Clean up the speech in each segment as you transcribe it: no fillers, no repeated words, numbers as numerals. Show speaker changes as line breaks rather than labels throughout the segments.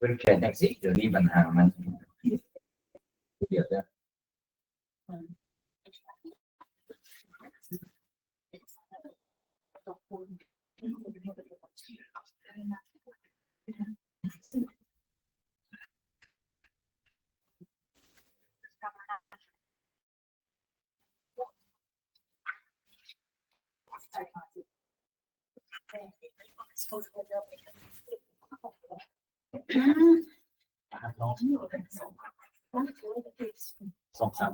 เป็นแค่แท็กซี่เดี๋ยวนี้ปัญหามันเดี๋ยวจะสองสาม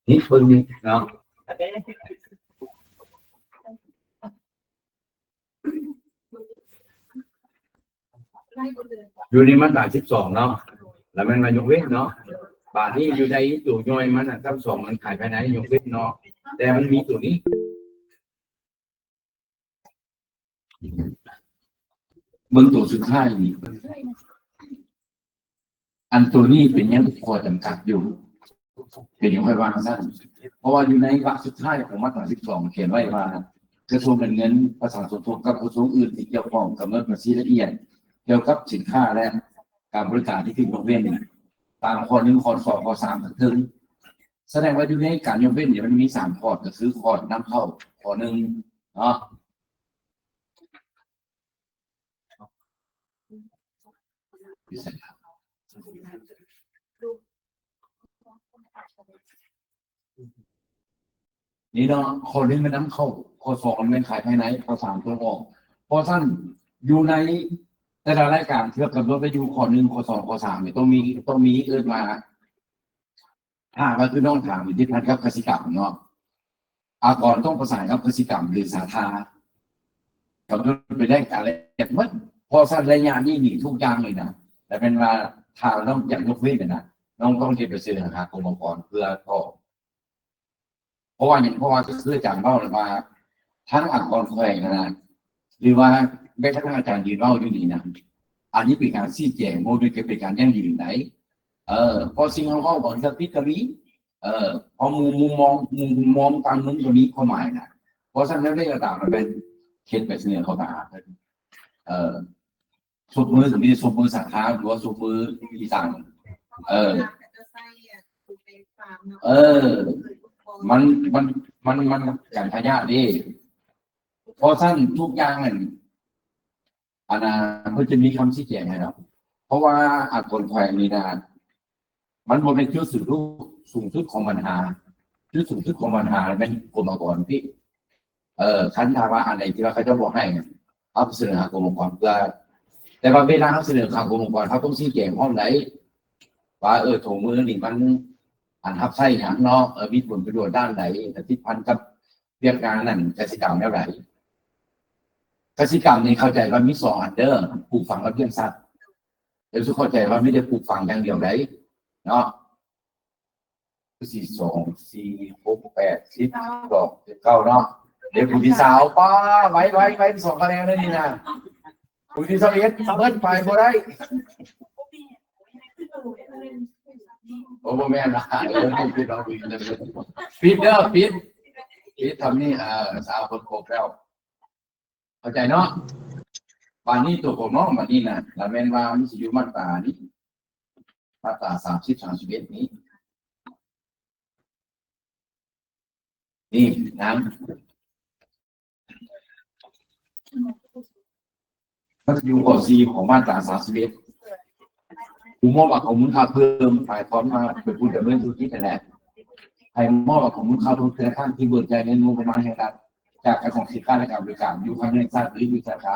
นี่เพิ่งนี่เนาะอยู่ในมาตรา12เนาะแล้วมันมายกเว้นเนาะบาทนี้อยู่ในตัวย่อยมันทั้งสองมันขายภายในยกเว้นเนาะแต่มันมีตัวนี้เบื้องตัวสุดท้ายนี่อันตัวนี้เป็นยังพอจำกัดอยู่เป็นยังไงว่าสั้นเพราะว่าอยู่ในวรรคสุดท้ายของมาตรา12เขียนไว้ว่ากระทรวงการเงินประชาชนกับกระทรวงอื่นที่เกี่ยวข้องกับเรื่องภาษีละเอียดเกี่ยวกับสินค้าและการบริการที่ผิดยกเว้นตามข้อ1ข้อ2ข้อ3ถึงแสดงว่าอยู่ในการยกเว้นเนี่ยมันมี3ข้อก็คือข้อนำเข้าข้อ1เนาะนี่เนาะข้อ1มันนำเข้าข้อ2มันเป็นขายภายในข้อ3ตัวออกข้อสั้นอยู่ในแต่ละรายการที่กำหนดไว้อยู่ข้อ1ข้อ2ข้อ3เนี่ยต้องมีเอิ้นมาก็คือน้องถามอยู่ที่พันกับกสิกรรมเนาะก่อนต้องประสานกับกสิกรรมหรือสาธารณกำหนดไปได้อะไรอย่างมันพอสั้นระยะนี้หนีทุกอย่างเลยนะแต่เป็นว่าทางต้องอย่างยกเว้นนะน้องต้องเก็บไปซื้อราคากรมกรเพื่อต่อเพราะว่าก็คือจากเล่าเลยว่าทั้งอักษรแขวงนะหรือว่าแม้กระทั่งอาจารย์ยืนเล่าอยู่นี่นะอันนี้เป็นการชี้แจงโมดูลเป็นการยั่งยืนไหนพอสิ่งของเขาบอกจะพิจารณาพอมุมมองตามนั้นตัวนี้ความหมายนะเพราะฉะนั้นได้ระดับมันเป็นเขตไปเสนอเขาตาสุดมือถึงมีสุดมือสาขาหรือว่าสุดมืออีสานมันการพยาธิดิเพราะสั้นทุกอย่างนั่นอันนั้นเขาจะมีคำชี้แจงให้เราเพราะว่าอักษรแขวงนี่นะมันเป็นจุดสูงสุดของปัญหาจุดสูงสุดของปัญหาเป็นกรมกรที่คันถามว่าอะไรที่ว่าเขาจะบอกให้เอาเสนอกรมกรเพื่อแต่ว่าเวลาเขาเสนอข่าวกรมกรเขาต้องชี้แจงห้องไหนว่าถุงมือนี่มันอันทับไส้หางเนาะมีผลประโยชน์ด้านไหนแต่ที่พันกับเรื่องงานนั่นกสิกรรมแล้วไหนกสิกรรมนี่เข้าใจว่ามี2 อันเด้อปลูกฝังกับเรื่องสัตว์เดี๋ยวทุกเข้าใจว่าไม่ได้ปลูกฝังอย่างเดียวไหนเนาะ4 2 4 6 8 10 9เนาะเดี๋ยวผู้ที่สาวป้าไว้2 คะแนนเลยนี่นะผู้ที่21เบิ้ลไปบ่ได้โอ้โหแม่นะพี่เราปิดเด้อปิดทำนี่สาวคนโคกแล้วเข้าใจเนาะป่านนี้ตัวของน้องมานี่นะแล้วแม่นว่ามันสิอยู่มาตรานี้มาตรา30 31นี้นี่นะมันอยู่ข้อ4ของมาตรา31ผู้มอบของมูลค่าเพิ่มฝ่ายพร้อมมาเป็นผู้ดำเนินธุรกิจนั่นแหละให้มอบของมูลค่าทุกธนาคารที่เบิกจ่ายเงินงบประมาณแห่งรัฐจากการของสินค้าและการบริการอยู่ภายในชาติหรืออยู่สาขา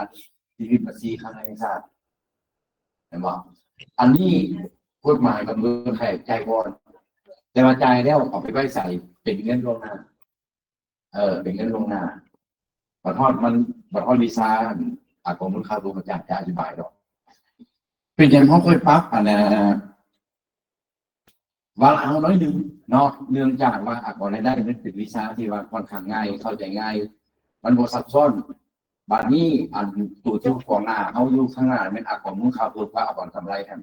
ที่มีภาษีข้างในชาติเห็นไหมอันนี้กฎหมายกำหนดให้จ่ายก่อนแต่ว่าจ่ายแล้วเอาไปไว้ใส่เป็นเงินลงหน้าเป็นเงินลงหน้าบัตรทอดวีซ่าของมูลค่ารวมจากจะอธิบายหรอกเป็นอย่างเขาเคยปั๊บว่าเอาน้อยหนึ่งเนาะเนื่องจากว่าก่อนรายได้มันเป็นวิชาที่ว่าค่อนข้างง่ายเข้าใจง่ายมันบ่ซับซ้อนบัดนี้อันตัวเจ้าของหน้าเขาอยู่ข้างหน้าเป็นของมูลค่าเพิ่มว่าก่อนกำไรกัน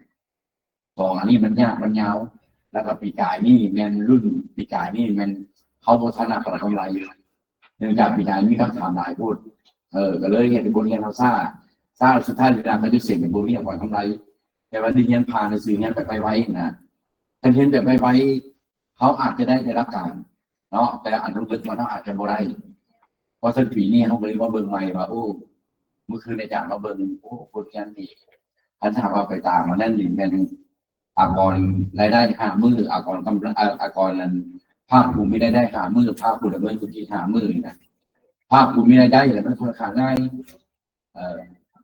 2อันนี้มันยากมันยาวแล้วก็ปีกายนี่แม่นรุ่นปีกายนี่แม่นเขาบ่ถนัดกับกำไรเนื่องจากปีกายมีคำถามหลายพูดก็เลยเห็นบนเรียนเขาซ่าสุดท้ายเวลาเขาจะเสียงเป็นบนเรียนก่อนกำไรแต่ว่าดิเรียนผ่านในสื่อเนี้ยไปไว้นะถ้าเรียนแบบไปไว้เขาอาจจะได้รับการเนาะแต่อันลึกๆมันอาจจะบ่ได้เพราะสักปีนี้เขาเลยว่าเบิ่งใหม่ว่าโอ้เมื่อคืนในจางเราเบิ่งโอ้คนเรียนดีถ้าถามว่าไปตามมานั่นหนึ่งเป็นอากรรายได้50,000อากรกำลังอากรนั้นภาคภูมิไม่ได้50,000ภาคภูมิเบิ่งคุณที่50,000นะภาคภูมิไม่ได้แต่มันคนขาง่าย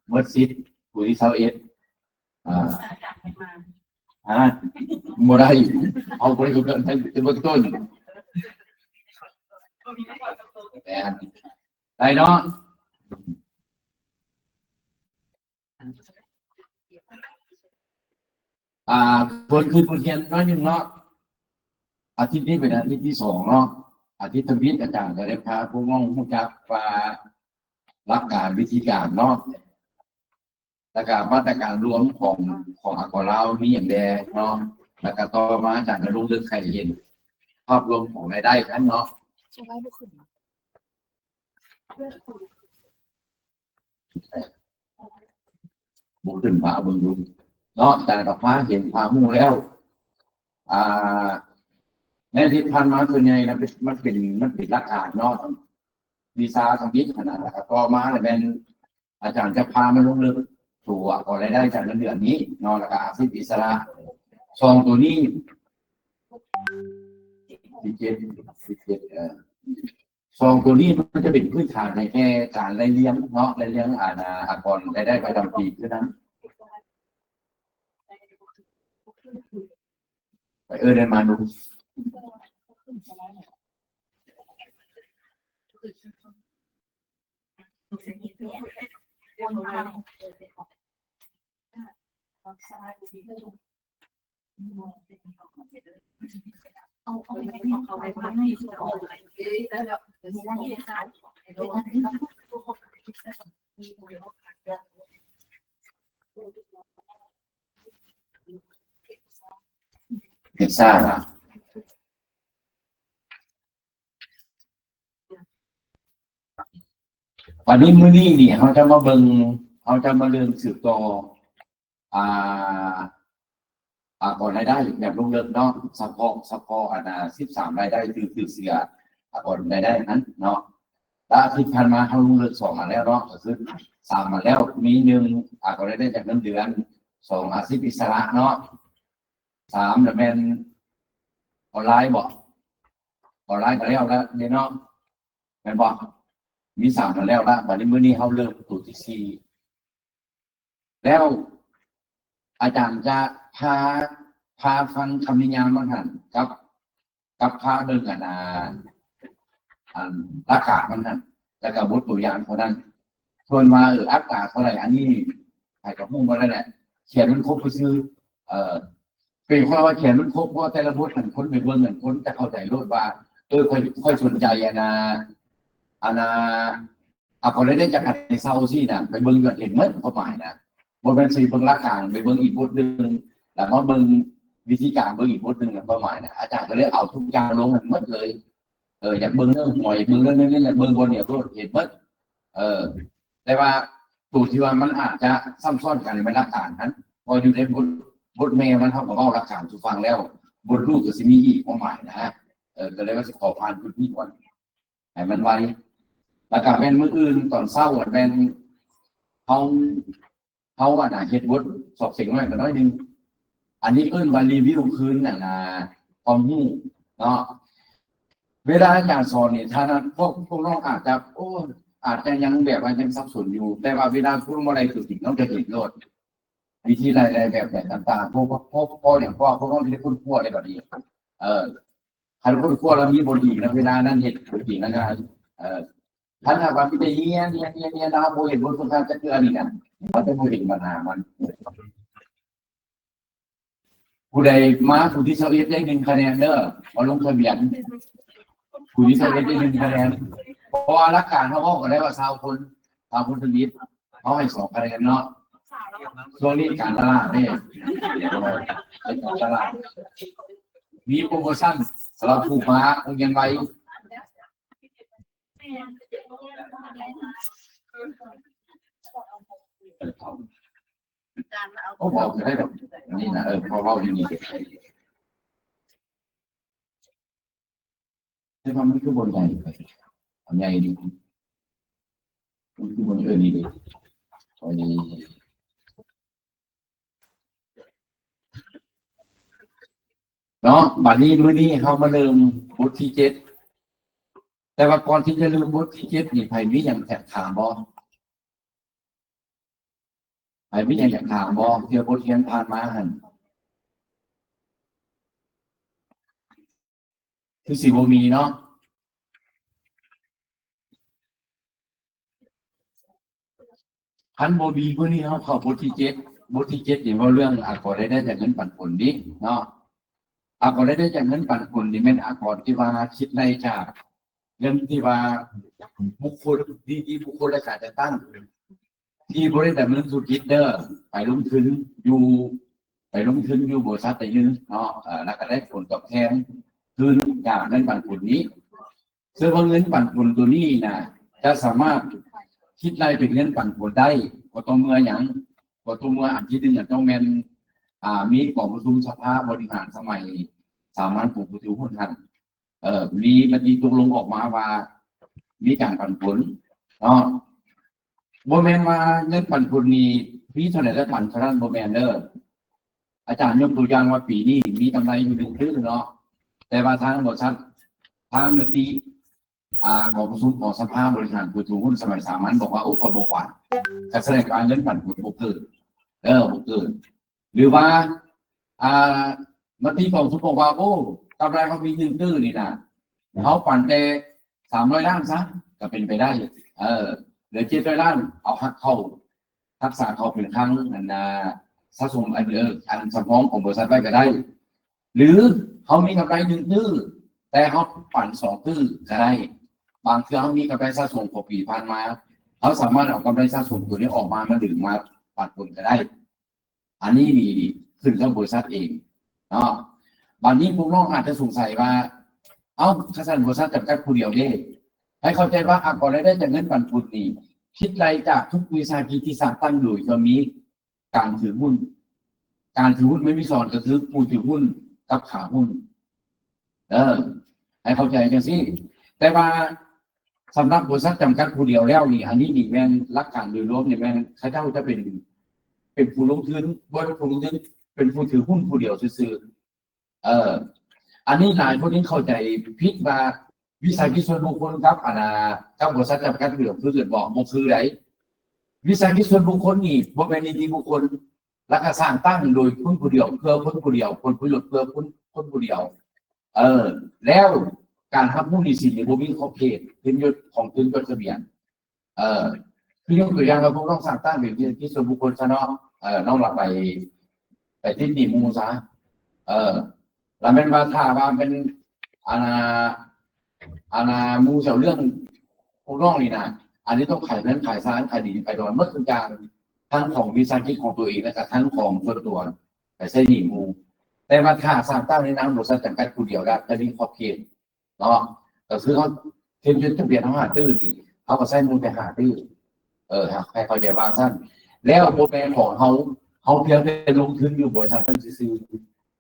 เมื่อซิดคุยเซาเอสโมได้เอาไปดูกันให้เป็นเบื้องต้นได้เนาะคนคือคนเรียนน้อยหนึ่งเนาะอาทิตย์นี้เป็นอาทิตย์ที่2เนาะอาทิตย์ทวิตอาจารย์จะได้พาผู้น้องผู้จักมารับการวิธีการเนาะแล้วก็มาตรการรวมของอากรเรามีอย่างแดงเนาะแล้วก็ต่อมาจากการลงลึกใครเห็นภาพรวมของรายได้กันเนาะบุกขึ้นฟ้าเบิ่งดูเนาะแต่ดอกฟ้าเห็นฟ้ามู่แล้วในที่ผ่านมาส่วนใหญ่นะมันเป็นหลักการเนาะวีซ่าทำวิทย์ขนาดนะครับก็มาเลยเป็นอาจารย์จะพามาลงลึกตัวก็รายได้จากเดือนนี้นอนราคาสิบอิสระซองตัวนี้17ซองตัวนี้มันจะเป็นพื้นฐานในแค่การรายเลี้ยงเนาะรายเลี้ยงอากรรายได้ประจำปีเท่านั้นไปเดินมาดูเห็นซ่าละวันนี้มื้อนี้เนี่ยเขาจะมาเรื่องสืบต่อก่อนรายได้แบบลงเริ่มเนาะเฉพาะ13รายได้คือเสียก่อนรายได้นั้นเนาะแล้วที่ผ่านมาเขาลงเริ่ม2มาแล้วเนาะก็คือ3มาแล้วมี1ก่อนรายได้จากเงินเดือน2อาชีพอิสระเนาะ3แล้วเป็นออนไลน์ก็แล้วเนี่ยเนาะแม่นบ่มี3มาแล้วละบัดนี้มื้อนี้เขาเริ่มตัวที่4แล้วอาจารย์จะพาฟังคำนิยามบางท่านกับพาเดินกันอากาศมันนั้นแล้วก็บทตัวอย่างเท่านั้นชวนมาอากาศเท่าไหร่อันนี้ใครกับมุ่งมาแล้วแหละเขียนมันครบก็คือเป็นเพราะว่าเขียนมันครบเพราะแต่ละบทมันคนไปเบิ่งกันคนจะเข้าใจโลดว่าค่อยสนใจพอได้จากการในเซาซี่น่ะไปเบิ่งยอดเห็นเมื่อเขาหมายนะบทเป็นสีเบิ่งหลักการไปเบิ่งอีกบทหนึ่งแล้วก็เบิ่งวิธีการเบิ่งอีกบทหนึ่งแล้วก็หมายนะอาจารย์ก็เลยเอาทุกอย่างลงกันหมดเลยอยากเบิ่งเรื่องหอยเบิ่งเรื่องนี้อยากเบิ่งบนเนี่ยก็เห็นหมดแต่ว่าตัวที่ว่ามันอาจจะซ้ำซ้อนกันในหลักการนั้นพออยู่ในบทแม่มันเท่ากับเอาหลักการสู่ฟังแล้วบทลูกก็สิมีอีกความหมายนะก็เลยว่าจะขอผ่านพื้นที่ก่อนให้มันไว้แล้วก็เป็นมื้ออื่นตอนเช้าเป็นเขาเฮ็ดบทสอบเสียงไว้ก็น้อยนึงอันนี้ว่ารีวิวคืนความรู้เนาะเวลาอาจารย์สอนเนี่ยถ้าพวกน้องอาจจะยังแบบว่ายังสับสนอยู่แต่ว่าเวลาพูดอะไรคือสิ่งน้องจะเห็นโลดวิธีรายแบบต่างๆพวกอย่างพวกน้องที่ได้พูดขั้วอะไรแบบนี้ใครพูดขั้วแล้วมีบทอีกนะเวลานั้นเห็นบทอีกนะครับท่านว่าพี่จะเงี้ยนะโบเห็นบทคนท่านจะคืออะไรกันเขาจะโบเห็นปัญหามันผู้ใดมาผู้ที่21ได้1คะแนนเด้อเอาลงทะเบียนผู้ที่21ได้1คะแนนเพราะหลักการเขาบอกกันได้ว่าชาวคนทวิตเขาให้2คะแนนเนาะ ช่วงนี้การตลาดเนี่ยเป็นการตลาดมีโปรโมชั่นสำหรับผู้ค้าคงยังไงเขาบอกให้แบบนี่นะพอเราอยู่นี่ใช่ไหมมันคือบนใหญ่ใหญ่ดีมันคือบนดีดีตอนนี้เนาะบัดนี้มื้อนี้เขามาเริ่มบทที่7แต่ว่าก่อนที่จะเริ่มบทที่7นี่ไผมีหยังแทบถามบ่ไผมีหยังอยากถามบ่เที่ยวบทเรียนผ่านมาหั่นคือสิบ่มีเนาะคันบ่มีมื้อนี้เฮาเข้าบทที่7นี่เว้าเรื่องอากรรายได้จากเงินปันผลดิเนาะอากรรายได้จากเงินปันผลนี่แม่นอากรที่ว่าคิดได้จากเงินที่ว่าบุคคลที่บุคคลและการจัดตั้งที่บริษัทดำเนินธุรกิจเด้อไปลงทุนอยู่บริษัทแต่ยืนเนาะแล้วก็ได้ผลตอบแทนคืนจากเงินปันผลนี้ซึ่งว่าเงินปันผลตัวนี้นะจะสามารถคิดได้เป็นเงินปันผลได้ก็ต้องเมื่ออย่างก็ต้องเมื่ออันที่หนึ่งต้องแมนมีกองประชุมสภาบริหารสมัยสามัญผู้ถือหุ้นทันมีมติตกลงออกมาว่ามีการปันผลเนาะโบแมนมาเงินปันผลนี้ปีเท่าไหร่แล้วปันเท่านั้นโบแมนเด้ออาจารย์ยกตัวอย่างว่าปีนี้มีกำไรอยู่1 ครึ่งเนาะแต่ว่าทางบริษัททางมติของประชุมของสภาบริหารผู้ถือหุ้นสมัยสามัญบอกว่าโอ้ขอบอกว่าการแสดงการเงินปันผลบุกเกินบุกเกินหรือว่ามติของสุบอกว่าโอ้กำไรเขามี1 ครึ่งนี่นะเขาปั่นแต่300 ล้านซะก็เป็นไปได้เหลือ700 ล้านเอาหักเข้าทักษะเขาเป็นครั้งสะสมอันสำรองของบริษัทไว้ก็ได้หรือเขามีกำไร1 ครึ่งแต่เขาปั่น2 ครึ่งก็ได้บางครั้งเขามีกำไรสะสมของปีผ่านมาเขาสามารถเอากำไรสะสมตัวนี้ออกมาดึงมาปันผลก็ได้อันนี้มีขึ้นกับบริษัทเองเนาะบางทีพวกน้องอาจจะสงสัยว่าข้าราชการบริษัทจำกัดผู้เดียวได้ให้เข้าใจว่าก่อนได้จากเงินปันผลนี้คิดรายจากทุกวิสาหกิจที่สร้างตั้งโดยจะมีการถือหุ้นไม่มีสอนก็คือผู้ถือหุ้นกับขาหุ้นให้เข้าใจจังสิแต่ว่าสำหรับบริษัทจำกัดผู้เดียวแล้วนี่อันนี้นี่แม่นหลักการโดยรวมเนี่ยแม่นเขาเจ้าจะเป็นผู้ลงทุนบริษัทผู้ลงทุนเป็นผู้ถือหุ้นผู้เดียวซื่ออันนี้หลายคนนี้เข้าใจผิดว่าวิสาหกิจส่วนบุคคลครับกับบริษัทจำกัดผู้เดียวคือเกิดบอกมันคือไรวิสาหกิจส่วนบุคคลนี่บ่เป็นนิติบุคคลและก็สร้างตั้งโดยคนผู้เดียวเพื่อคนผู้เดียวคนประโยชน์เพื่อคนผู้เดียวแล้วการทำหุ้นนี่สิบ่มีขอบเขตเป็นยศของจดทะเบียนคือยกตัวอย่างเราพวกต้องสร้างตั้งเป็นวิสาหกิจส่วนบุคคลซะเนาะน้องหลับไปที่ดีมูซะแล้วเป็นว่าถ้าว่าเป็นมูเสียวเรื่องพวกน้องนี่นะอันนี้ต้องขายเงินขายสารขายดีไปโดยเมื่อคือการทั้งของวิสาหกิจของตัวเองและก็ทั้งของส่วนตัวไปใช้ดีมูแต่มาถ้าสร้างตั้งในนามบริษัทจำกัดผู้เดียวได้จะมีขอบเขตเนาะก็คือเขาเทียมยุทธเบียนทั้ง5 ตื้อนี่เขาก็ใช้มูลแต่5 ตื้อให้เขาใจว่าสั้นแล้วโปรแกรมของเขาเพียงแต่ลงทุนอยู่บริษัทนั้นซื่อ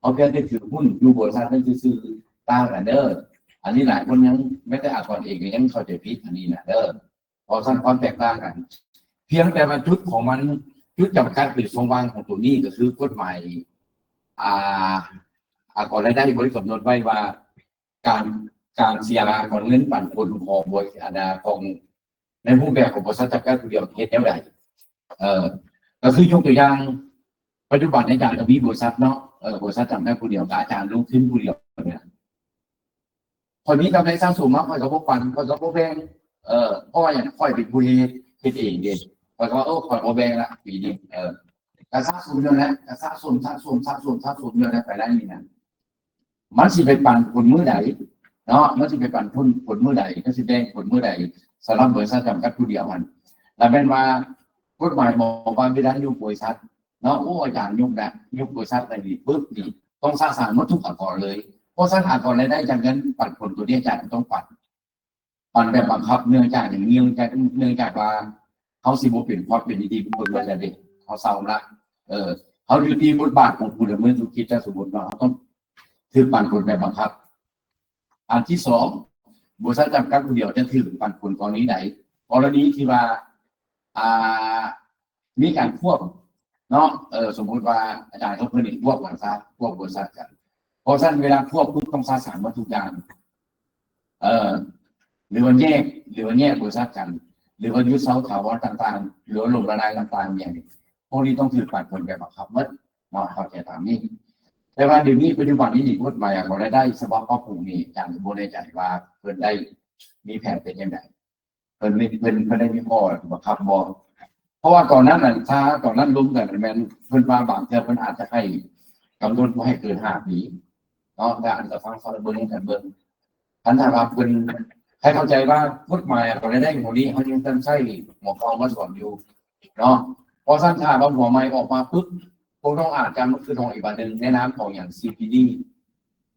เขาเพียงแต่ถือหุ้นอยู่บริษัทนั้นซื่อต่างกันเด้ออันนี้หลายคนยังไม่ได้อ่านก่อนเองยังเข้าใจผิดอันนี้นะเด้อพอสั้นความแตกต่างกันเพียงแต่ว่าจุดของมันจุดจำกัดหรือทรงวางของตัวนี้ก็คือกฎหมายก่อนรายได้บริษัทกำหนดไว้ว่าการเสียราของเงินปันผลของบริษัทของในรูปแบบของบริษัทจำกัดผู้เดียวเฮ็ดได้ไรก็คือยกตัวอย่างปัจจุบันในการมีบริษัทเนาะบริษัทจำกัดผู้เดียวกับอาจารย์ลงทุนผู้เดียวเนี่ยคนนี้กำไรสร้างสูงมากคอยกับพวกปันคอยกับพวกแบงเพราะว่าอย่างคอยเป็นผู้เฮ็ดเองเด็ดคอยก็คอยกับแบงละปีนี้การสร้างสูงเดียวนะการสร้างสูงเดียวนะไปได้นี่นะมันสิไปปั่นผลมือใดเนาะมันสิไปปั่นผลมือใดก็สิแบงผลมือใดสำหรับบริษัทจำกัดผู้เดียวมันแล้วเป็นว่า กฎหมายบอกว่าเวลายุบบริษัทเนาะโอ้อาจารย์ยุบแบบยุบบริษัทอะไรนี่ปุ๊บนี่ต้องสร้างสารหมดทุกองค์กรเลยเพราะสร้างองค์กรรายได้จากเงินปันผลตัวนี้อาจารย์ต้องปันแบบบังคับเนื่องจากอย่างเนื่องจากว่าเขาสิบเป็นพอดเป็นดีๆคนมาจะเด็กเขาเศร้าละเขาอยู่ที่บทบาทของผู้ดำเนินธุรกิจจะสมมติว่าเขาต้องถือปันผลแบบบังคับอันที่สองบริษัทจำกัดผู้เดียวจะถือปันผลกรณีไหนกรณีที่ว่าอ่ามีการควบเนาะสมมติว่าอาจารย์เขาเพิ่นควบบริษัทกันเพราะฉะนั้นเวลาควบปุ๊บต้องสร้างสรรค์วัตถุกอย่างหรือว่าแยกบริษัทกันหรือว่ายึดเสาถาวรต่างๆหรือลงระนาดต่างๆอย่างนี้พวกนี้ต้องถือปันผลแบบบังคับเมื่อมาเข้าใจตามนี้แต่ว่าเดี๋ยวนี้ปัจจุบันนี้ดีกฎหมายของรายได้เฉพาะครอบครัวนี้อาจารย์บ่ได้ใจว่าเพิ่นได้มีแผนเป็นยังไงเพิ่นได้มีข้อบังคับบ่เพราะว่าก่อนนั้นน่ะถ้าก่อนนั้นล้มกันแม่นเพิ่นว่าบางเทื่อเพิ่นอาจจะให้กำหนดบ่ให้เกิน5 ปีเนาะแต่อันจะฟังเบิ่งกันเบิ่งท่านถ้าว่าเพิ่นให้เข้าใจว่ากฎหมายของรายได้ของนี้เขายังต้องใช้หมอเขามาสอนอยู่เนาะพอสั้นถ้าว่าหัวใหม่ออกมาปุ๊บพวกต้องอ่านกันมันคือของอีกแบบนึงในนามของอย่าง CPD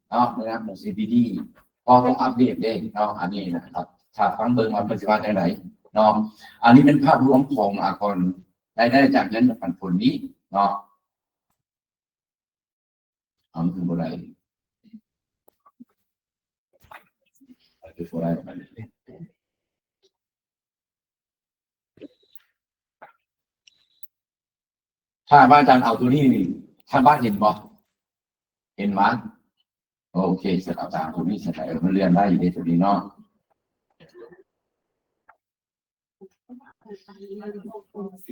เนาะในนามของ CPD พอต้องอัปเดตเองเนาะอันนี้นะครับถ้าฟังเบิ่งมาปัจจุบันไหนเนาะอันนี้เป็นภาพรวมของอากรรายได้จากเงินปันผลนี้เนาะเอาคือบ่ได้คือบ่ได้ถ้าบ้านอาจารย์เอาตัวนี้นี่ถ้าบ้านเห็นบ่เห็นมั้ยโอเคเสร็จเอาตามตัวนี้เสร็จแล้วมันเรียนได้อยู่ในตัวนี้เนาะ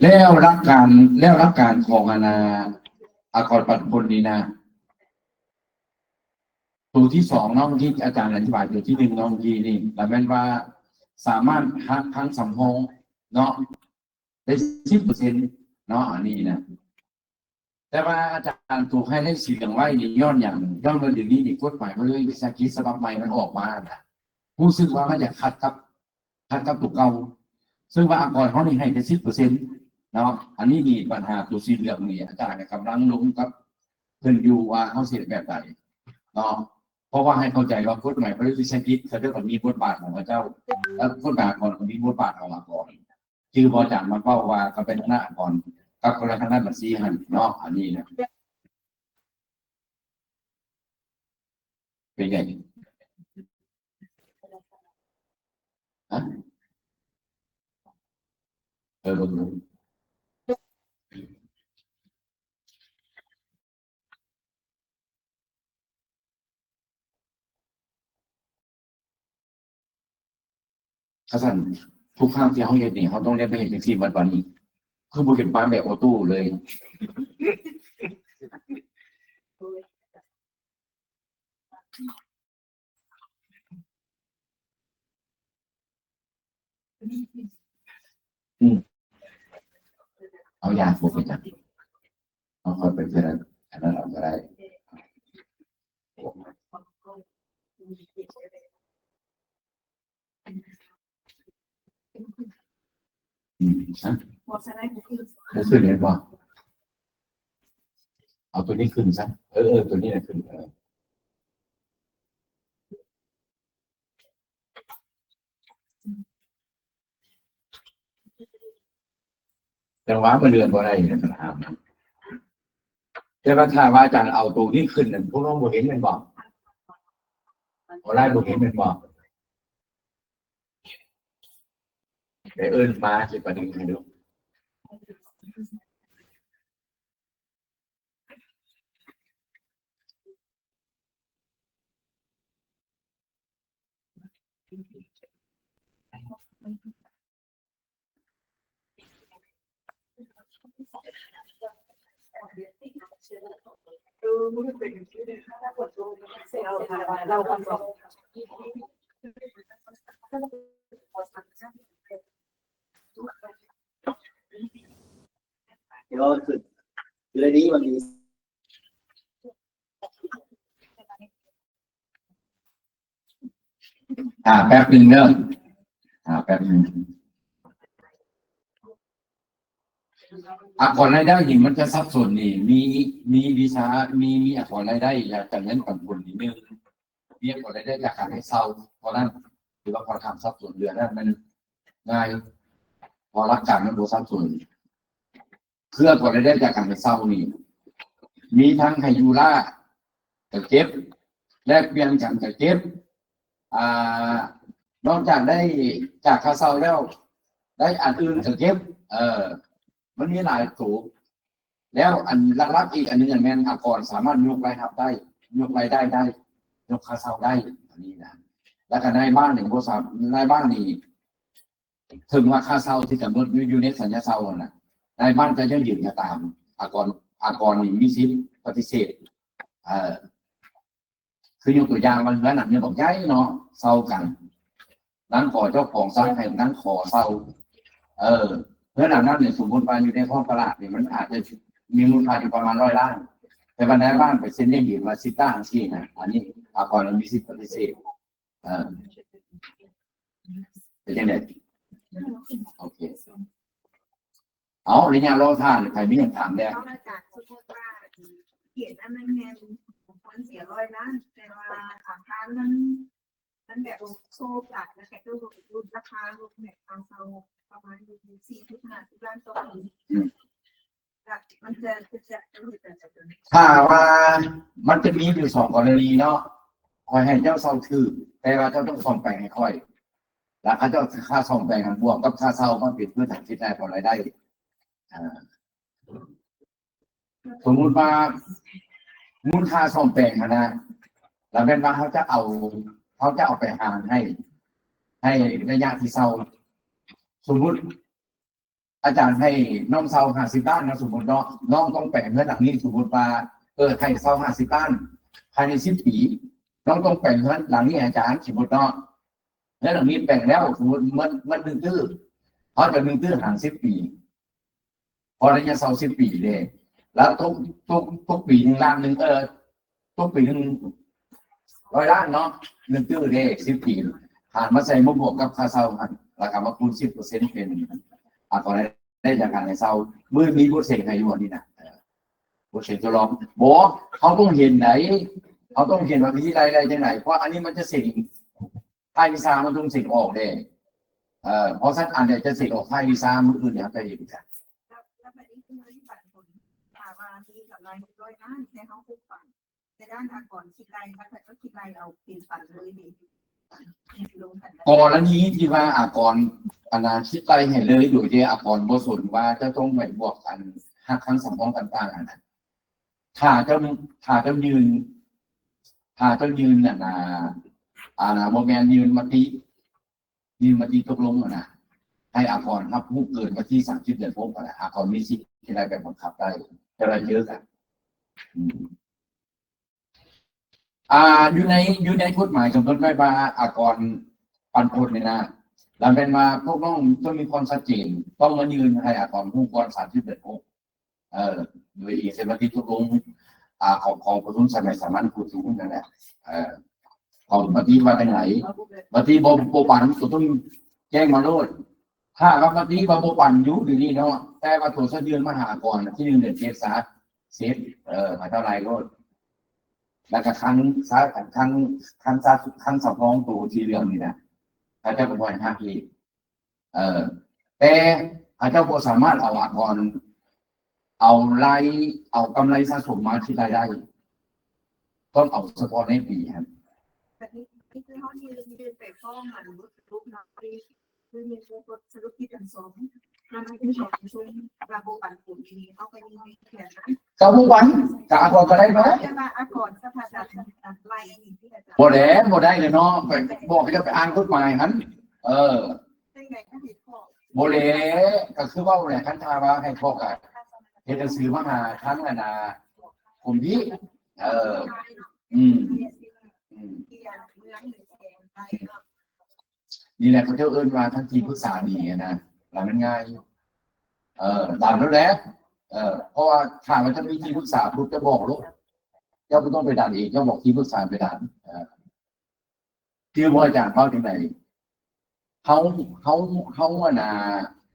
แล้วรับการของอากรปันผลนี้นะตัวที่สองเนาะที่อาจารย์อธิบายตัวที่หนึ่งเนาะที่นี่แต่แม่นว่าสามารถหักทั้งสำรองเนาะได้10%เนาะอันนี้นะแต่ว่าอาจารย์ถูกให้ได้สีเหลืองไว้นี่ย้อนอย่างย้อนมาเดี๋ยวนี้นี่กฎหมายมันเลยวิสาหกิจฉบับใหม่มันออกมาผู้ซึ่งว่ามันจะขัดกับตัวเก่าซึ่งว่าอากรเขานี่ให้แค่10%เนาะอันนี้มีปัญหาตัวสีเหลืองนี่อาจารย์กำลังลงกับเพิ่นอยู่ว่าเขาเสียแบบไหนเนาะเพราะว่าให้เข้าใจว่ากฎหมายพระวิสาหกิจเขาเรียกว่ามีบทบาทของพระเจ้าแล้วกฎหมายก่อนมีบทบาทของอากรชื่อบริจาคมาเป้าว่าเขาเป็นคณะอากรกับคณะบัญชีหันเนาะอันนี้นะเป็นไงฮะถ้าสั่นทุกครั้งที่เขาเรียนนี่เขาต้องเรียนไปเห็นที่วันนี้คือบุเห็นปานแบบออโต้เลยเอายาพวกไปจับเอาคนไปเพื่อนอันนั้นเราก็ได้ฮะก็ขึ้นเรียนว่าเอาตัวนี้ขึ้นซะตัวนี้ขึ้นแต่ว่ามันเรียนว่าอะไรเนี่ยปัญหาแต่ว่าถ้าว่าอาจารย์เอาตัวนี้ขึ้นเนี่ยพวกน้องบ่เห็นมันบอกบ่ได้บ่เห็นมันบอกแต่มาสิประเด็นให้ดู
เดี๋ยวคือเรื่องนี้มันมี
แป๊บนึงเนอะแป๊บนึง อักษรรายได้นี่มันจะสับสนนี่มีวิชามีอักษรรายได้จากเงินปันผลนิดนึงมีอักษรรายได้จากการให้เซาเพราะนั้นถือว่าพอทำสับสนเรือนั้นมันง่ายพอรักการมันดูสับสนเครื่องอักษรรายได้จากการให้เซานี่มีทั้งไฮยูล่ากับเก็บแลกเปลี่ยนกันกับเก็บนอกจากได้จากคาเซาแล้วได้อันอื่นกับเก็บมันมีหลายสูงแล้วอันลักๆอีกอันนึงอย่างแมนอากรสามารถยกรายรับได้ยกรายได้ยกค่าเช่าได้อันนี้นะแล้วก็ในบ้านหนึ่งบริษัทในบ้านนี่ถึงว่าค่าเช่าที่กำหนดอยู่ในสัญญาเช่าน่ะในบ้านจะยังยืนตามอากรนี่มีสิทธิ์ปฏิเสธคือยกตัวอย่างมันเหมือนหนังเนี่ยบอกย้ายเนาะเช่ากันนั่งขอเจ้าของสร้างให้นั่งขอเช่าเพื่อนนั้นเนี่ยสมมติว่าอยู่ในห้องตลาดเนี่ยมันอาจจะมีมูลค่าอยู่ประมาณ100 ล้านแต่วันนั้นบ้านไปเซ็นได้ยืนว่า10 ล้านสี่นะอันนี้อากรมีสิทธิ์ปฏิเสธเป็นยังไงโอเคเอาในงานรอท่านใครมีคำถามเนี่ย
เขามาจากสมมติว่าเขียนอันนั้นเงินคนเสีย100 ล้านแต่ว่าอาคารมันแบบโซ่จัดแล้วแกก็รูดราคารูดเนี่ยทางเซาประมาณ40-50 ล้านต่อปีมันจะ
ถ้าว่ามันจะมีอยู่2 กรณีเนาะคอยให้เจ้าเช่าถือแต่ว่าเจ้าต้องส่งไปให้ค่อยแล้วเขาเจ้าค่าส่งไปกันบวกกับค่าเช่ามันเป็นเพื่อถังคิดได้พอรายได้สมมุติว่ามูลค่าส่งแปลงนะแล้วเป็นว่าเขาจะเอาไปหารให้ระยะที่เช่าสมมุติอาจารย์ให้น้องเช่า50 ล้านนะสมมติเนาะน้องต้องแปลงเงินหลังนี้สมมติว่าให้เช่า50 ล้านภายใน10 ปีน้องต้องแปลงเงินหลังนี้อาจารย์สมมติเนาะแล้วหลังนี้แปลงแล้วสมมติมัน1 ตื้อเขาจะ1 ตื้อหาร10 ปีพอระยะเช่า10 ปีเลยแล้วทุกปี1 ล้านนึงทุกปีนึง100 ล้านเนาะ1 ตื้อเลย10 ปีหารมาใส่มาบวกกับค่าเช่าแล้วก็มาคูณ10%เป็นก่อนได้จากการในเศร้ามือมีบทเสียงใครอยู่นี่นะบทเสียงจะลองบอกเขาต้องเห็นไหนเขาต้องเห็นว่าวิธีใดจังไหนเพราะอันนี้มันจะเสียงไทยวีซ่ามันต้องเสียงออกเลยเพราะฉะนั้นอันเดียจะเสียงออกไทยวีซ่ามืออื่นเนี่ยไปเห็นกัน
แล้วแบบนี้คือบัตรผลถามว่ามีกับราย100 ล้านในห้องคุกฝันในด้านอากรคิดรายถ้าก็คิดรายเอาเป็นฝันเลยดี
กรณีที่ว่าอากรคิดไปเห็นเลยอยู่ที่อากรบสนว่าจะต้องไปบวกกัน5 ครั้งสำรองต่างๆนะถ้าเจ้ายืนโมเมนต์ยืนมาตีตกลงนะให้อากรรับผู้เกินมาที่30 เดือนพบอากรมีสิทธิ์ที่ได้แบบบังคับได้จะได้เยอะกันอยู่ในกฎหมายกำหนดไว้ว่าอากรปันผลเนี่ยนะหลังเป็นมาพวกน้องต้องมีความชัดเจนต้องมายืนให้อากรผู้ก่อน30 เดือนพบโดยอีกเสมาที่ตกลงของประชุมสมัยสามัญผู้สูงนั่นแหละของปฏิบัติไหนปฏิบัติโปปันต้องแจ้งมาโลดถ้าว่าปฏิบัติโปปันอยู่ดีนี่เนาะแต่ว่าตัวเสยืนมาหาก่อนที่1 เดือนเซฟมาเท่าไรโลดแล้วก็ครั้งสำรองตัวที่เรื่องนี้นะอาจจะเป็นวัน5 ปีแต่อาจจะสามารถเอาอากรเอากำไรสะสมมาที่รายได้ต้องเอาเฉพาะในปีครับ
แบบนี้คือเขายืนไปฟ้องมันรูปนักรีคือมีรถสรุปที่กันสมแล้วมันเป็นของช่วยระบบปันผลดีเขาไปมีเขียน
กับผู้วันกับอากรก็ได้ไหม
จะมาอากรสภาจัดรายนี้ที่อาจารย์
บ่ได้เลยเนาะไปบอกให้จะไปอ่านกฎหมายนั้นโบเลก็คือว่าเนี่ยขั้นทาว่าให้พ่อกับเฮ็ดซื้อมาหาทั้งผมที่นี่แหละเขาเจ้าเอิ้นว่าทั้งทีปรึกษาดีนะแล้วมันง่ายตามแล้วแหละเพราะว่าถ้ามันจะมีที่ปรึกษาปุ๊บจะบอกลูกเจ้าไม่ต้องไปดันเองเจ้าบอกที่ปรึกษาไปดันที่ว่าอาจารย์เข้าถึงไหนเขา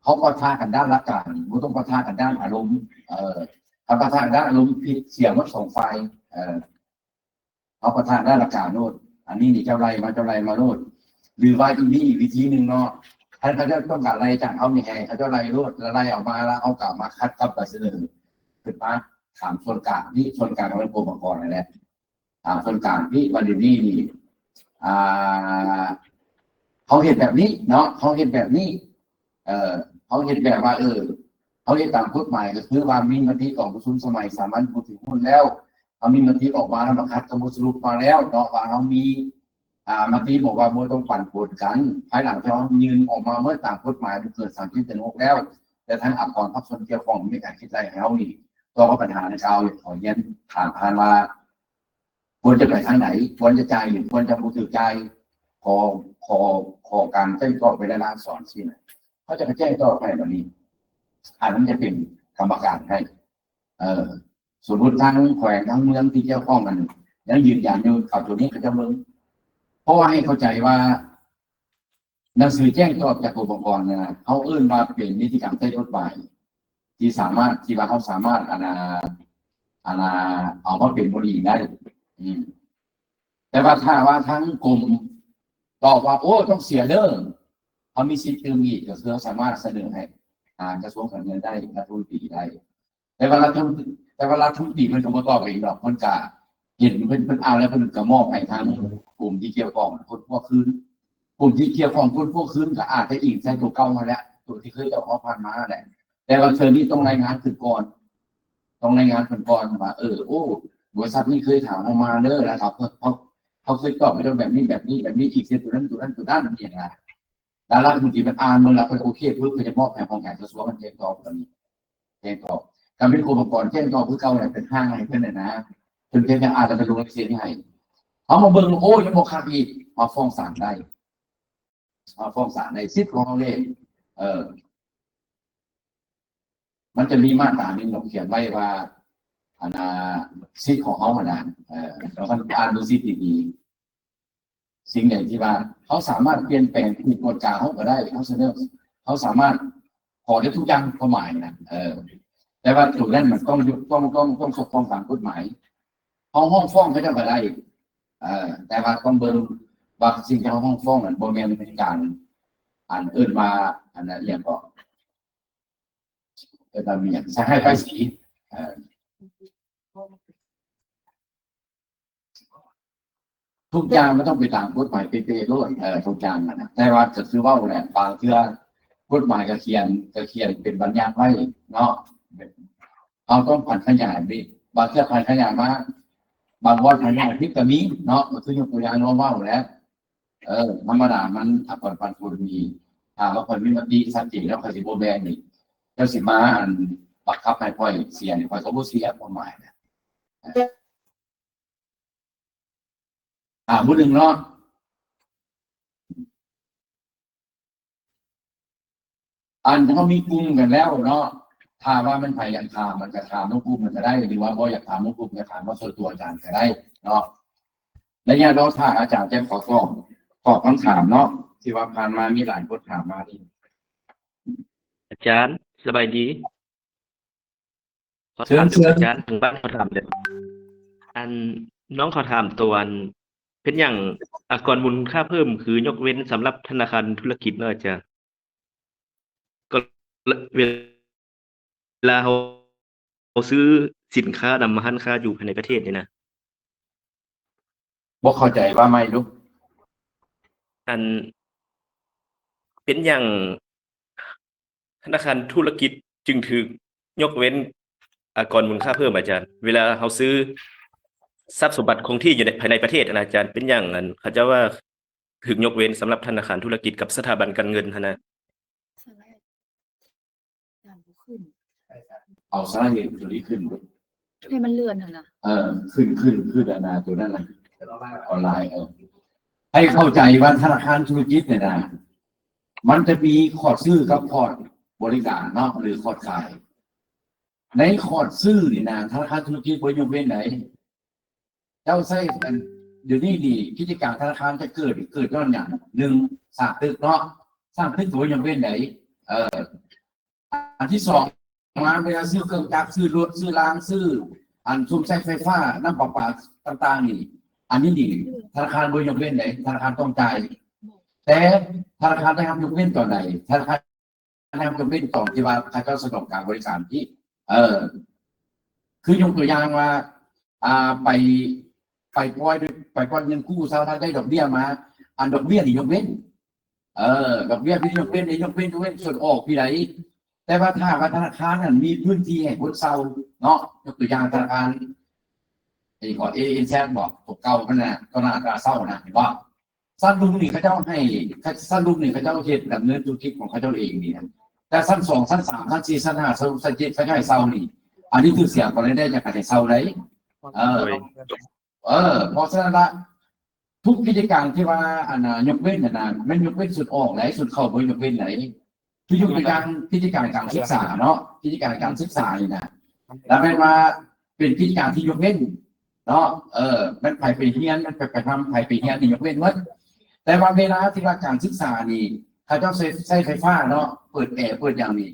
เขาปะทะกันด้านหลักการไม่ต้องปะทะกันด้านอารมณ์ถ้าปะทะด้านอารมณ์ผิดเสียงมันส่งไฟเขาปะทะด้านหลักการโน่นอันนี้นี่เจ้าไรมาโน่นหรือว่าอีนี่วิธีหนึ่งเนาะท่านเขาจะต้องการอะไรจากเขาเนี่ยเขาจะไรโน่นแล้วไรออกมาแล้วเอากลับมาคัดกับตัดเสนอขึ้นมาถามส่วนกลางนี่ส่วนกลางของกรมองค์กรอะไรถามส่วนกลางที่วันนี้นี่เขาเห็นแบบนี้เนาะเขาเห็นแบบนี้เขาเห็นแบบว่าเขาเห็นตามกฎหมายก็คือว่ามีมติของประชุมสมัยสามัญผู้ถือหุ้นแล้วเขามีมติออกมาแล้วมาคัดกำหนดสรุปมาแล้วเนาะว่าเขามีมติบอกว่าไม่ต้องปั่นป่วนกันภายหลังที่เขายืนออกมาเมื่อตามกฎหมายเกิด30.6แล้วแต่ทางอักษรภาคส่วนเกี่ยวข้องไม่การคิดอะไรเขานี่ตัวปัญหาในเขาขอเย็นถามผ่านว่าควรจะไปทางไหนควรจะจ่ายหรือควรจะผู้ถือจ่ายขอการแจ้งต่อไปในร้านสอนสินะเขาจะแจ้งต่อไปแบบนี้อันนั้นจะเป็นกรรมการให้สมมติทั้งแขวงทั้งเมืองที่เกี่ยวข้องกันยังยืนยันอยู่กับตัวนี้ก็จะมึงเพราะว่าให้เข้าใจว่าหนังสือแจ้งตอบจากองค์กรนะเขาเอื้นมาเป็นนิติกรรมใต้กฎหมายที่สามารถที่ว่าเขาสามารถเอามาเป็นบริได้แต่ว่าถ้าว่าทั้งกลุ่มตอบว่าโอ้ต้องเสียเด้อเขามีสิทธิ์ตื่นอีกก็คือเขาสามารถเสนอให้กระทรวงการเงินได้รัฐมนตรีได้แต่ว่ารัฐมนตรีมันก็มาตอบเองหรอกมันกะเห็นเป็นเอาแล้วมันก็มอบให้ทางกลุ่มที่เกี่ยวข้องคนพวกคืนกลุ่มที่เกี่ยวข้องคนพวกคืนก็อาจจะอีกใช้ตัวเก่ามาแล้วตัวที่เคยเอาผ่านมาแหละแต่ว่าเธอนี่ต้องรายงานถึงก่อนต้องรายงานถึงก่อนว่าโอ้บริษัทนี้เคยถามออกมาเด้อแล้วเขาเคยตอบไปโดนแบบนี้อีกเสียตัวนั้นอย่างไรแล้วรัฐมนตรีมันอ่านมันแล้วก็โอเคเพื่อจะมอบแผนของแผนกระทรวงมันแจ้งตอบตอนนี้แจ้งตอบการเป็นองค์กรแจ้งตอบเพื่อเก่าเนี่ยเป็นห้างให้เพื่อนเลยนะจนเพียงแต่อาจจะไปลงในเสียงให้เอามาเบิ่งโอ้ยังบอกขาดอีกมาฟ้องศาลได้มาฟ้องศาลในสิทธิ์ของเขาเลยมันจะมีมาตราหนึ่งเราเขียนไว้ว่าสิทธิ์ของเขาเราก็อ่านดูสิทธิ์ดีๆสิ่งใดที่ว่าเขาสามารถเปลี่ยนแปลงที่กฎกาเขาก็ได้เขาสามารถขอได้ทุกอย่างความหมายนะแต่ว่าจุดนั้นมันต้องสกป้องตามกฎหมายห้องฟ้องเขาจะมาได้แต่ว่าต้องเบิ่งว่าสิ่งที่ห้องฟ้องนั้นบ่แม่นเป็นการมานั้นเรียกก็ตามนี้ใช้ให้ภาษีทุกอย่างมันต้องไปตามกฎหมายเป๊ะๆด้วยทุกอย่างนะแต่ว่าจะคือว่าแหละบางเทื่อกฎหมายก็เขียนเป็นบรรยัติไว้เนาะเอาต้องผ่านขยายดิบางเทื่อผ่านขยายมาบางวันขยายที่ก็มีเนาะมันคือยกตัวอย่างว่าแล้วธรรมดามันอักษรพันธุ์คนมีถามว่าคนมีมันดีสักกี่แล้วใครสิโบแบนนี่เจ้าสิมาบังคับให้พ่อยเสียนี่พ่อยก็บ่เสียความหมายนะผู้หนึ่งเนาะเขามีกลุ่มกันแล้วเนาะถ้าว่ามันไปอยากถามมันจะถามน้องกลุ่มมันจะได้หรือว่าบ่อยากถามน้องกลุ่มจะถามว่าส่วนตัวอาจารย์ก็ได้เนาะและเนี่ยเราถ้าอาจารย์จะขอตอบคำถามเนาะที่ว่าผ่านมามีหลายคนถามมาที่
อาจารย์สบายดีขอ
เชิ
ถาม
ญ
อาจารย์ทางบ้านเขาถามเด้อน้องเขาถามตัวเป็นอย่างอักษรมูลค่าเพิ่มคือยกเว้นสำหรับธนาคารธุรกิจเนาะอาจารย์ก็เวลาเขาซื้อสินค้านำมาหันค้าอยู่ภายในประเทศนี่นะ
บ่เข้าใจว่าไม่รู้
เป็นอย่างธนาคารธุรกิจจึงถูกยกเว้นอักษรมูลค่าเพิ่มอาจารย์เวลาเขาซื้อทรัพย์สมบัติคงที่อยู่ในภายในประเทศนะอาจารย์เป็นอย่างนั้นเขาจะว่าถูกยกเว้นสำหรับธนาคารธุรกิจกับสถาบันการเงินนะ
เอาสาเหตุตัวนี้ขึ้น
ให้มันเลื่อนนะ
ขึ้นตัวนั้นนะออนไลน์ให้เข้าใจว่าธนาคารธุรกิจเนี่ยนะมันจะมีคอร์ดซื้อกับคอร์ดบริการเนาะหรือคอร์ดขายในคอร์ดซื้อนี่นะธนาคารธุรกิจบริยุทธ์เป็นไหนเจ้าใช้เดี๋ยวนี้ดีกิจการธนาคารจะเกิดย้อนอย่างหนึ่งสร้างตึกเนาะสร้างตึกตัวยังเป็นไหน อันที่สองมาเวลาซื้อเครื่องจักรซื้อรถซื้อรางซื้ออันซุมใช้ไฟฟ้าน้ำประปาต่างๆนี่อันนี้นี่ธนาคารบ่ยกเว้นไหนธนาคารต้องจ่ายแต่ธนาคารได้ทำยกเว้นต่อไหนธนาคารได้ทำยกเว้นต่อที่ว่าเขาเจ้าสะดวกการบริการที่คือยกตัวอย่างว่าไปปล่อยเงินกู้สาธารณะได้ดอกเบี้ยมาอันดอกเบี้ยนี่ยกเว้นดอกเบี้ยที่ยกเว้นส่วนออกที่ไหนแต่ว่าถ้าธนาคารนั้นมีพื้นที่ให้คนเซาเนาะยกตัวอย่างธนาคารไอ้ก่อนแซบอกถูกเก่าขนาดตอนอัตราเศร้านะเห็นว่าสั้นลุงนี่เขาเจ้าให้สั้นลุงนี่เขาเจ้าเฮ็ดดำเนินธุรกิจของเขาเจ้าเองนี่นะแต่สั้น2สั้น3สั้น4สั้น5สั้น7เขาให้เซานี่อันนี้คือเสียงก่อนได้จากการให้เซาได้เพราะฉะนั้นละทุกกิจการที่ว่าอันน่ะยกเว้นน่ะมันยกเว้นสุดออกไหนสุดเข้าบ่ยกเว้นไหนคือยกตัวอย่างกิจการการศึกษาเนาะกิจการการศึกษานี่นะแล้วแม้ว่าเป็นกิจการที่ยกเว้นเนาะมันไปเรียนมันไปทำไปเรียนนี่ยกเว้นหมดแต่ว่าเวลาที่ว่าการศึกษานี่เขาเจ้าใช้ไฟฟ้าเนาะเปิดแอร์เปิดอย่างนี้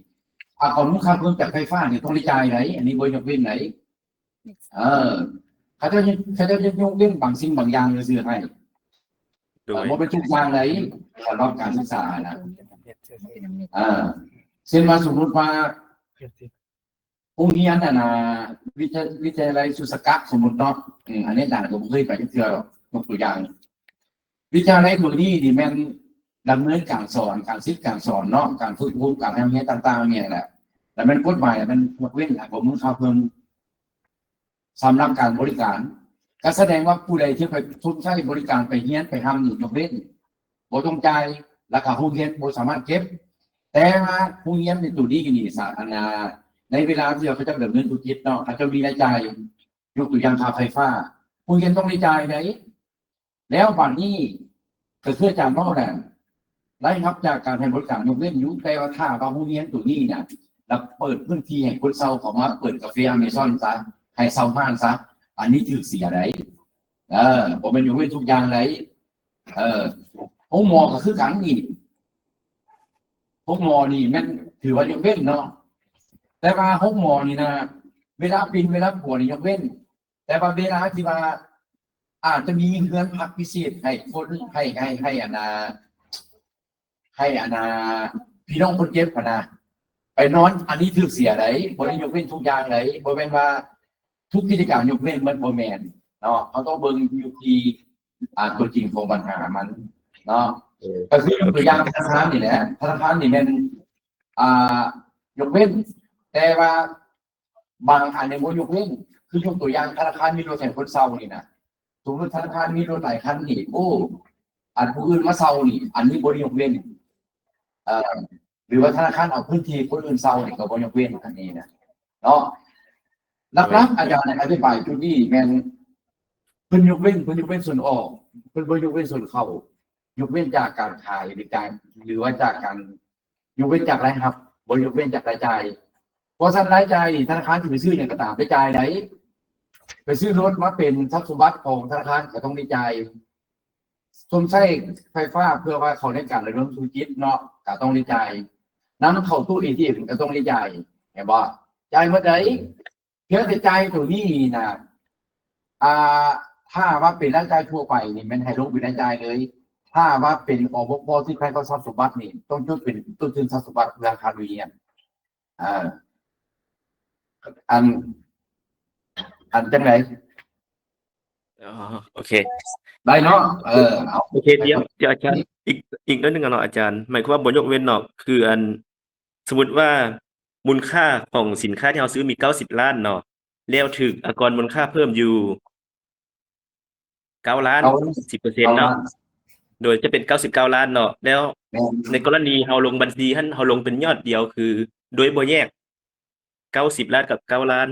ของลูกค้าเพิ่มจากไฟฟ้านี่ต้องจ่ายไหนอันนี้บ่ยกเว้นไหนเขาจะยกเว้นบางสิ่งบางอย่างซื่อให้บ่เป็นทุกอย่างไหนสำหรับการศึกษานะเช่นว่าสมมติว่าโรงเรียนน่ะนะวิทยาลัยสุสกะสมมติเนาะอันนี้ต่างผมเคยไปเที่ยวยกตัวอย่างวิทยาลัยตัวนี้นี่แม่นดำเนินการสอนการศึกษาการสอนเนาะการฝึกอบรมการทำงานต่างๆเนี่ยแหละแต่มันกฎหมายมันยกเว้นผมมึงเข้าเพิ่มสำหรับการบริการก็แสดงว่าผู้ใดที่ไปทุนใช้บริการไปเฮียนไปทำนี่ยกเว้นบ่ต้องจ่ายราคาผู้เฮียนบ่สามารถเก็บแต่ว่าผู้เฮียนในตัวนี้นี่สาธารณะในเวลาที่เขาจะดำเนินธุรกิจเนาะเขาจะมีรายจ่ายยกตัวอย่างค่าไฟฟ้าผู้เฮียนต้องรายจ่ายไหนแล้วบัดนี้ก็คือจำเนาะนั่นได้รับจากการให้บริการยกเว้นอยู่แต่ว่าถ้าว่าผู้เฮียนตัวนี้เนี่ยแล้วเปิดพื้นที่ให้คนเซาเข้ามาเปิดกาแฟอเมซอนซะให้เซาบ้านซะอันนี้ถือเสียไหนผมเป็นอยู่เว้นทุกอย่างไหนห้องหมอก็คือขังนี่ห้องหมอนี่มันถือว่ายกเว้นเนาะแต่ว่าห้องหมอนี่นะเวลาปินเวลาปวดนี่ยกเว้นแต่ว่าเวลาที่ว่าอาจจะมีเงื่อนพักพิเศษให้คนให้อนาพี่น้องคนเจ็บนะไปนอนอันนี้ถือเสียไหนบริยกเว้นทุกอย่างไหนบริเวณว่าทุกกิจกรรมยกเว้นมันโมแมนเนาะเขาต้องเบิ่งอยู่ที่ตัวจริงของปัญหามันเนาะก็คือยกตัวอย่างธนาคารนี่แหละธนาคารนี่มันยกเว้นแต่ว่าบางอันในโมยกเว้นคือยกตัวอย่างธนาคารมีรถแห่งคนเซานี่นะสมมติธนาคารมีรถหลายคันนี่อันผู้อื่นมาเซานี่อันนี้บริยกเว้นหรือว่าธนาคารเอาพื้นที่คนอื่นเซานี่ก็บริยกเว้นอันนี้นะเนาะลักๆอาจารย์ในอธิบายจุดนี้แม่นเพิ่นยกเว้นส่วนออกเพิ่นบ่ยกเว้นส่วนเข้ายกเว้นจากการขายหรือว่าจากการยกเว้นจากรายรับบ่ยกเว้นจากรายจ่ายเพราะฉะนั้นรายจ่ายธนาคารที่ไปซื้อเนี่ยก็ตามไปจ่ายไหนไปซื้อรถมาเป็นทรัพย์สมบัติของธนาคารก็ต้องได้จ่ายสมใช้ไฟฟ้าเพื่อว่าเขาในการดำเนินธุรกิจเนาะก็ต้องได้จ่ายน้ำเข้าตู้ ATM ก็ต้องได้จ่ายเห็นบ่จ่ายเมื่อใดเพียงแต่ใจตัวนี้นะถ้าว่าเป็นรายจ่ายทั่วไปนี่มันให้ลงเป็นรายจ่ายเลยถ้าว่าเป็นอบพ.ที่ใครเขาทรัพย์สมบัตินี่ต้องยกเป็นต้นทุนทรัพย์สมบัติราคาเรียนอันจังไหน
โอเค
ได้เนาะ
โอเคเดี๋ยวอาจารย์อีกนิดนึงเนาะอาจารย์หมายความว่าบ่ยกเว้นเนาะคืออันสมมุติว่ามูลค่าของสินค้าที่เราซื้อมี90 ล้านเนาะแล้วถูกอากรมูลค่าเพิ่มอยู่9 ล้าน 10% เนาะโดยจะเป็น99 ล้านเนาะแล้วในกรณีเราลงบัญชีหั่นเราลงเป็นยอดเดียวคือโดยบ่แยก90 ล้านกับ9 ล้าน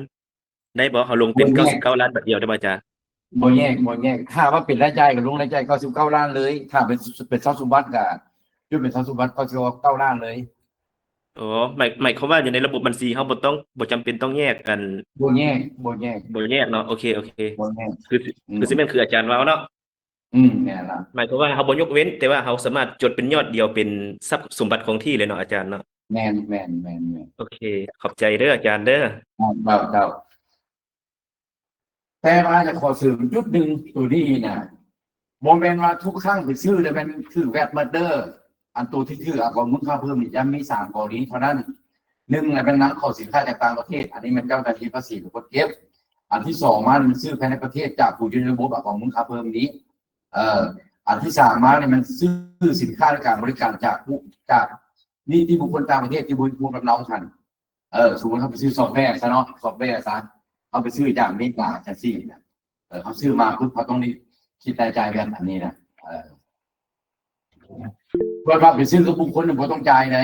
ได้บ่เราลงเป็น99 ล้านแบบเดียวได้บ่อาจารย์
บ่แยกถ้าว่าเป็นรายจ่ายก็ลงรายจ่าย99 ล้านเลยถ้าเป็นทรัพย์สมบัติก็ยกเป็นทรัพย์สมบัติ99 ล้านเลย
อ๋อหมายความว่าอยู่ในระบบบัญชีเราบ่จำเป็นต้องแยกกัน
บ่แยก
เนาะโอเค
บ่แยก
คือสิแม่นคืออาจารย์เว้าเนาะ
แม่นล่ะ
หมายความว่าเราบ่ยกเว้นแต่ว่าเราสามารถจดเป็นยอดเดียวเป็นทรัพย์สมบัติคงที่เลยเนาะอาจารย์เนาะ
แมน
โอเค ขอบใจเด้ออาจารย์เด้อ
เจ้าแต่ว่าจะขอสื่อจุดหนึ่งตัวนี้นะโมเมนต์ว่าทุกครั้งที่ซื้อจะเป็นคือแวดมาเดอร์อันตัวที่คืออักมูลค่าเพิ่มนี่จะมี3กรณีเท่านั้นหนึ่งเป็นนักขอสินค้าจากต่างประเทศอันนี้มันเจ้าหน้าที่ภาษีเป็นคนเก็บอันที่2มันซื้อภายในประเทศจากผู้อยู่ในระบบอักมูลค่าเพิ่มนี้อันที่3เนี่ยมันซื้อสินค้าและการบริการจากนี่ที่บุคคลต่างประเทศที่บุคคลกับเราทันสมมติเขาไปซื้อซอฟต์แวร์ซะเนาะซอฟต์แวร์ซะเขาไปซื้อจากนิดหนาจากซี่นะเขาซื้อมาปุ๊บเขาต้องคิดรายจ่ายแบบอันนี้นะเพื่อว่าไปซื้อกับบุคคลหนึ่งเขาต้องจ่ายไหน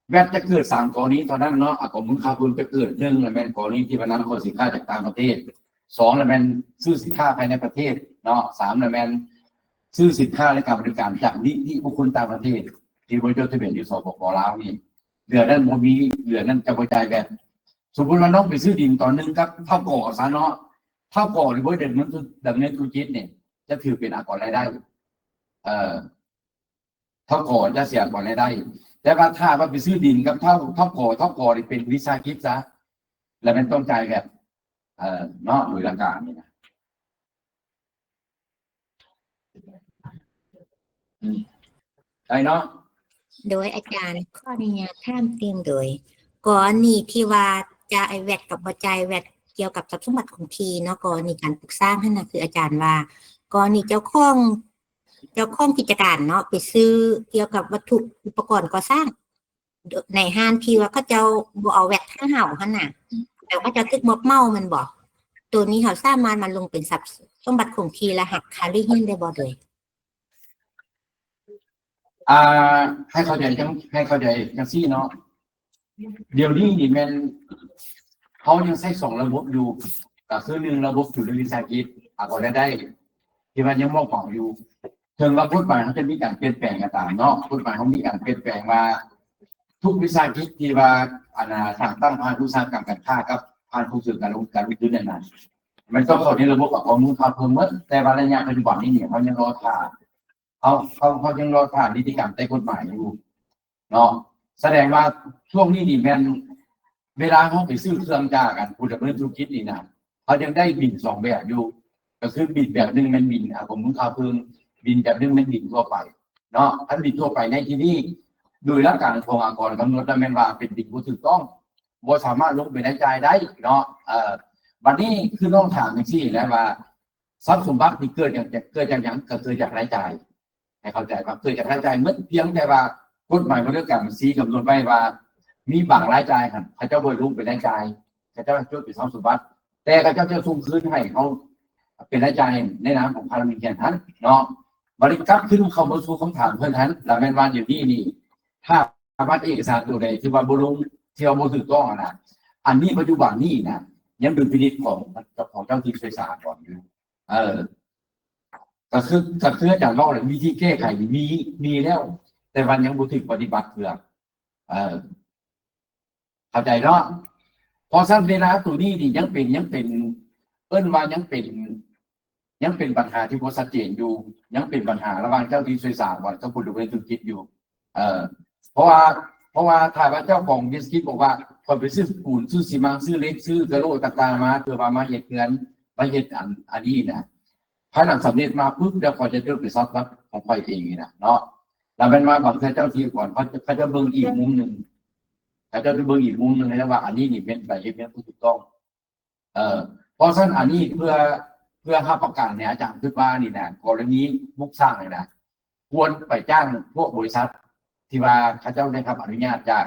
แวดจะเกิด3กรณีตอนนั้นเนาะกองมูลค่าเพิ่มจะเกิด1แล้วแม่นกรณีที่วันนั้นขอสินค้าจากต่างประเทศ2แล้วแม่นซื้อสินค้าภายในประเทศเนาะ3แล้วแม่นซื้อสินค้าและการบริการจากนิติบุคคลต่างประเทศที่บริจาคทะเบียนอยู่สปป.ลาวนี่เดือนนั้นมีเดือนนั้นจะกระจายแบบสมมติว่าน้องไปซื้อดินตอนนึงครับเท่าก่อซะเนาะเท่าก่อหรือว่าเดินมันดำเนินธุรกิจเนี่ยจะถือเป็นอักษรรายได้เท่าก่อจะเสียก่อนรายได้แต่ว่าถ้าว่าไปซื้อดินกับเท่าก่อนี่เป็นวิสาหกิจซะแล้วมันต้องจ่ายแบบเนาะโดยหลักการนี่นะได้เนาะ
โดยอาจารย์ข้ออนุญาตถามเติมโดยกรณีที่ว่าจะไอแวดกับบ่จ่ายแวดเกี่ยวกับทรัพย์สมบัติของทีเนาะกรณีการปลูกสร้างนั่นน่ะคืออาจารย์ว่ากรณีเจ้าของกิจการเนาะไปซื้อเกี่ยวกับวัตถุอุปกรณ์ก่อสร้างในห้างที่ว่าเขาเจ้าบ่เอาแวดให้เฮาหั่นน่ะแต่ว่าเจ้าตึกมอบเมามันบ่ตัวนี้เขาสามารถมันลงเป็นทรัพย์สมบัติของทีและหักค่าลิขสิทธิ์ได้บ่โดย
ให้เข้าใจจังซี่เนาะเดี๋ยวนี้นี่มันเขายังใช้2ระบบอยู่ก็คือ1ระบบอยู่ในวิสาหกิจก็ได้ที่มันยังมองของอยู่ถึงว่ากฎหมายเขาจะมีการเปลี่ยนแปลงก็ตามเนาะกฎหมายเขามีการเปลี่ยนแปลงว่าทุกวิสาหกิจที่ว่าสร้างตั้งผ่านอุตสาหกรรมการค้ากับผ่านผู้สื่อการลงทุนนั้นมันต้องเข้าในระบบข้อมูลเพิ่มเมื่อแต่ว่าระยะปัจจุบันนี้เนี่ยเขายังรอท่าเขายังรอผ่านนิติกรรมใต้กฎหมายอยู่เนาะแสดงว่าช่วงนี้นี่แม่นเวลาเขาไปซื้อเครื่องจักรกันผู้ดำเนินธุรกิจนี่นะเขายังได้บิน2แบบอยู่ก็คือบินแบบนึงมันบินผมมึงข่าวเพิ่งบินแบบนึงมันบินทั่วไปเนาะอันบินทั่วไปในที่นี้โดยหลักการขององค์กรกำหนดแล้วแม่นว่าเป็นบินผู้ถูกต้องบ่สามารถลงไปในจ่ายได้เนาะบัดนี้คือต้องถามจังซี่แล้วว่าทรัพย์สมบัติที่เกิดจากหยังก็เกิดจากรายจ่ายให้เข้าใจว่าเกิดจากรายจ่ายเมื่อเพียงแต่ว่ากฎหมายบริการสีกำหนดไว้ว่ามีบางรายจ่ายครับเขาเจ้าบ่รู้เป็นรายจ่ายเขาเจ้าช่วยเป็นทรัพย์สมบัติแต่เขาเจ้าจะส่งคืนให้เขาเป็นรายจ่ายในนามของพารามิแคนทันเนาะบริกรรมขึ้นเขามาสู่คำถามเพื่อนทันแล้วแม่นว่าอยู่นี่ถ้าวัดเอกสารตัวใดที่ว่าบ่ลงที่ว่าบ่ถูกต้องนะอันนี้ปัจจุบันนี้นะยังเป็นพินิจของเจ้าที่ช่วยสารก่อนอยู่ก็คืออาจารย์เล่าเลยวิธีแก้ไขมีแล้วแต่วันยังบ่ถึงปฏิบัติเพื่อเข้าใจเนาะพอสั้นเวลาตัวนี้นี่ยังเป็นเอิ้นว่ายังเป็นปัญหาที่บ่ชัดเจนอยู่ยังเป็นปัญหาระหว่างเจ้าที่ช่วยสารกับผู้ดำเนินธุรกิจอยู่เพราะว่าถ้าว่าเจ้าของบิสกิตบอกว่าคนไปซื้อปูนซื้อซีเมนต์ซื้อเหล็กซื้อกระโหลกต่างๆมาเพื่อมาเฮ็ดเงินมาเฮ็ดอันนี้นะภายหลังสำเร็จมาปุ๊บเดี๋ยวพอจะเริ่มไปซักรับของค่อยเองนี่นะเนาะแล้วเป็นว่าบางทีเจ้าที่ก่อนเขาจะเบิ่งอีกมุมนึงเขาจะเบิ่งอีกมุมนึงให้ว่าอันนี้นี่เป็นแบบนี้เป็นถูกต้องเพราะฉะนั้นอันนี้เพื่อหาประกันเนี่ยอาจารย์คิดว่านี่นะกรณีมุกสร้างเลยนะควรไปจ้างพวกบริษัทที่ว่าเขาเจ้าได้รับอนุญาตจาก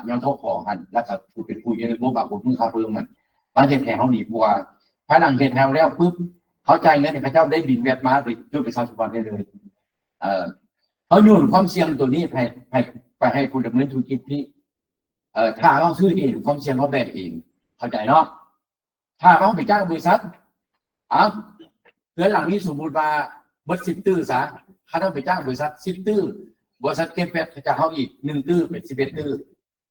ย้อนทของกันแล้วก็เป็นคุยในระบบผมเพิ่งเข้าเพิ่มมันเห็นแถวเขาหนีบัวภายหลังเห็นแถวแล้วปุ๊บเขาจ่ายเงินให้เขาเจ้าได้บินเวียดมาไปด้วยไปซัพพอร์ตได้เลยเขาโยนความเสี่ยงตัวนี้ไปให้ผู้ดำเนินธุรกิจที่ถ้าเขาซื้อเองความเสี่ยงเขาแบกเองเข้าใจเนาะถ้าเขาไปจ้างบริษัทเดือนหลังนี้สมมติว่าเบิด10 ตื้อซะเขาต้องไปจ้างบริษัท10 ตื้อบริษัทเก็บแบกจะเขาอีก1 ตื้อเป็น11 ตื้อ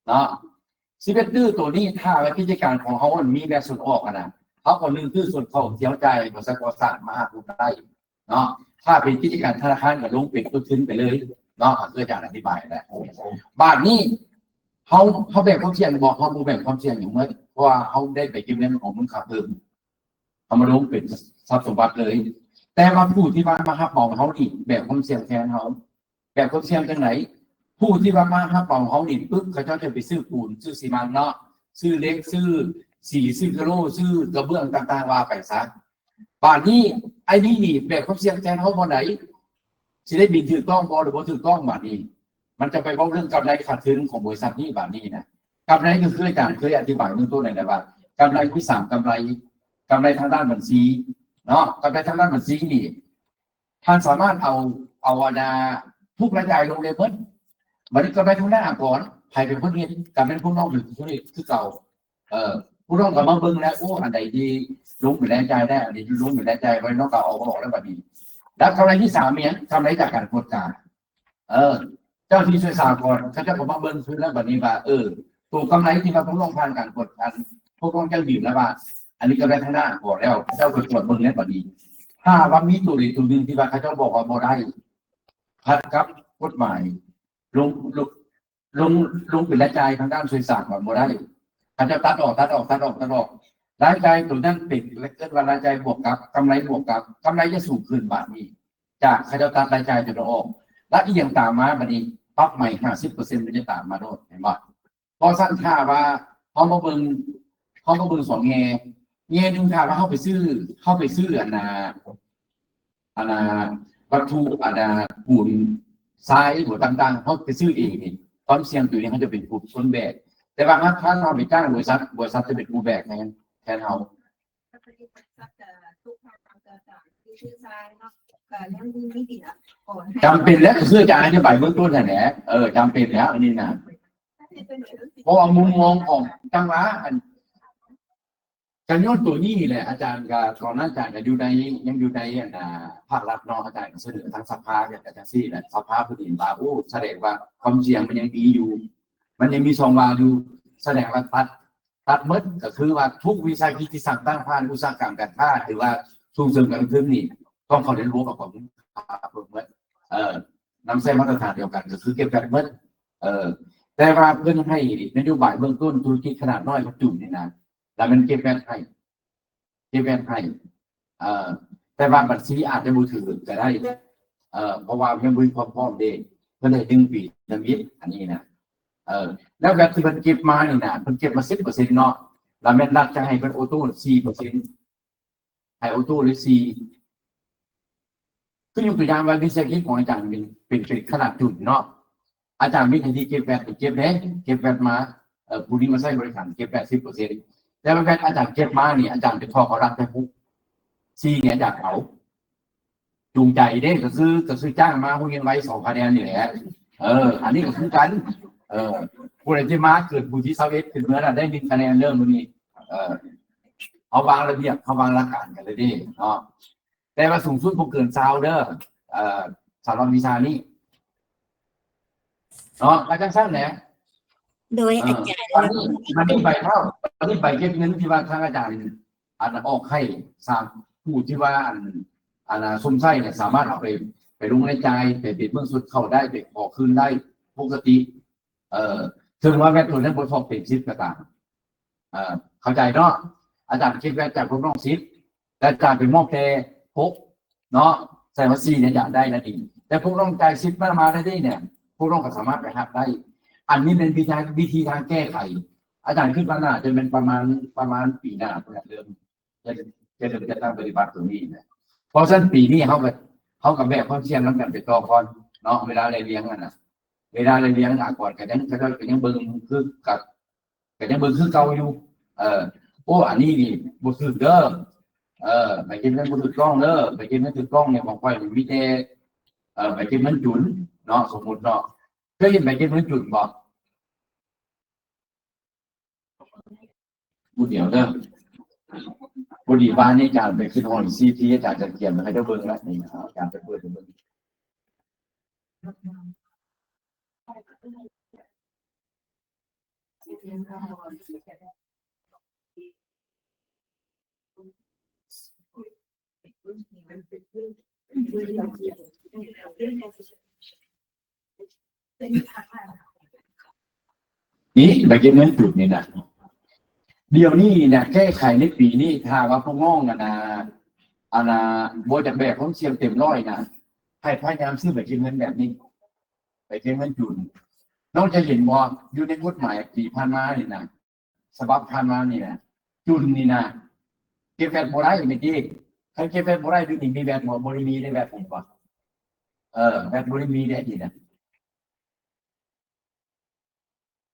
เนาะ11 ตื้อตัวนี้ถ้ากิจการของเขามันมีแบบส่วนออกนะเขาก็1 ตื้อส่วนเข้าเสียใจบริษัทก่อสร้างมาหาผู้ได้เนาะถ้าเป็นกิจการธนาคารก็ลงเป็นต้นทุนไปเลย เนาะคืออาจารย์อธิบายแล้วบ้านนี้เขาแบ่งความเสี่ยงบอกเขาแบ่งความเสี่ยงอย่างเมื่อเพราะว่าเขาได้ไปเก็บเงินของมูลค่าเพิ่มเขามาลงเป็นทรัพย์สมบัติเลย แต่ว่าผู้ที่มาฮับเหมาเขาอีกแบบความเสี่ยงแทนเขาแบบความเสี่ยงจังไหนผู้ที่มาฮับเหมาเขาอีกปุ๊บเขาจะไปซื้อปูนซื้อซีเมนต์เนาะซื้อเล็กซื้อสีซื้อกระโหลกซื้อกระเบื้องต่างๆว่าไปซะบ้านนี้ไอ้นี่แบบความเสี่ยงแทนเขาบ่ไหนสิได้บินถือต้องบ่หรือบ่ถือต้องบ้านนี้มันจะไปบอกเรื่องกำไรขาดทุนของบริษัทนี้บ้านนี้นะกำไรก็คืออาจารย์เคยอธิบายเรื่องต้นไหนว่ากำไรที่สามกำไรทางด้านบัญชีเนาะกำไรทางด้านบัญชีนี่ท่านสามารถเอาทุกรายจ่ายลงเลยเพิ่นบัดนี้กำไรทางด้านก่อนใครเป็นคนเฮ็ดกำไรผู้น้องหรือผู้นี้คือเก่าผู้น้องก็มาเบิ่งแล้วโอ้อันใดที่ลงเป็นรายจ่ายได้อันนี้ลงเป็นรายจ่ายไว้น้องก็เอาออกแล้วบัดนี้แล้วกำไรที่สามเนี่ยกำไรจากการโครงการเจ้าที่ช่วยสากลเขาจะบอกมาเบิ้งซื้อแล้วแบบนี้ว่าตัวกำไรที่เราต้องลงผ่านการกดการพวกน้องเจ้าบีบแล้วว่าอันนี้กำไรทางหน้าบอกแล้วเจ้าตรวจเบิ้งนี้แบบนี้ถ้าว่ามีตัวหรือตัวหนึ่งที่ว่าเขาจะบอกว่าบ่ได้พัดกับกฎหมายลงเป็นรายจ่ายทางด้านช่วยสากลบ่ได้เขาจะตัดออกรายจ่ายตัวนั้นเป็นเกิดว่ารายจ่ายบวกกับกำไรบวกกับกำไรจะสูงขึ้นบาทนี้จากเขาจะตัดรายจ่ายตัวออกและอีกอย่างตามมาบัดนี้ปั๊บใหม่ 50% มันจะตามมาโดดเห็นบ่พอสั้นค่าว่าเขามาเบิ่งสองแง่นึงค่าว่าเข้าไปซื้ออันวัตถุปูนทรายหรือต่างๆเขาไปซื้อเองนี่ความเสี่ยงตัวนี้เขาจะเป็นผู้ชนแบกแต่บางครั้งถ้าเราไปจ้างบริษัทจะเป็นผู้แบกแทนเขาจำเป็นแล้วคือจะอธิบายเบื้องต้นแหละจำเป็นแล้วอันนี้นะเพราะมุมมองของจังหวะการย้อนตัวนี้แหละอาจารย์กับก่อนหน้าอาจารย์ก็ยังอยู่ในภาครัฐนอกอาจารย์ก็เสนอทางสภาอย่างอาจารย์ซี่แหละสภาผู้ดีว่าโอ้แสดงว่าความเสี่ยงมันยังดีอยู่มันยังมีช่องว่างอยู่แสดงว่าตัดมดก็คือว่าทุกวิสาหกิจที่สั่งตั้งผ่านอุตสาหกรรมการค้าหรือว่าส่งเสริมการลงทุนนี่ต้องเขาเรียนรู้กับของเพิ่มนำใช้มาตรฐานเดียวกันก็คือเก็บแบบเมื่อแต่ว่าเพื่อนให้นโยบายเบื้องต้นธุรกิจขนาดน้อยของจุ่มนี่นะแล้วมันเก็บแบบให้แต่ว่าบัญชีอาจจะมือถือก็ได้เพราะว่ายังมีความพร้อมเด็กเพื่อนได้1 ปีน้ำยิบอันนี้นะแล้วแบบที่มันเก็บมานี่นะมันเก็บมา 10% เนาะแล้วแม่นรัฐจะให้เป็นออโต้ 4%ให้ออโต้หรือ4ก็ยกตัวอย่างว่าวิสาหกิจของอาจารย์เป็นขนาดจุดเนาะอาจารย์มีหน้าที่เก็บแบบมาผู้นี้มาใช้บริการเก็บแบบ 10% แต่ว่าแบบอาจารย์เก็บมานี่อาจารย์จะทอเขารักแต่ปุ๊บ4เนี่ยอยากเอาจูงใจเด้ก็คือจ้างมาผู้เรียนไว้2คะแนนนี่แหละอันนี้ก็คือกันผู้ใดที่มาเกิดผู้ที่21ขึ้นเมื่อนั้นได้1คะแนนเรื่องนี้เอาวางระเบียบเขาวางหลักการกันเลยดิเนาะแต่ว่าสูงสุดผมเกินซาวเด้อสารวิชานี้เนาะอาจารย์สร้างแหละ
โดยอาจารย์
มันนี่ใบเท่าอันนี้ใบเก็บเงินที่ว่าทางอาจารย์ออกให้สร้างผู้ที่ว่าสมไส้เนี่ยสามารถเอาไปลงในใจไปปิดเบื้องสุดเข้าได้ไปขอคืนได้ปกติถึงว่าแม่ตัวนั้นบนทองเป็นซิปก็ตามเข้าใจเนาะอาจารย์คิดว่าจากพวกน้องซิปแต่อาจารย์เป็นมอบแต่6เนาะใส่ว่า4เนี่ยอยากได้นะดีแต่พวกน้องใจซิปมาได้เนี่ยพวกน้องก็สามารถไปหักได้อันนี้เป็นวิธีทางแก้ไขอาจารย์คิดว่าน่าจะเป็นประมาณปีหน้าเริ่มจะตั้งปฏิบัติตรงนี้นะเพราะฉะนั้นปีนี้เขากับแบบเขาเชี่ยงน้ำกันไปต่อก่อนเนาะเวลาอะไรเลี้ยงกันนะเวลาอะไรเลี้ยงก่อนกันยังเบิ่งคือกับกันยังเบิ่งคือเก่าอยู่โอ้อันนี้นี่บุษือเด้อไปกินนั่นบุษือกล้องเด้อไปกินนั่นคือกล้องเนี่ยของไฟมีแต่ไปกินมันจุนเนาะสมมติเนาะเคยเห็นไปกินมันจุนบ่บุเดียวเด้อบุดีบ้านนี่อาจารย์ไปขึ้นหอนซีทีอาจารย์จะเขียนมาให้เจ้าเบิ่งแล้วนี่อาจารย์ไปเปิดเบิ่ง นี่ไปเก็บเงินจุดนี่นะเดี๋ยวนี้เนี่ยแก้ไขในปีนี้ถ้าว่าพวกน้องโบจากแบบของเชียงเต็มร้อยนะให้พยายามซื้อไปเก็บเงินแบบนี้ ไปเก็บเงินจุดน้องจะเห็นว่าอยู่ในกฎหมายปีผ่านมานี่นะฉบับผ่านมานี่นะจุดนี่นะเก็บแบตโบได้ไม่จริงใครเก็บแบตโบได้ดูนี่มีแบตโบริมีได้แบตผมปะแบตโบริมีได้ดีนะ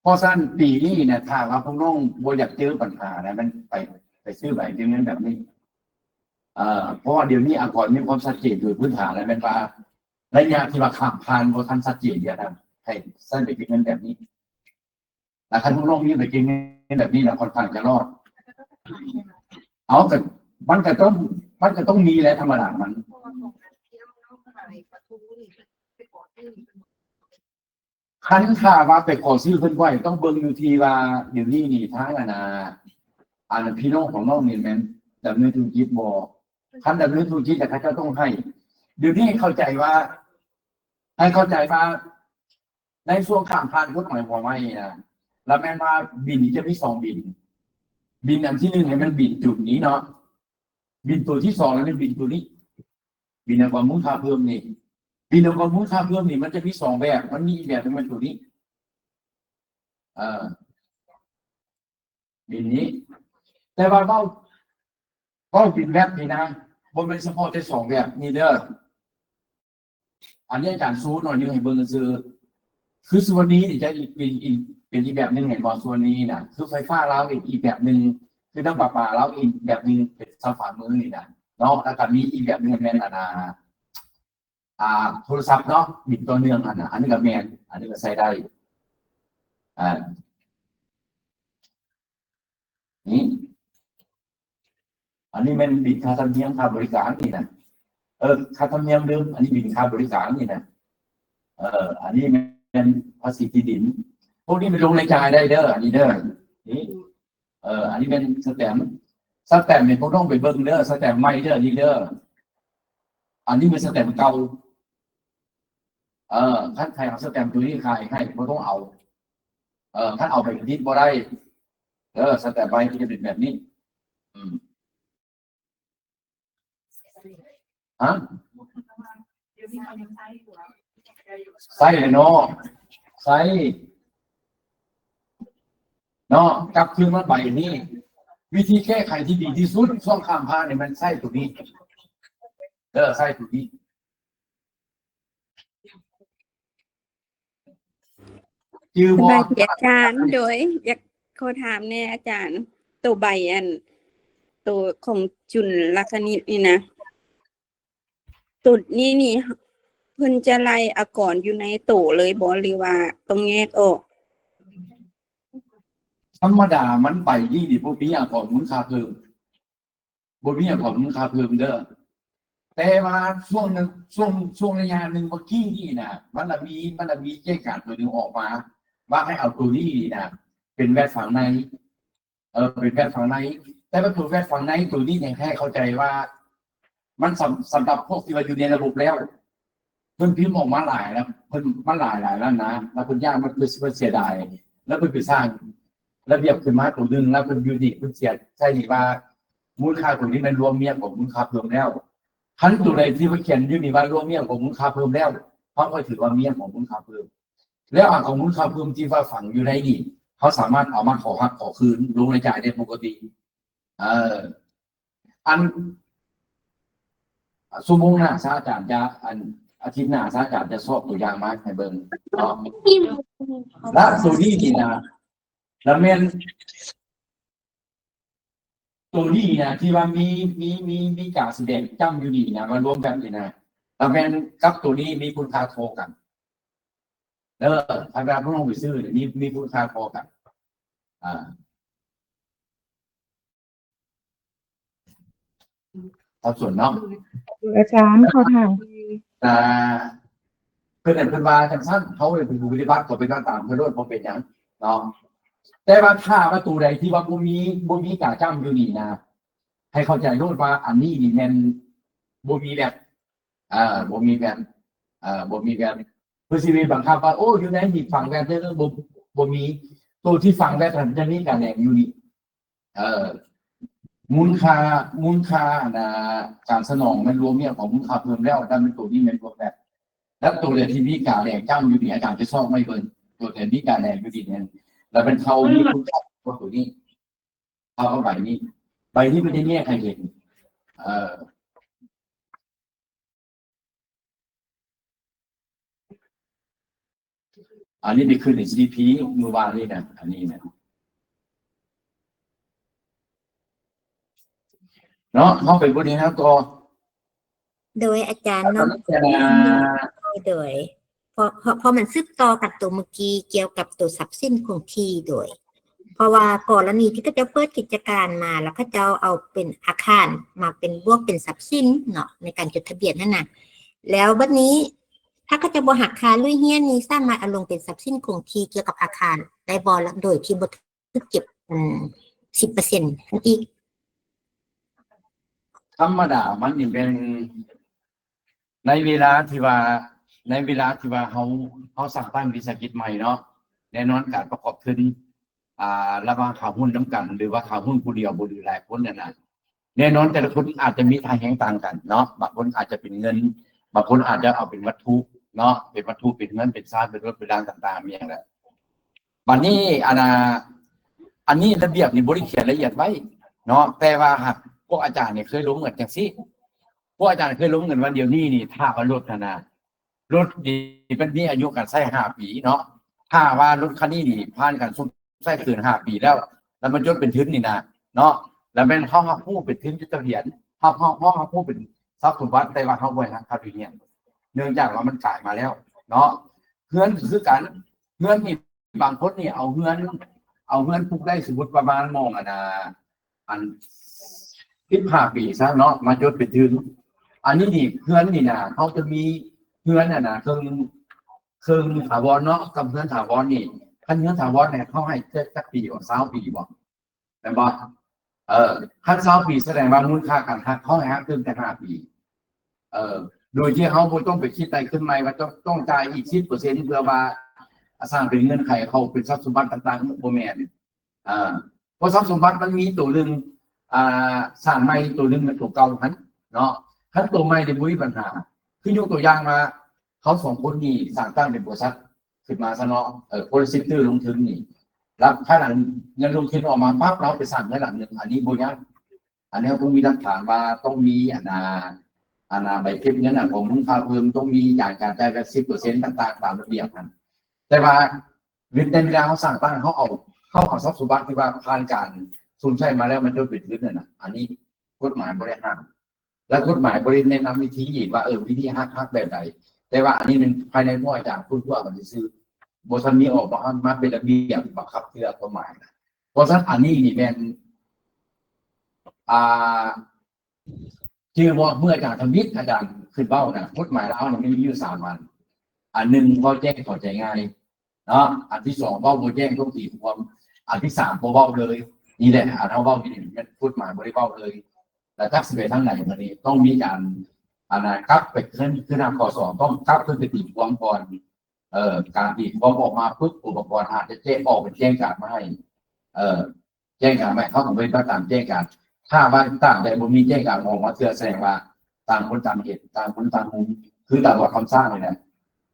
พอสั้นปีนี้เนี่ยถ้าว่าพวกน้องโบอยากเจอปัญหานะมันไปซื้อใบเก็บเงินแบบนี้เพราะว่าเดี๋ยวนี้ก่อนมีความชัดเจนโดยพื้นฐานแล้วเป็นว่าระยะที่ว่าข้ามผ่านโบทันชัดเจนเดียวนะให้สั้นไปเก็บเงินแบบนี้แต่ถ้าพวกน้องมีไปเก็บเงินแบบนี้นะค่อนข้างจะรอดเอาแต่มันก็ต้องมีแหละธรรมดามัน
เพราะว่าของนักเที่ยวน้องอะไรประตูนี่ไปก่อนที่
คันข่าว่าไปขอซื้อเพิ่นไว้ต้องเบิ่งอยู่ที่ว่าเดี๋ยวนี้นี่ทางพี่น้องของน้องนี่แม่นดำเนินธุรกิจบ่คันดำเนินธุรกิจแต่เขาจะต้องให้เดี๋ยวนี้ให้เข้าใจว่าในช่วงข้ามผ่านกฎหมายบ่ใหม่นะแล้วแม่นว่าบินนี่จะมี2บินอันที่1เนี่ยมันบินจุดนี้เนาะบินตัวที่2แล้วเป็นบินตัวนี้บินในความมูลค่าเพิ่มนี่บินในความมูลค่าเพิ่มนี่มันจะมี2แบบมันมีอีกแบบนึงมันตัวนี้บินนี้แต่ว่าเว้าบินแบบนี้นะบ่แม่นเฉพาะแต่2แบบนี่เด้ออันนี้อาจารย์ซูหน่อยนึงให้เบิ่งซื่อคือส่วนนี้นี่จะอีกเป็นอีกแบบนึงเห็นบ่ส่วนนี้น่ะคือไฟฟ้าเราอีกแบบนึงคือน้ำประปาเราอีกแบบนึงเป็นเสาฝ่ามือนี่นะเนาะแล้วก็มีอีกแบบนึงแม่นโทรศัพท์เนาะบินตัวเนื่องอันนี้ก็แม่นอันนี้ก็ใช้ได้นี่อันนี้มันบินค่าธรรมเนียมค่าบริการนี่นะค่าธรรมเนียมเดิมอันนี้บินค่าบริการนี่นะอันนี้เป็นภาษีที่ดินพวกนี้มันลงในจ่ายได้เด้ออันนี้เด้อนี่อันนี้เป็นสแตมป์เนี่ยพวกต้องไปเบิ่งเด้อสแตมป์ใหม่เด้อนี่เด้ออันนี้เป็นสแตมป์เก่าท่านใครเอาสแตมป์ตัวนี้ใครให้พวกต้องเอาท่านเอาไปคิดบ่ได้สแตมป์ใบที่จะเป็นแบบนี้
เดี๋ยวนี้มันยังใช้อยู่
ใส่เลยเนาะใส่เนาะกลับคืนมาใบนี้วิธีแก้ไขที่ดีที่สุดช่องข้ามพานเนี่ยมันใส่ตัวนี้ใส่ตัวนี้
สบายดีอาจารย์โดยอยากขอถามเนี่ยอาจารย์ตัวใบตัวของจุลลักษณิตนี่นะตุดนี่เพิ่นจะไล่ก่อนอยู่ในตู้เลยบ่หรือว่าต้องแยกออก
ธรรมดามันไปยี่ดิพวกนี้ก่อนมูลค่าเพิ่มบนนี้ก่อนมูลค่าเพิ่มเด้อแต่ว่าช่วงระยะหนึ่งเมื่อกี้นี่นะมันละมีแยกการตัวหนึ่งออกมาว่าให้เอาตัวนี้นะเป็นแวดฝั่งในเป็นแวดฝั่งในแต่ว่าตัวแวดฝั่งในตัวนี้ยังให้เข้าใจว่ามันสำหรับพวกที่ว่าอยู่ในระบบแล้วเพิ่นพิมพ์ออกมาหลายแล้วเพิ่นมันหลายแล้วนะแล้วเพิ่นยากมันเพิ่นเสียดายแล้วเพิ่นไปสร้างระเบียบขึ้นมาตัวนึงแล้วเพิ่นยูนิคเพิ่นเสียใช่นี่ว่ามูลค่าตัวนี้มันรวมเมียของมูลค่าเพิ่มแล้วทั้งตัวใดที่ว่าเขียนอยู่นี่ว่ารวมเมียของมูลค่าเพิ่มแล้วเพราะก็ถือว่าเมียของมูลค่าเพิ่มแล้วของมูลค่าเพิ่มที่ว่าฝังอยู่ในนี่เขาสามารถเอามาขอคืนลงในจ่ายได้ปกติอันชั่วโมงหน้าซะอาจารย์จะอาทิตย์หน้าซะอาจารย์จะสอบตัวอย่างมาให้เบิ่งและตัวนี้นี่นะแล้วแม่นตัวนี้นะที่ว่ามีการแสดงจำอยู่นี่นะมารวมกันนี่นะแล้วแม่นกับตัวนี้มีคุณค่าโทกันทางการผู้ลงไปซื้อเนี่ยมีคุณค่าโทกันส่วนเนาะ
อาจารย์เขาถาม
เพื่อนเพื่อนว่าจังสั้นเขาเป็นผู้ปฏิบัติก็เป็นตามเพื่อนด้วยเพราะเป็นอย่างเนาะแต่ว่าถ้าว่าตัวใดที่ว่าบ่มีการจ้ำอยู่นี่นะให้เข้าใจด้วยว่าอันนี้นี่แม่นบ่มีแบบบ่มีแบบบ่มีแบบเพื่อสิไปบังคับว่าโอ้อยู่ในมีฝั่งแบบนี้บ่มี ตัวที่ฟังได้ทันจะมีการแดงอยู่นี่มูลค่านะการสนองมันรวมเนี่ยของมูลค่าเพิ่มแล้วดันเป็นตัวนี้เป็นตัวแบบแล้วตัวเดียวที่มีการแดงเจ้าอยู่นี่อาจารย์จะชอบไม่เกินตัวเดียวที่การแดงอยู่ดีเนี่ยแล้วเป็นเขามีคุณค่าตัวนี้เอาใบนี้ใบที่ไม่ได้เนี่ยใครเห็นอันนี้ไปขึ้นใน GDP เมื่อวานนี้นะอันนี้นะเนาะเข้าไปบริหารตัว
โดยอาจารย์เนาะโดยพอมันซึบต่อกับตัวเมื่อกี้เกี่ยวกับตัวทรัพย์สินคงที่โดย เพราะว่ากรณีที่เขาจะเปิดกิจการมาแล้วเขาจะเอาเป็นอาคารมาเป็นบวกเป็นทรัพย์สินเนาะในการจดทะเบียนนั่นน่ะแล้วบัดนี้ถ้าเขาจะบ่หักค่าลุยเฮียนนี้สามารถเอาลงเป็นทรัพย์สินคงที่เกี่ยวกับอาคารได้บ่โดยที่บ่ถูกเก็บ10%อีก
ธรรมดามันนี่เป็นในเวลาที่ว่าเขาสั่งตั้งวิสาหกิจใหม่เนาะแน่นอนการประกอบขึ้นระหว่างข่าวหุ้นน้ำกันหรือว่าข่าวหุ้นผู้เดียวบุรีหลายคนเนี่ยนะแน่นอนแต่ละคนอาจจะมีทางแห่งต่างกันเนาะบางคนอาจจะเป็นเงินบางคนอาจจะเอาเป็นวัตถุเนาะเป็นวัตถุเป็นเงินเป็นทรัพย์เป็นรถเป็นรางต่างๆมีอย่างไรบัดนี้อันนี้ระเบียบนี่บริเขียนละเอียดไว้เนาะแต่ว่าหากพวกอาจารย์เนี่ยเคยลงเงินจังซี่พวกอาจารย์เคยลงเงินวันเดียวนี้นี่ถ้าว่ารถรถดีเป็นมีอายุการใช้5 ปีเนาะถ้าว่ารถคันนี้นี่ผ่านการสุ่มใช้เกิน5 ปีแล้วมันจดเป็นทึนนี่นะเนาะแล้วเป็นห้องผู้เป็นทึนจดทะเบียนห้องผู้เป็นทรัพย์สมบัติแต่ว่าเขาไว้ทางคาริเนียเนื่องจากว่ามันกลายมาแล้วเนาะเฮือนคือกันเฮือนนี่บางคนนี่เอาเฮือนปลูกได้สมมติประมาณมองอัน15 ปีซะเนาะมาจดเป็นทึนอันนี้นี่เฮือนนี่นะเขาจะมีเฮือนนะเครื่องถาวรเนาะกับเฮือนถาวรนี่คันเฮือนถาวรเนี่ยเขาให้สักปีกว่า20 ปีบ่แต่บ่คัน20 ปีแสดงว่ามูลค่าการหักเขาให้หักขึ้นแต่5 ปีโดยที่เขาบ่ต้องไปคิดใดขึ้นใหม่ว่าต้องจ่ายอีก10%เพื่อว่าสร้างเป็นเงื่อนไขเขาเป็นทรัพย์สมบัติต่างๆบ่แม่นเพราะทรัพย์สมบัติมันมีตัวนึงสร้างใหม่ตัวนึงมันตัวเก่าหันเนาะคันตัวใหม่ได้บ่มีปัญหาคือยกตัวอย่างมาเขา2 คนนี่สร้างตั้งเป็นบริษัทขึ้นมาซะเนาะบริษัทลงทุนนี่รับค่าเงินลงทุนออกมาปั๊บเราไปสร้างเงินหลังนึงอันนี้บ่ยากอันนี้ต้องมีหลักฐานว่าต้องมีใบเก็บเงินของมูลค่าเพิ่มต้องมีอย่างการจ่ายแบบ10%ต่างๆตามระเบียบนั้นแต่ว่าในเวลาเขาสร้างตั้งเขาเอาทรัพย์สมบัติที่ว่าผ่านการสูญใช้มาแล้วมันจะเป็นลึกนั่นน่ะอันนี้กฎหมายบริหารและกฎหมายบริแนะนำวิธีว่าวิธีหักแบบใดแต่ว่าอันนี้เป็นภายในผู้อาจารย์พูดว่ามันซื้อบทนี้ออกมาเป็นระเบียบบังคับเพื่อกฎหมายนะเพราะฉะนั้นอันนี้นี่เป็นชื่อว่าเมื่ออาจารย์ทำวิทย์อาจารย์ขึ้นเบ้านะกฎหมายแล้วมันไม่มีอยู่3 วันอันหนึ่งพอแจ้งเข้าใจง่ายเนาะอันที่2เบ้าโบแจ้งต้องตีความอันที่3พอเบ้าเลยนี่แหละอันเท่าเบ้านี่มันกฎหมายบริเบ้าเลยแต่ถ้าสิบเอ็ดทั้งไหนมันนี่ต้องมีการกลับไปขึ้นนำข้อ2ต้องกลับขึ้นไปตีความก่อนการตีความออกมาปุ๊บอุปกรณ์อาจจะแจ้งออกเป็นแจ้งการมาให้แจ้งการไม่เขาของเป็นตามแจ้งการถ้าว่าต่างแต่บ่มีแจ้งการออกมาเพื่อแสดงว่าต่างคนต่างเหตุต่างคนต่างมุมคือต่างว่าคำสร้างเลยนะ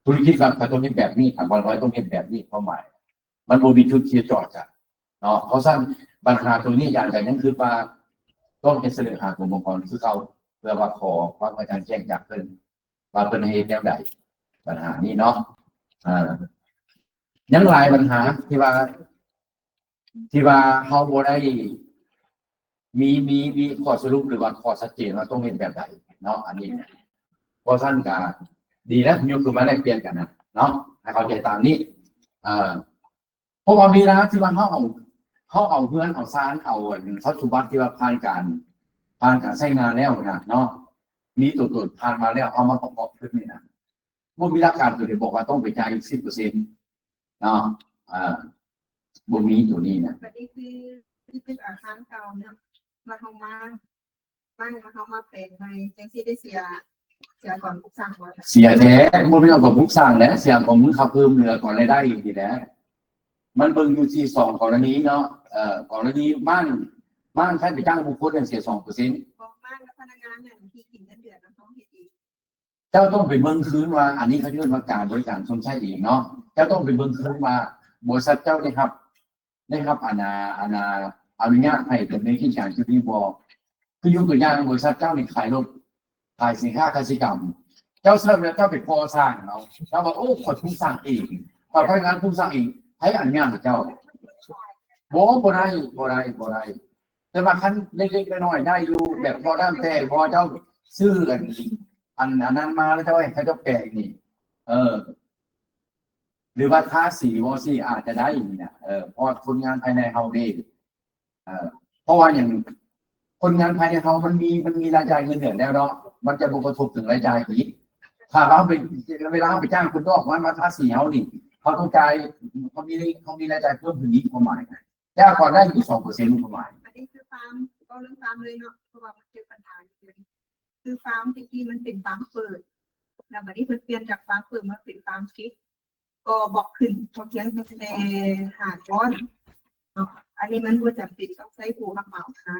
ธุรกิจการตรงนี้แบบนี้ต่างวันร้อยต้องเห็นแบบนี้ความหมายมันบ่มีชุดเชียร์จอดกันเนาะเขาสร้างปัญหาตรงนี้อย่างไรนั่นคือว่าต้องเป็นเสนอหากรมองค์กรคือเขาเพื่อว่าขอความอาจารย์แจ้งจากเพิ่นว่าเป็นเหตุแนวใดปัญหานี้เนาะยังหลายปัญหาที่ว่าเขาบ่ได้มีข้อสรุปหรือว่าข้อชัดเจนว่าต้องเป็นแบบใดเนาะอันนี้เพราะท่านก็ดีแล้วยกขึ้นมาแลกเปลี่ยนกันนะเนาะให้เข้าใจตามนี้เพราะว่าเวลาที่ว่าเขาเอาเพื่อนเอาซานเอาทรัพย์สมบัติที่ว่าผ่านการใช้งานแล้วนะเนาะมีตัวตรวจผ่านมาแล้วเอามาประกอบขึ้นนี่นะบ่มีหลักการตัวเดียวบอกว่าต้องไปจ่ายอีก10%เนาะบ่มีตัวนี้นะ
ประเด็นคือเป็นอาคารเก่าเนี่ยมาทำมาตั้งมาเขามาเป็นในจังซี่ได้เสียก่อนสร้างว่า
เสียแท้บ่มีเอากับผู้สร้างแล้วเสียของมึงขับเพิ่มเหลือก่อนรายได้อยู่ดีแล้ว มันเบิ่งอยู่ที่2กรณีเนาะกรณีบ้านใช้ไปจ้างบุคคลเนี่ยเสีย 2%
บอกมากแล้วพนักงานเนี่ยที่กินเงินเดือนแล้วต้องเฮ็ดอีก
เจ้าต้องไปเบิ่งคืนว่าอันนี้เขาเรียกว่าการบริการชนใช้เองเนาะเจ้าต้องไปเบิ่งคืนว่าบริษัทเจ้านี่ครับอนุญาตให้ดำเนินกิจการชุดนี้บ่คือยกตัวอย่างบริษัทเจ้านี่ขายรถขายสินค้าเกษตรกรรมเจ้าเสิร์ฟแล้วเจ้าไปก่อสร้างเนาะเจ้าบอกโอ้ขอทุนสร้างเองพอพนักงานทุนสร้างเองให้อนุญาตให้เจ้าบ่ได้แต่ว่าคันเล็กๆน้อยๆได้อยู่แบบพอได้แต่พอเจ้าซื้ออันนั้นมาแล้วเจ้าให้เขาเจ้าแปะนี่หรือว่าทาสีวอสีอาจจะได้นี่นะเพราะคนงานภายในเฮาดีเพราะว่าอย่างคนงานภายในเฮามันมีรายจ่ายเงินเดือนแล้วเนาะมันจะบ่กระทบถึงรายจ่ายอีกถ้าเราไปเวลาไปจ้างคนนอกมาทาสีเฮานี่เขาต้องจ่ายเขามีรายจ่ายเพิ่มขึ้นอีกประมาณแต่ก่อนได้อยู่ 2% ประมาณ
อันนี้คือฟาร์มก็เรื่องฟาร์มเลยเนาะเพราะว่ามันเจอปัญหาอยู่คือฟาร์มที่มันเป็นฟาร์มเปิดแล้วบัดนี้เพิ่นเปลี่ยนจากฟาร์มเปิดมาเป็นฟาร์มปิดก็บอกขึ้นพอเพียงแต่หาก้อนเนาะอันนี้มันบ่จำเป็นต้องใช้ผู้รับเหมาค่ะ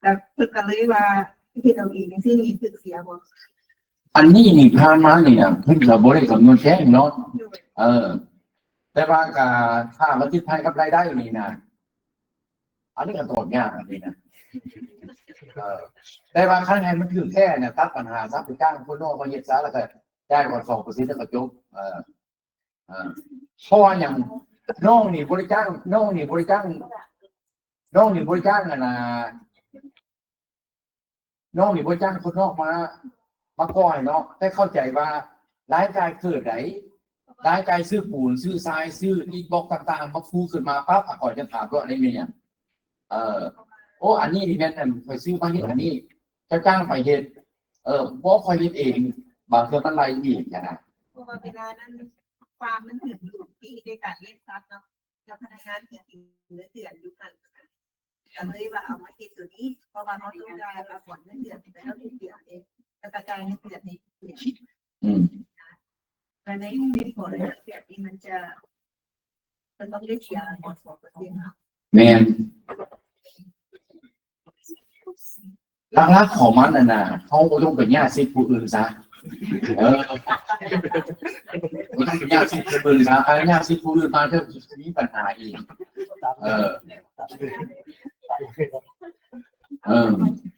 แต่เพิ่นก็เลยว่าที่เราเองที่มีสึกเสียบ่
อันนี้นี่ผ่านมาเนี่ยเพิ่งเราบ่ได้กำหนดแจ้งเนาะแต่ว่าถ้ามันติดภัยกับรายได้นี่นะอันนี้ก็ตอบยากอันนี้นะแต่ว่าขั้นไงมันคือแค่เนี่ยตัดปัญหาซับไปจ้างคนนอกมาเฮ็ดซะแล้วก็ได้ก่อน 2% แล้วก็จบเพราะว่าอย่างน้องนี่บริจ้างอะนะน้องนี่บริจ้างคนนอกมาก่อนเนาะให้เข้าใจว่ารายจ่ายเกิดไหนรายจ่ายซื้อปูนซื้อทรายซื้ออีบล็อกต่างๆมาฟูขึ้นมาปั๊บก่อนจะถามว่าอะไรเนี่ยโอ้อันนี้นี่แม่นไปซื้อมาเฮ็ดอันนี้เจ้าจ้างไปเฮ็ดบ่ค่อยเฮ็ดเองบางเทื่อมันไหลอีกอย่างนั้น
เพราะว่าเวลานั้นฟาร์มมันถึงอยู่ที่ในการเลี้ยงสัตว์เนาะแล้วพนักงานที่กินเนื้อเดือนอยู่กันก็เลยว่าเอามาเฮ็ดตัวนี้เพราะว่าเขาต้องการรับผลเนื้อเดือนไปแล้วที่เดือนเองกระจายเนื้อเดือนนี้แต่ในผลเนื้อเดือนนี้มันต้องได้เสียหมด2%
แม่นหลักๆของมันน่ะเขาบ่ต้องไปญาติสิทธิ์ผู้อื่นซะบ่ต้องไปญาติสิทธิ์ผู้อื่นซะญาติสิทธิ์ผู้อื่นมาจะมีปัญหาอีก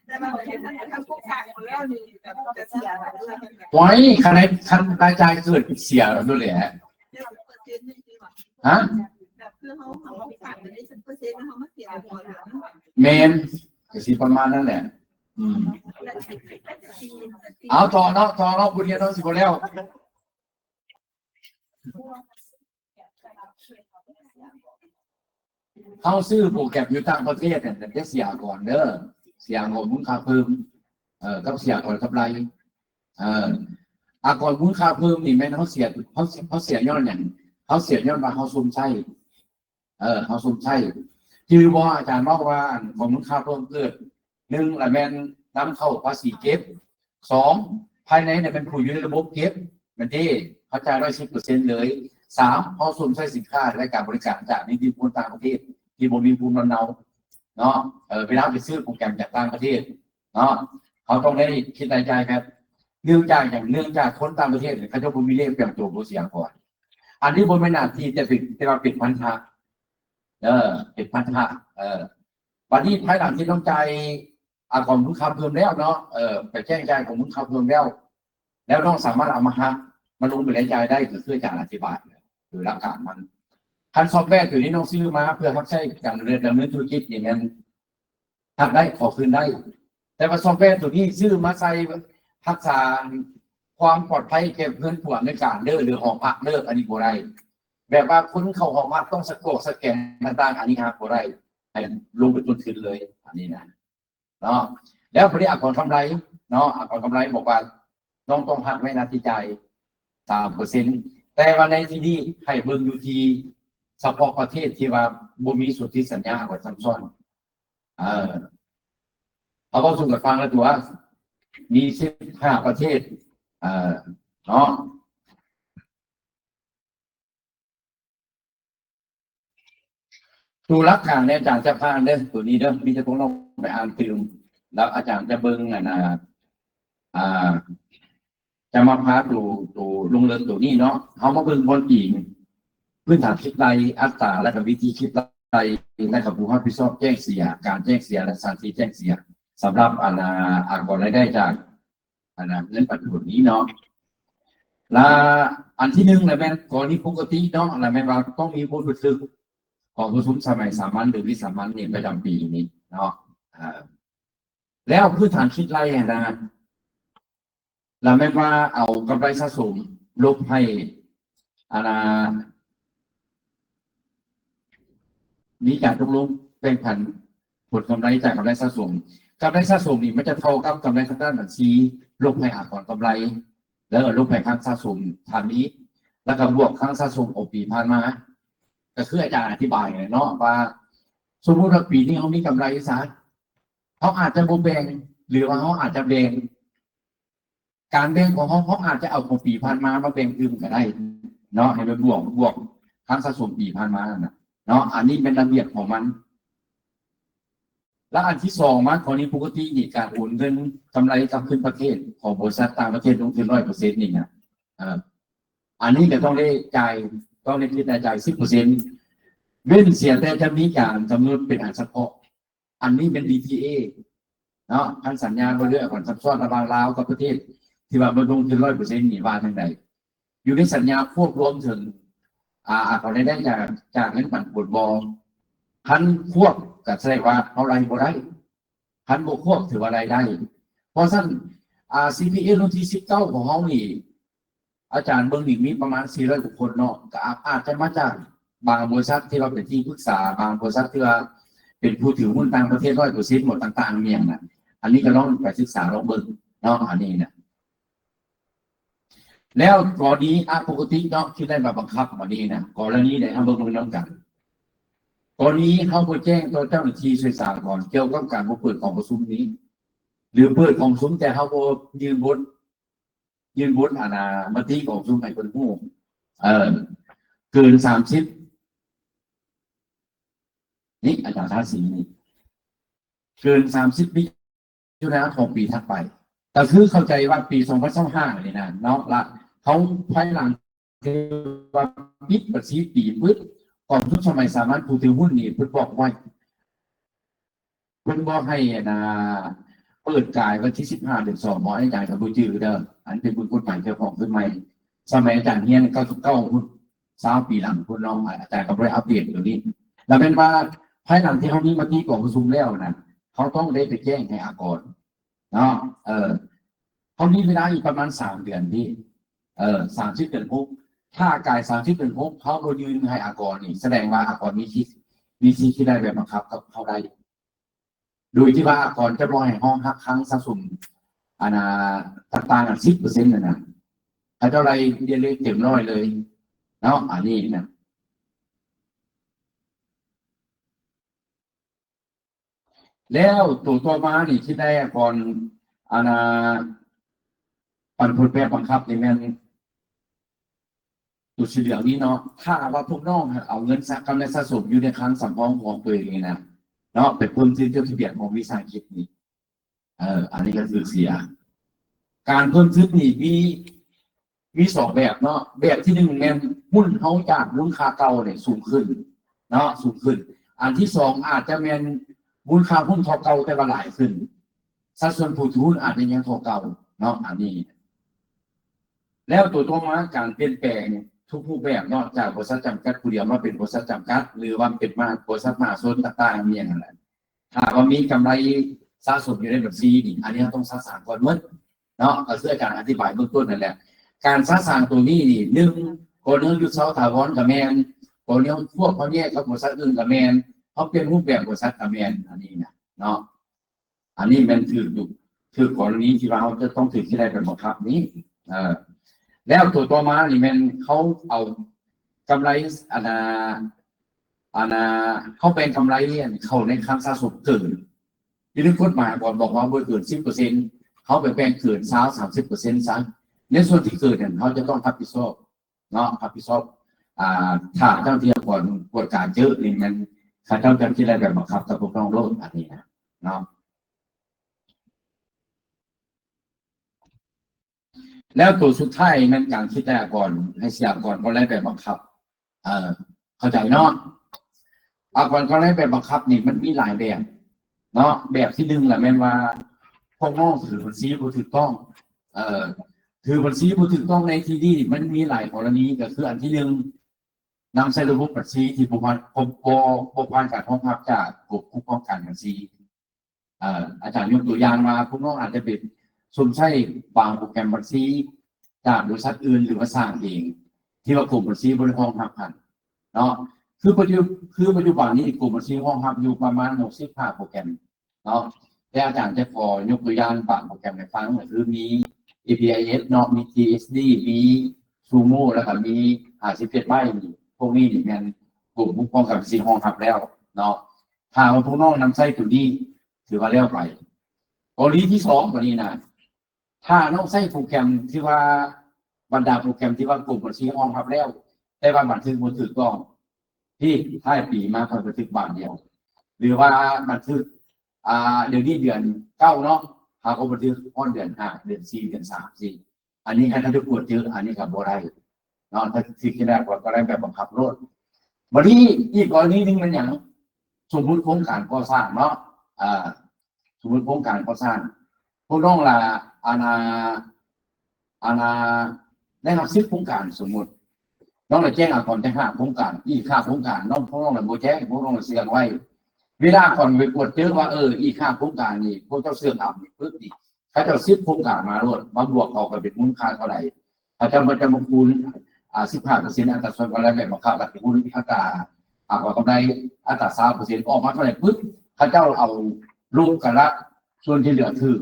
แต่บางทีถ้าพวกกลางคนแล้วนี่แบบจะเสียด้วย
ไว้คันรายจ่ายเกิดเสียด้วยแหละฮะ
แบบคือเขาขาดไปได้10%แล้วเขามาเสียหัวหลัง
แม่นก็สิประมาณนั้นแหละเอาต่อเนาะบุญเรียนเนาะสิบ่แล้วเขาซื้อโปรแกรมอยู่ต่างประเทศเนี่ยจะเสียก่อนเด้อเสียก่อนมูลค่าเพิ่มกับเสียก่อนกำไรก่อนมูลค่าเพิ่มนี่แม่นเขาเสียย้อนอย่างเขาเสียย้อนว่าเขาซุ่มใช้เขาซุ่มใช้คือบ่อาจารย์บอกว่าของมูลค่าเพิ่มเกิด1ละแม่นนำเข้าภาษีเก็บ2ภายในเนี่ยเป็นผู้อยู่ในระบบเก็บมันที่เขาจ่าย110%เลย3เขาซุ่มใช้สินค้าและการบริการจากนิติบุคคลต่างประเทศที่บ่มีภูมิลำเนาเนาะเวลาไปซื้อโปรแกรมจากต่างประเทศเนาะเขาต้องได้คิดรายจ่ายครับเนื่องจากคนต่างประเทศเขาจะบ่มีเลขเปลี่ยนตัวบ่เสียก่อนอันนี้บ่แม่นหน้าที่จะปิดพันธะปิดพันธะวันนี้ภายหลังที่ต้องจ่ายก่อนมูลค่าเพิ่มแล้วเนาะไปแจ้งจ่ายของมูลค่าเพิ่มแล้วต้องสามารถเอามาลงเป็นรายจ่ายได้คืออาจารย์อธิบายหรือหลักการมันคันซอฟต์แวร์ตัวนี้น้องซื้อมาเพื่อรับใช้การดำเนินธุรกิจอย่างนั้นทำได้ขอคืนได้แต่ว่าซอฟต์แวร์ตัวนี้ซื้อมาใส่รักษาความปลอดภัยแก่เพื่อนผู้อำนวยการหรือหอพักอันนี้บ่ได้แบบว่าคนเข้าหอพักต้องสแกนต่างๆอันนี้บ่ได้ให้ลงไปต้นทุนเลยอันนี้นะเนาะแล้วพอดีก่อนกำไรเนาะก่อนกำไรบอกว่าน้องต้องหักไว้นาทีจ่าย3%แต่ว่าในที่นี้ให้เบิ่งอยู่ที่เฉพาะประเทศที่ว่าบ่มีสนธิสัญญาไว้ซ้ำซ้อนเอาเข้าสู่กับฟังแล้วตัวมี15ประเทศเนาะ ตัวหลักการเนี่ยอาจารย์จะพาเด้อตัวนี้เด้อมีจะต้องลองไปอ่านตื่มแล้วอาจารย์จะเบิ่งจะมาพาตัวลงเรื่องตัวนี้เนาะเขามาเบิ่งบนอีกพื้นฐานคิดไรอัตราและกับวิธีคิดไรและกับผู้รับผิดชอบแจ้งเสียการแจ้งเสียและสถานที่แจ้งเสียสำหรับอากรรายได้จากเงินปันผลนี้เนาะและอันที่หนึ่งแหละแม่นกรณีปกติเนาะอะไรแม่นว่าต้องมีผู้ฝึกของประชุมสมัยสามัญหรือวิสามัญเนี่ยประจำปีนี้เนาะแล้วพื้นฐานคิดไรเราไม่ว่าเอากำไรสะสมลบให้มีการตกลงแบ่งผันผลกำไรจากกำไรสะสมนี่มันจะเท่ากับกำไรทางด้านบัญชีลบให้ก่อนกำไร แล้วลบให้ข้างสะสมทางนี้ แล้วก็บวกข้างสะสมอปีผ่านมาก็คืออาจารย์อธิบายเนาะว่าสมมติว่าปีนี้เขามีกำไรซะเขาอาจจะบ่แบ่งหรือว่าเขาอาจจะแบ่งการแบ่งของเขาอาจจะเอาของปีผ่านมาแบ่งคืนก็ได้เนาะให้มันบวกข้างสะสมปีผ่านมาเนาะอันนี้เป็นระเบียบของมันและอันที่สองมันของนี้ปกตินี่การโอนเงินกำไรกลับขึ้นประเทศของบริษัทต่างประเทศลงทุน 100% นี่นะอันนี้ก็ต้องได้จ่ายต้องได้คิดจ่าย 10% เว้นเสียแต่จะมีการกำหนดเป็นอันเฉพาะอันนี้เป็น DTA เนาะพันสัญญาบ่เรื่องก่อนซับซ้อนระหว่างลาวกับประเทศที่ว่าบ่ลงทุน 100% นี่ว่าทางใดอยู่ในสัญญาควบรวมถึงเขาได้จากเงินปันผลบ่คันควบก็แสดงว่าเอารายบ่ได้คันบ่ควบถือว่ารายได้เพราะฉะนั้นCPA รุ่นที่19ของเฮานี่อาจารย์เบิ่งนี่มีประมาณ400กว่าคนเนาะก็อาจจะมาจากบางบริษัทที่ว่าเป็นที่ปรึกษาบางบริษัทที่ว่าเป็นผู้ถือหุ้นต่างประเทศ 100% หมดต่างๆเนี่ยนะอันนี้ก็ลองไปศึกษาลองเบิ่งเนาะอันนี้เนี่ยแล้วกรณีปกติเนาะที่ได้มาบังคับวันนี้นะกรณีไหนเบิ่งนำกันกรณีเขาบ่แจ้งต่อเจ้าหน้าที่ช่วยสารก่อนเกี่ยวกับการบ่เปิดของประชุมนี้หรือเปิดของประชุมแต่เขาบ่ยืนบนมติของประชุมให้เพิ่นฮู้เกิน30นี่อาจารย์ทาสีนี่เกิน30ปีอยู่แล้วของปีถัดไปแต่คือเข้าใจว่าปี2025นี่นะเนาะละเขาภายหลังที่ว่าปิดบัญชีปีปึ๊บกองทุนสมัยสามัญผู้ถือหุ้นนี่เพิ่นบอกไว้เพิ่นบอกให้เปิดกายวันที่15เดือน2บ่อาจารย์ก็บ่จื้อเด้ออันเป็นกฎหมายเกี่ยวของขึ้นใหม่สมัยอาจารย์เรียน99หุ้น20ปีหลังพุ่นน้องอาจารย์ก็บ่ได้อัปเดตตัวนี้แล้วเป็นว่าภายหลังที่เขามีมติของประชุมแล้วนะเขาต้องได้ไปแจ้งให้อากรเนาะเขามีเวลาอีกประมาณ3 เดือนที่30 เดือน6ถ้ากาย30 เดือน6เขาก็ยืนให้อากรนี่แสดงว่าอากรมีที่ได้แบบบังคับกับเขาได้โดยที่ว่าอากรจะบ่ให้ห้องหักครั้งสะสมต่างๆ10%นะถ้าเท่าไรเรียนเลยเต็มร้อยเลยเนาะอันนี้นะแล้วตัวมานี่ที่ได้ก่อนปันผลแบบบังคับนี่แม่นตัวสีเหลืองนี้เนาะถ้าว่าพวกน้องเอาเงินกำไรสะสมอยู่ในคลังสำรองของตัวเองนะเนาะไปเพิ่มที่ทะเบียนของวิสาหกิจนี่อันนี้ก็คือเสียการเพิ่มทึบนี่มี2แบบเนาะแบบที่1แม่นหุ้นเฮาจากมูลค่าเก่าเนี่ยสูงขึ้นเนาะสูงขึ้นอันที่2อาจจะแม่นมูลค่าหุ้นเท่าเก่าแต่ว่าหลายขึ้นสัดส่วนผู้ถือหุ้นอาจจะยังเท่าเก่าเนาะอันนี้แล้วตัวมาการเปลี่ยนแปลงทุกรูปแบบนอกจากบริษัทจำกัดผู้เดียวมาเป็นบริษัทจำกัดหรือว่าเป็นบริษัทมหาชนต่างๆอย่างนั้นถ้าว่ามีกำไรสะสมอยู่ในบัญชีนี่อันนี้ต้องสะสางก่อนหมดเนาะก็คืออาจารย์อธิบายเบื้องต้นนั่นแหละการสะสางตัวนี้นี่1คนนึงอยู่เซาถาวรกับแมนคนนึงพวกเขาแยกกับบริษัทอื่นกับแมนเขาเป็นรูปแบบบริษัทกับแมนอันนี้นะเนาะอันนี้มันคือกรณีที่เราจะต้องถือที่ได้เป็นบังคับนี้แล้วตัวมานี่มันเขาเอากำไรเขาเป็นกำไรเขาในคลังสะสมเกินที่นึกกฎหมายบอกว่าเกิน 10% เขาไปแบ่งเกิน30% ซะในส่วนที่เกิดเนี่ยเขาจะต้องรับผิดชอบเนาะรับผิดชอบถ้าเจ้าที่ก่อนกวดการเยอะนี่มัน ข้าเจ้าจะคิดอะไรแบบบังคับกับพวกน้องโลดอันนี้นะเนาะแล้วตัวสุดท้ายนั้นการคิดแต่ก่อนให้เสียก่อนก็ไล่แบบบังคับเข้าใจเนาะก่อนก็ไล่แบบบังคับนี่มันมีหลายแบบเนาะแบบที่หนึ่งแหละแม่นว่าพวกน้องถือบัญชีผู้ถูกต้องถือบัญชีผู้ถูกต้องในที่นี้มันมีหลายกรณีก็คืออันที่หนึ่งนำใช้ระบบบัญชีที่ผู้พันการห้องพักจากกลุ่มผู้ป้องกันบัญชีอาจารย์ยกตัวอย่างมาพวกน้องอาจจะเป็นสมใช้บางโปรแกรมบัญชีจากบริษัทอื่นหรือว่าสร้างเองที่ว่ากลุ่มบัญชีบริห้องพักกันเนาะคือปัจจุบันนี้กลุ่มบัญชีห้องพักอยู่ประมาณ65โปรแกรมเนาะแต่อาจารย์จะขอยกตัวอย่างบางโปรแกรมในฟังคือมี APIS เนาะมี TSD มี Sumo แล้วก็มี57 byte พวกนี้นี่แม่นกลุ่มผู้ป้องกันบัญชีห้องพักแล้วเนาะถ้าว่าพวกน้องนำใช้ตัวนี้ถือว่าแล้วไปกรณีที่สองกรณีนะถ้าน้องใช้โปรแกรมที่ว่าบรรดาโปรแกรมที่ว่ากลุ่มบัญชีห้องพักแล้วแต่ว่าบันทึกบ่ถูกต้องที่ท้ายปีมาบันทึกบาทเดียวหรือว่าบันทึกเดี๋ยวนี้เดือน9เนาะเขาก็บันทึกอ้อนเดือน5เดือน4เดือน3 4อันนี้ให้ท่านทุกคนเจออันนี้ก็บ่ได้เนาะถ้าที่คิดได้ก็ได้แบบบังคับรถบัดนี้อีกกรณีนึงมันอย่างสมมุติโครงการก่อสร้างเนาะสมมุติโครงการก่อสร้างพวกน้องล่ะอาณาได้รับ10โครงการสมมุติน้องเลยแจ้งก่อนจะ5โครงการอีก5โครงการน้องพวกน้องเลยบ่แจ้งพวกน้องเลยเสี่ยงไว้เวลาก่อนไปกดเจอว่าอีก5โครงการนี่พวกเจ้าเสื่อมอับนี่ปึ๊บนี่เขาเจ้า10โครงการมาโลดมาบวกออกกันเป็นมูลค่าเท่าไหร่ถ้าจะมาคูณ15% อัตราส่วนอะไรแบบบังคับแบบคูณอัตราก็กำไรอัตรา3% ออกมาเท่าไหร่ปึ๊บเขาเจ้าเอารวมกันละส่วนที่เหลือคือ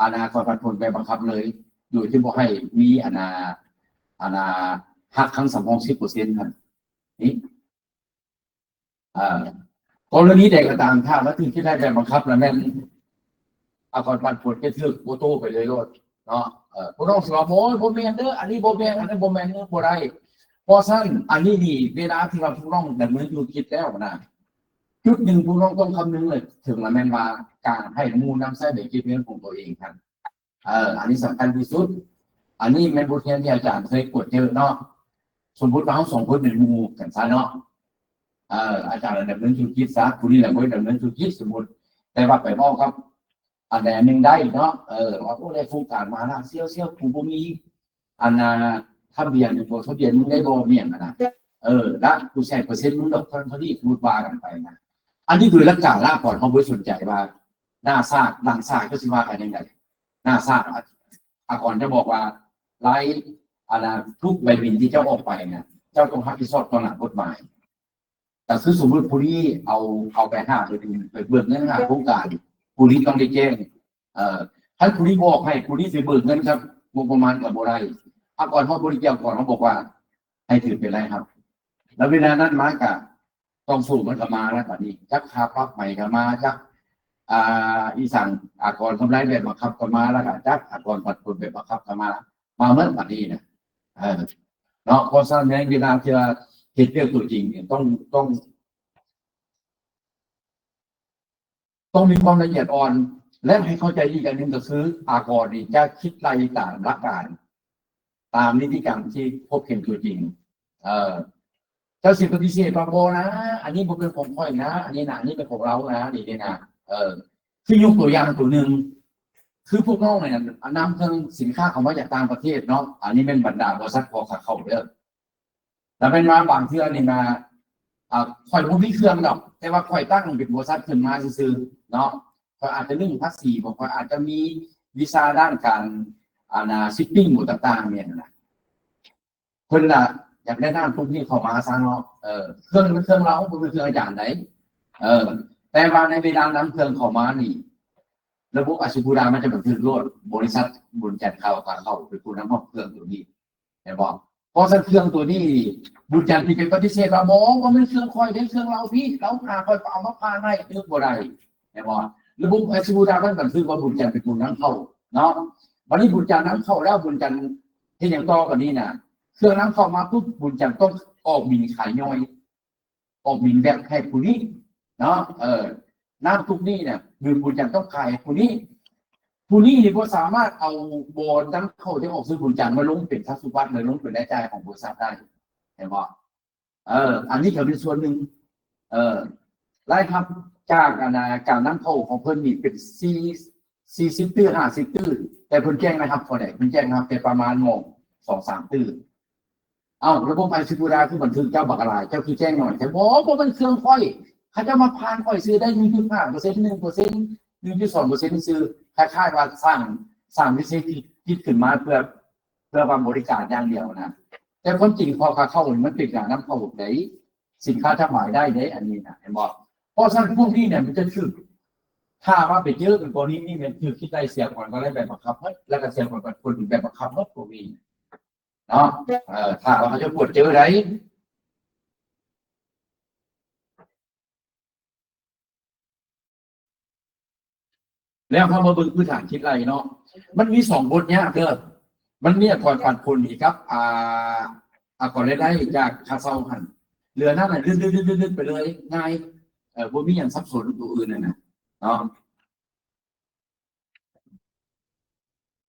อนาคตผันผลไปบังคับเลยอยู่ที่บอกให้มีอนาหักครั้งสำรอง 10% ครับนี่กรณีใดก็ตามถ้าว่าถึงที่ได้แบบบังคับแล้วแม่นก่อนผันผลก็ถือโอโต้ไปเลยโลดเนาะผู้น้องสิว่าโอ้ยบ่แม่นเด้ออันนี้บ่แม่นอันนั้นบ่แม่นเด้อบ่ได้เพราะฉะนั้นอันนี้นี่เวลาที่ว่าผู้น้องดำเนินธุรกิจแล้วนะจุดหนึ่งผู้น้องต้องคำนึงเลยถึงละแม่นว่าการให้มูลนำใช้ในกิจเงินของตัวเองครับอันนี้สำคัญที่สุดอันนี้แม่นบทเรียนที่อาจารย์เคยกดเจอเนาะสมมุติว่าเฮา2คนเป็นหมู่กันซะเนาะอาจารย์ดำเนินธุรกิจซะผู้นี้แหละบ่ดำเนินธุรกิจสมมุติแต่ว่าไปมองครับอันใดอันหนึ่งได้เนาะว่าผู้ได้โครงการมาละเซี่ยวผู้บ่มีอันทะเบียนตัวทะเบียนมึงได้บ่เมียนนะละกูใช้เปอร์เซ็นต์มึงดอกเท่านี้พูดว่ากันไปนะอันนี้คือหลักการลาก่อนเขาบ่สนใจว่าหน้าซากหลังซากก็สิว่ากันยังไงหน้าซากก่อนจะบอกว่าไล่ทุกใบบินที่เจ้าออกไปเนี่ยเจ้าต้องรับผิดชอบต่อหน้ากฎหมายแต่คือสมมติผู้นี้เอาไปไปเบิกเงินโครงการผู้นี้ต้องได้แจ้งถ้าผู้นี้บอกให้ผู้นี้สิเบิกเงินครับงบประมาณกับบ่ได้ก่อนเขาบริจาคก่อนเขาบอกว่าให้ถือเป็นไรครับแล้วเวลานั้นมาก็ต้องสู้มันก็มาแล้วตอนนี้จักค่าปรับใหม่ก็มาจักอีสั่งก่อนทำลายแบบบังคับก็มาแล้วก็จักก่อนผัดผลแบบบังคับก็มาเหมือนแบบนี้นะเนาะเพราะฉะนั้นในเวลาที่เหตุเรื่องตัวจริงเนี่ยต้องมีความละเอียดอ่อนและให้เข้าใจอีกอันหนึ่งก็คือก่อนนี่จะคิดรายต่างหลักการตามนิติกรรมที่พบเห็นตัวจริงเจ้าสิปฏิเสธปะโบนะอันนี้ผมเป็นของค่อยนะอันนี้นะอันนี้เป็นของเรานะนี่นะที่ยกตัวอย่างตัวหนึ่งคือพวกน้องเนี่ยนำเครื่องสินค้าของมาจากต่างประเทศเนาะอันนี้เป็นบรรดาบริษัทพอขาเข้าเด้อแต่เป็นมาบางเทื่อนี่มาค่อยบ่มีเครื่องดอกแต่ว่าค่อยตั้งเป็นบริษัทขึ้นมาซื่อๆเนาะก็อาจจะเรื่องภาษีบอกว่าอาจจะมีวีซ่าด้านการชิปปิ้งหมู่ต่างๆเนี่ยนะคนละอยากได้ด้านพวกนี้เข้ามาซะเนาะเครื่องเราเป็นเครื่องอาจารย์ไหนแต่ว่าในเวลานั้นเครื่องเข้ามานี่ระบบอาชีพดามันจะบันทึกรวดบริษัทบุญจัดเข้าเป็นผู้นำเข้าเครื่องตัวนี้เห็นบอกเพราะเครื่องตัวนี้บุญจันทร์ที่เป็นปฏิเสธเราบอกว่ามันเครื่องคอยเป็นเครื่องเราพี่เราพาคอยเอามาพาให้เรื่องบ่ได้เห็นบอกระบบอาชีพดามันบันทึกว่าบุญจันทร์เป็นผู้นำเข้าเนาะวันนี้บุญจันทร์นำเข้าแล้วบุญจันทร์ที่อย่างต่อกันนี้นะเครื่องนำเข้ามาปุ๊บบุญจันทร์ต้องออกบินขายย่อย ออกบินแบบให้ผู้นี้เนาะน้ำทุกนี้เนี่ยเงินบุญจันทร์ต้องขายผู้นี้นี่ก็สามารถเอาโบนน้ำเข้าที่ออกซื้อบุญจันทร์มาลงเป็นทรัพย์สมบัติเลยลงเป็นรายจ่ายของบริษัทได้เห็นบ่อันนี้ก็เป็นส่วนหนึ่งรายครับจากการน้ำเข้าของเพิ่นนี่เป็น40 ตื้อ50 ตื้อแต่เพิ่นแจ้งนะครับพอได้เพิ่นแจ้งนะครับเป็นประมาณหมอง2-3 ตื้อระบบไอซิบูราคือบันทึกเจ้าบักอะไรเจ้าคือแจ้งหน่อยแต่บอกว่ามันเครื่องค่อยเขาจะมาพานค่อยซื้อได้ 1.5% 1% 1.2% ซื้อคล้ายๆว่าสร้างวิสัยที่ขึ้นมาเพื่อความบริการอย่างเดียวนะแต่ความจริงพอเข้ามันเป็นการนำเข้าได้สินค้าจำหน่ายได้อันนี้นะเห็นบอกเพราะฉะนั้นพวกนี้เนี่ยมันจะคือถ้าว่าไปเจอกันตัวนี้นี่มันคือคิดได้เสียก่อนก็ได้แบบบังคับแล้วก็เสียก่อนคนถึงแบบบังคับพวกนี้เนาะถ้าเราจะปวดเจอไรแล้วเขามาเบิ่งพื้นฐานคิดไรเนาะมันมี2 บทเนี้ยมันมีก่อนผ่านคนอีกครับก่อนได้จากคาเซาหันเรือนั่นน่ะลื่นไปเลยง่ายบ่มีอย่างซับซ้อนตัวอื่นนะเนาะ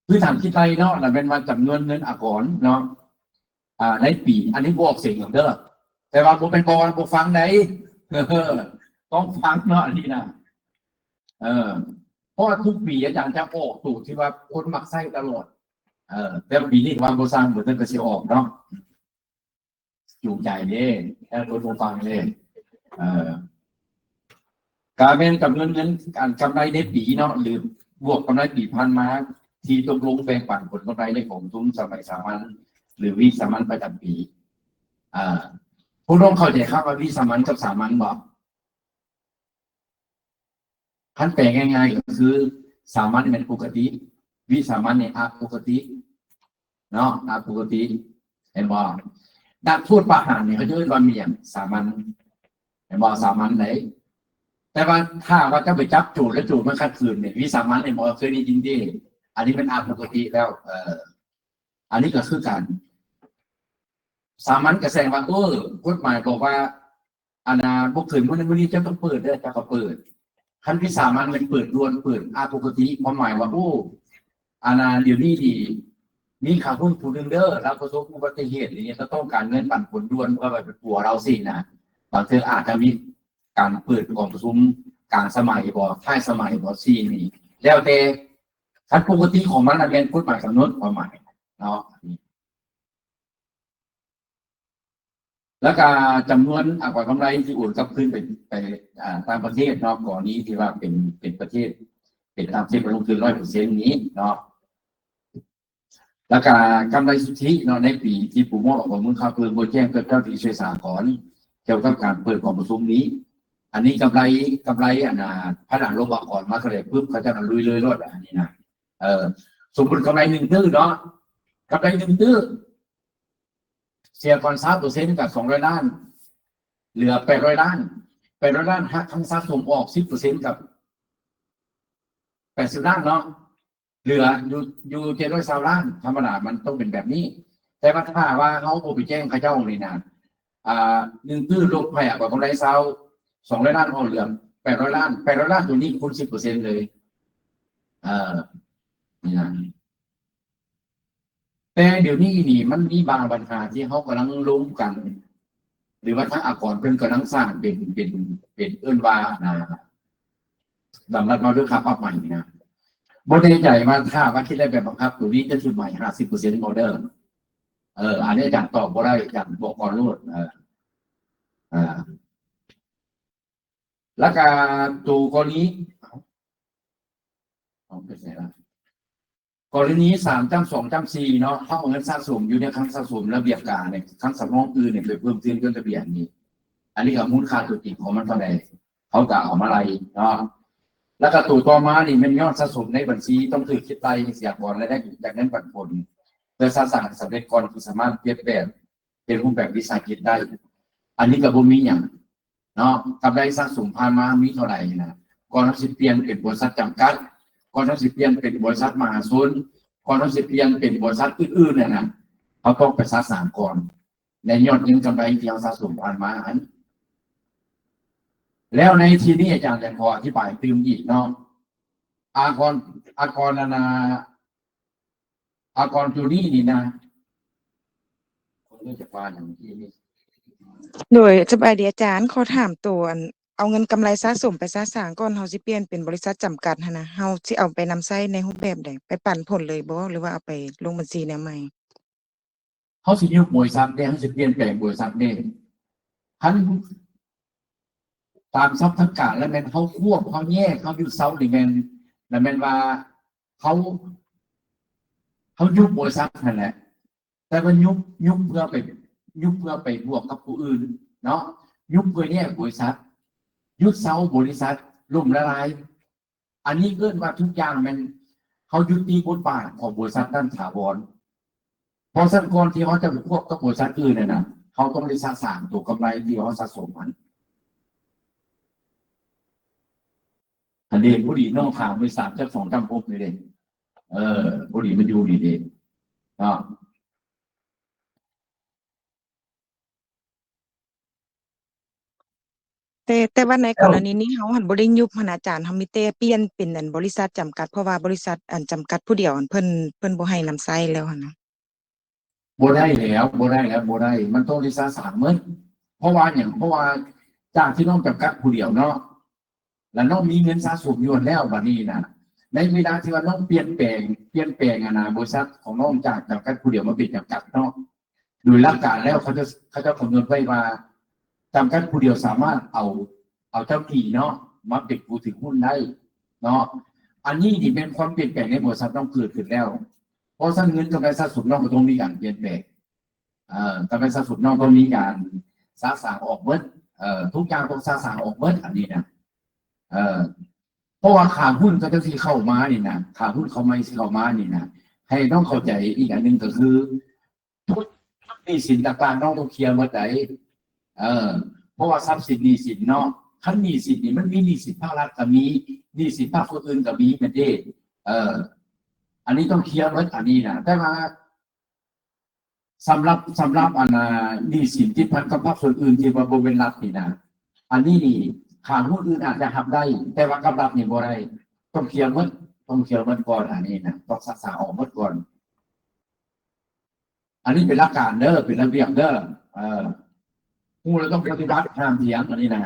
พื้นฐานคิดไรเนาะนั่นเป็นว่าจำนวนเงินก่อนเนาะในปีอันนี้บอกเสียงอย่างเด้อแต่ว่าผมเป็นบ่ฟังไหนต้องฟังเนาะอันนี้นะเพราะทุกปีอาจารย์จะออกสูตรที่ว่าคนมักใส่ตลอดแต่ปีนี้ความโบราณเหมือนกันจะออกเนาะจูงใจเนี่ยแค่คนฟังเลยการเป็นจำนวนเงินการกำไรในปีเนาะหรือบวกกำไรปีพันมาที่ตกลงแบ่งปันผลกำไรในของทุนสมัยสามัญหรือวิสามัญประจำปีผู้น้องเข้าใจครับว่าวิสามัญกับสามัญบอกขั้นแปลง่ายๆก็คือสามัญเป็นปกติวิสามัญเนี่ยปกติเนาะปกติเห็นบ่นักโทษประหารเนี่ยเขาจะเรียกว่ามีอย่างสามัญเห็นบ่สามัญไหนแต่ว่าถ้าว่าจะไปจับโจรแล้วโจรมันขัดขืนเนี่ยวิสามัญเนี่ยบ่เคยได้ยินดีอันนี้เป็นปกติแล้วอันนี้ก็คือการสามัญกระแสว่ากฎหมายบอกว่าบุกถึงวันนี้จะต้องเปิดจะก็เปิดขั้นที่สามัญมันเปิดล้วนเปิดปกติความหมายว่าเดี๋ยวนี้ดีมีข่าวหุ้นผู้นึงเด้อแล้วประสบอุบัติเหตุอย่างเงี้ยจะต้องการเงินปันผลด่วนเพื่อไปปัวเราสินะบางทีอาจจะมีการเปิดกองประชุมกลางสมัยบ่ท้ายสมัยบ่ซี่นี่แล้วแต่ขั้นปกติของมันเป็นกฎหมายกำหนดความหมายเนาะแล้วก็จำนวนกว่ากำไรที่โอนกลับขึ้นไปตามประเทศเนาะก่อนนี้ที่ว่าเป็นประเทศเป็นตามที่ลงทุน 100% นี้เนาะแล้วก็กำไรสุทธิเนาะในปีที่ผู้มอบของมือข้าวเปลือกโบแจ้งเกิดเจ้าที่ช่วยสากรเกี่ยวกับการเปิดกองประชุมนี้อันนี้กำไรพนันโลบก่อนมาเลยปุ๊บเขาจะลุยเลยรถอันนี้นะสมมติกำไร1 ตื้อเนาะกำไร1 ตื้อเสียก่อน3%กับ200 ล้านเหลือ800 ล้านหักทั้งสะสมออก 10% กับ80 ล้านเนาะเหลืออยู่720 ล้านธรรมดามันต้องเป็นแบบนี้แต่ว่าถ้าว่าเขาโอไปแจ้งเขาเจ้าเลยนะ1 ตื้อลบไปกว่ากำไร200 ล้านเหลือ800 ล้านตัวนี้คูณ 10% เลยนี่นะแต่เดี๋ยวนี้นี่มันมีบางปัญหาที่เขากำลังล้มกันหรือว่าทั้งก่อนเพิ่นกำลังสร้างเป็นเอื้นว่าสำหรับเราเรื่องค่าปรับใหม่นะโมเดลใหญ่มาถ้าว่าคิดได้แบบบังคับตัวนี้จะชุดใหม่ 50% โมเดลอันนี้อาจารย์ตอบบ่ได้อาจารย์บอกก่อนรูดแล้วก็ตัวกรณีกรณี3.2.4เนาะเขาเอาเงินสะสมอยู่ในครั้งสะสมระเบียบการเนี่ยครั้งสำรองอื่นเนี่ยไปเพิ่มขึ้นก็ระเบียบนี้อันนี้กับมูลค่าตัวจริงของมันเท่าไหร่เขากะเอามาอะไรเนาะแล้วก็ตัวต่อมานี่มันยอดสะสมในบัญชีต้องถือคิดไล่เสียก่อนและได้จากนั้นปันผลเพื่อสร้างสำเร็จก่อนที่สามารถเปลี่ยนแปลงเป็นรูปแบบวิสาหกิจได้อันนี้กับบ่มีอย่างเนาะกำไรสะสมผ่านมามีเท่าไหร่นะก่อนที่เปลี่ยนเป็นบริษัทจำกัดก่อนที่เปลี่ยนเป็นบริษัทมหาชนก่อนที่เปลี่ยนเป็นบริษัทอื่นๆเนี่ยนะเขาต้องไปสะสางก่อนในยอดเงินกำไรที่เราสะสมผ่านมา แล้วในทีนี้อาจารย์จะขออธิบายเติมอีกเนาะอากรนาอากรตัวนี้นี่นะผมเรียกจากว่าอย่างที่นี่
โดยสบายดีอาจารย์ขอถามตัวอันเอาเงินกำไรสะสมไปสะสางก่อนเฮาสิเปลี่ยนเป็นบริษัทจำกัดหั้นนะเฮาสิเอาไปนำใช้ในรูปแบบใดไปปันผลเลยบ่หรือว่าเอาไปลงบัญชีแนวใหม่
เขาสิยุบบริษัทเนี่ยเขาสิเปลี่ยนแปลงบริษัทเนี่ยทันตามทรัพย์ทั้งกาแล้วแม่นเขาควบเขาแยกเขาอยู่เซาหรือแม่นแล้วแม่นว่าเขายุบบริษัทนั่นแหละแต่ว่ายุบเพื่อไปบวกกับผู้อื่นเนาะยุบเพื่อแยกบริษัทยุบเซาบริษัทล่มละลายอันนี้เกิดว่าทุกอย่างมันเขายุติบทบาทของบริษัทด้านถาวรพอสักคนที่เขาจะไปควบกับบริษัทอื่นเนี่ยนะเขาต้องได้สร้างตัวกำไรที่เขาสะสมมันอันนี้ผู้ดีน้องถามบริษัทเจ้าของจำพบเลยเด่นผู้ดีมันอยู่ดีเด่นเนาะ
แต่ว่าในกรณีนี้เฮาหันบ่ได้ยุบหั้นอาจารย์เฮามีแต่เปลี่ยนเป็นอันบริษัทจำกัดเพราะว่าบริษัทอันจำกัดผู้เดียวอันเพิ่นบ่ให้นำใช้แล้วหั่นนะ
บ่ได้แล้วบ่ได้แล้วบ่ได้มันต้องได้สร้างเหมือนเพราะว่าจากที่น้องจำกัดผู้เดียวเนาะแล้วน้องมีเงินสะสมอยู่แล้วบัดนี้นะในเวลาที่ว่าน้องเปลี่ยนแปลงบริษัทของน้องจากจำกัดผู้เดียวมาเป็นจำกัดเนาะโดยหลักการแล้วเขาจะคำนวณไว้ว่าจำกัดผู้เดียวสามารถเอาเจ้าที่เนาะมาเป็นผู้ถือหุ้นได้เนาะอันนี้นี่เป็นความเปลี่ยนแปลงในบริษัทต้องเกิดขึ้นแล้วเพราะฉะนั้นเงินกำไรสะสมน้องก็ต้องมีการเปลี่ยนแปลงกำไรสะสมน้องต้องมีการสะสางออกเบิดทุกอย่างต้องสะสางออกเบิดอันนี้นะเพราะว่าขาหุ้นก็จะที่เข้ามานี่นะขาหุ้นเข้ามาที่เข้ามานี่นะให้ต้องเข้าใจอีกอันหนึ่งก็คือทุกหนี้สินต่างๆน้องต้องเคลียร์หมดไหนเพราะว่าทรัพย์สินหนี้สินเนาะขั้นหนี้สินนี่มันมีหนี้สินภาครัฐก็มีหนี้สินภาคคนอื่นก็มีเป็นเด้อันนี้ต้องเคลียร์หมดอันนี้นะแต่ว่าสำหรับอันหนี้สินที่พันกับภาคส่วนอื่นที่ว่าบริเวณรัฐนี่นะอันนี้นี่ขาหุ้นอื่นอาจจะทำได้ แต่ว่ากับรัฐนี่บ่ได้ต้องเคลียร์หมดก่อนอันนี้นะต้องศึกษาออกหมดก่อนอันนี้เป็นหลักการเด้อเป็นระเบียบเด้อผู้เราต้องปฏิบัติห้ามเถียงอันนี้นะ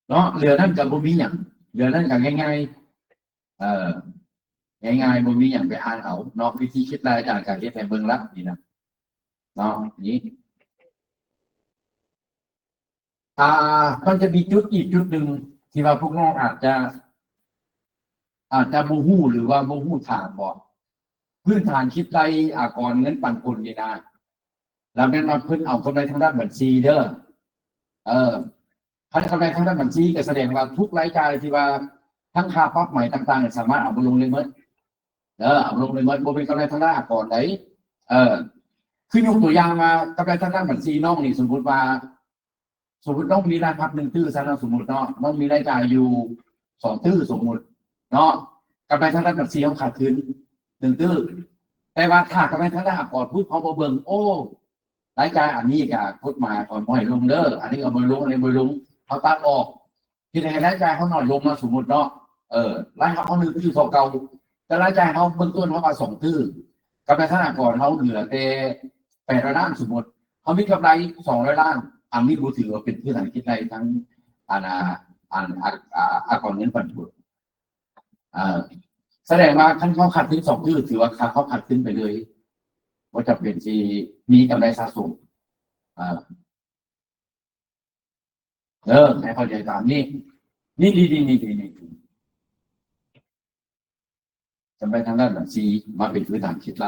เนาะเรือนั่นกับบ่มีอย่างเรือนั่นกับง่ายๆง่ายๆบ่มีอย่างไปอ่านเอาเนาะวิธีคิดรายการการเรียนในเมืองละนี่นะเนาะนี่มันจะมีอีกจุดหนึ่งที่ว่าพวกน้องอาจจะบ่ฮู้หรือว่าบ่ฮู้ทางบ่พื้นฐานคิดรายกรเงินปันผลนี่นะแล้วแม่นว่าเพิ่นเอากำไรทางด้านบัญชีเด้อถ้ากำไรทางด้านบัญชีก็แสดงว่าทุกรายจ่ายที่ว่าทั้งค่าปรับใหม่ต่างๆสามารถเอาไปลงเลยหมดเอาลงเลยหมดบ่เป็นกำไรทางด้านอากรได้คือยกตัวอย่างมากำไรทางด้านบัญชีน้องนี่สมมุติน้องมีรายรับ1ตื้อซะเนาะสมมุติเนาะน้องมีรายจ่ายอยู่2ตื้อสมมุติเนาะกำไรทางด้านบัญชีเขาขาดทุน1ตื้อแต่ว่าถ้ากำไรทางด้านอากรพูดเขาบ่เบิ่งโอ้รายจ่ายอันนี้ก็กฎหมายก่อนบ่ให้ลงเด้ออันนี้ก็บ่ลงอันนี้บ่ลงเขาตัดออกที่ให้รายจ่ายเขาน้อยลงมาสมมุติเนาะรายรับเขา1ตื้อเก่าแต่รายจ่ายเขาเบื้องต้นเขามา2ตื้อกำไรทางอากรเขาเหลือแต่800ล้านสมมุติเขามีกำไร200ล้านอันนี้รู้ถือว่าเป็นพื้นฐานคิดได้ทั้งอากรเงินปันผลแสดงว่าขั้นเขาขัดขึ้น2ตื้อถือว่าเขาขัดขึ้นไปเลยว่าจะเป็นที่มีกำไรสะสมให้เข้าใจตามนี่จำไปทางด้านบัญชีมาเป็นพื้นฐานคิดไร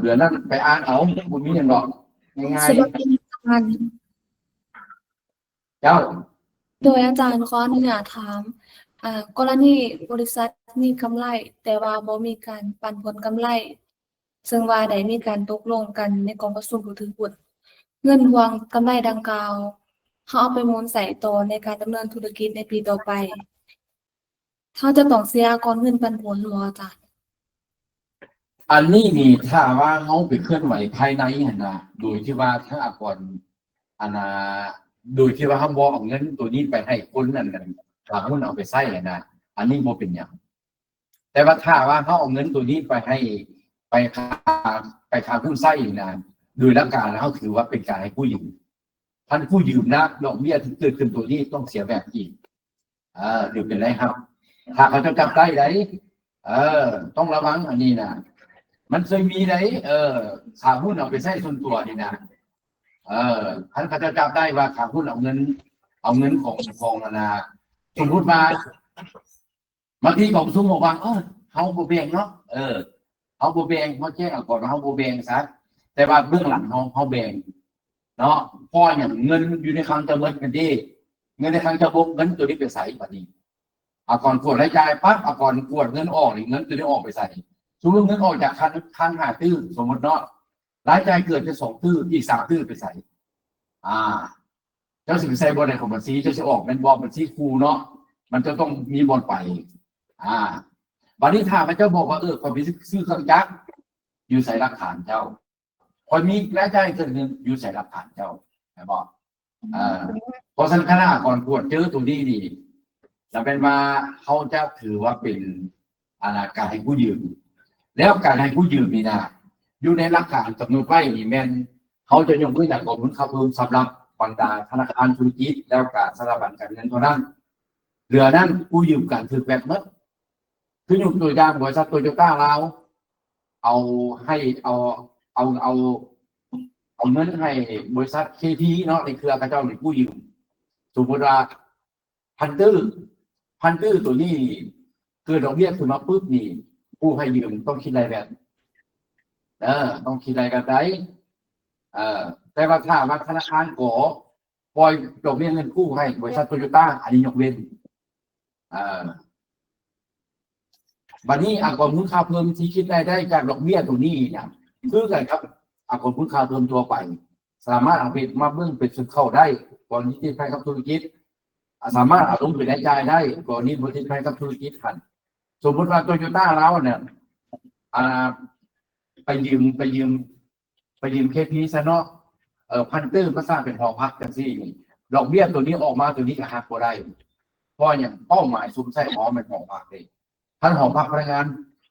เดือนนั้นไปอ่านเอาคุณมีอย่างหรอกง่าย
สวัสดีอาจารย์
ๆเจ้า
โดยอาจารย์ขออนุญาตถามกรณีบริษัทมีกำไรแต่ว่าบ่มีการปันผลกำไรซึ่งว่าได้มีการตกลงกันในกองประชุมผู้ถือหุ้นเงินรวมกำไรดังกล่าวเขาเอาไปหมุนใส่ต่อในการดำเนินธุรกิจในปีต่อไปเขาจะต้องเสียก่อนเงินปันผลหรืออาจารย์
อันนี้นี่ถ้าว่าเขาไปเคลื่อนไหวภายในหั่นนะโดยที่ว่าถ้าก่อนอันนะโดยที่ว่าเขาบอกเอาเงินตัวนี้ไปให้คนนั่นกันถ้าคนเอาไปใช้หั่นนะอันนี้บ่เป็นหยังแต่ว่าถ้าว่าเขาเอาเงินตัวนี้ไปให้ไปค่าหุ้นใช้นะโดยหลักการแล้วเขาถือว่าเป็นการให้ผู้ยืมท่านผู้ยืมนะดอกเบี้ยที่เกิดขึ้นตัวนี้ต้องเสียแบบอีกหรือเป็นไรครับ ถ้าเขาจะจับได้ไหนต้องระวังอันนี้นะมันเคยมีไหนขาหุ้นเอาไปใช้ส่วนตัวนี่นะท่านเขาจะจับได้ว่าขาหุ้นเอาเงินของนาสมมติมาบางทีของซุ้มบอกว่าเขาโบเบงเนาะเขาโบเบงเขาแจ้งก่อนว่าเขาโบเบงซะแต่ว่าเบื้องหลังเขาแบ่งเนาะพออย่างเงินอยู่ในคลังจะเบิดกันดีเงินในคลังจะบกเงินตัวนี้ไปใส่แบบนี้ก่อนกวดรายจ่ายปั๊บก่อนกวดเงินออกเงินตัวนี้ออกไปใส่สมมติเงินออกจากคันหาตื้อสมมติเนาะรายจ่ายเกิดจะ2 ตื้ออีก3 ตื้อไปใส่เจ้าสิบใส่บอลในของบัญชีเจ้าจะออกเป็นบอลบัญชีครูเนาะมันจะต้องมีบอลไปวันนี้ถ้าพระเจ้าบอกว่าขอไปซื้อเครื่องจักรอยู่ใส่หลักฐานเจ้าพอมีรายจ่ายเกิดเงินอยู่ใส่หลักฐานเจ้าแต่บอกพอสันคณะก่อนกวดเจอตัวนี้ดีจะเป็นว่าเขาจะถือว่าเป็นการให้ผู้ยืมแล้วการให้ผู้ยืมนี่นะอยู่ในหลักการกำหนดไว้นี่แม่นเขาจะยกมือจากกองทุนข้าวเพิ่มสำหรับบรรดาธนาคารธุรกิจแล้วการสถาบันการเงินเท่านั้นเหลือนั้นผู้ยืมการถือแบบนั้นคือยกตัวอย่างบริษัทโตโยต้าเราเอาเงินให้บริษัทเคทีเนาะในเครือกระเจ้าหรือผู้ยืมสมมติว่าพันตื้อตัวนี้เกิดดอกเบี้ยขึ้นมาปุ๊บนี่ผู้ให้ยืมต้องคิดอะไรแบบต้องคิดอะไรกันได้แต่ว่าถ้าว่าธนาคารขอปล่อยดอกเบี้ยเงินกู้ให้บริษัทโตโยต้าอันนี้ยกเว้นวันนี้กองทุนค่าเพิ่มที่คิดได้จากดอกเบี้ยตัวนี้เนี่ยคือกันครับกองทุนค่าเพิ่มตัวไปสามารถเอาไปมาเบื้องเป็นสุดเข้าได้ก่อนที่จะไปกับธุรกิจสามารถเอาลงไปได้จ่ายได้ก่อนนี้บริษัทไปกับธุรกิจกันสมมติว่าโตโยต้าเราเนี่ยไปยืมเคพีซะเนาะพันตื้อก็สร้างเป็นหอพักกันสิดอกเบี้ยตัวนี้ออกมาตัวนี้ก็หักก็ได้เพราะอย่างเป้าหมายซุ้มไส้หอเป็นหอพักเลยท่านหอพักพนักงาน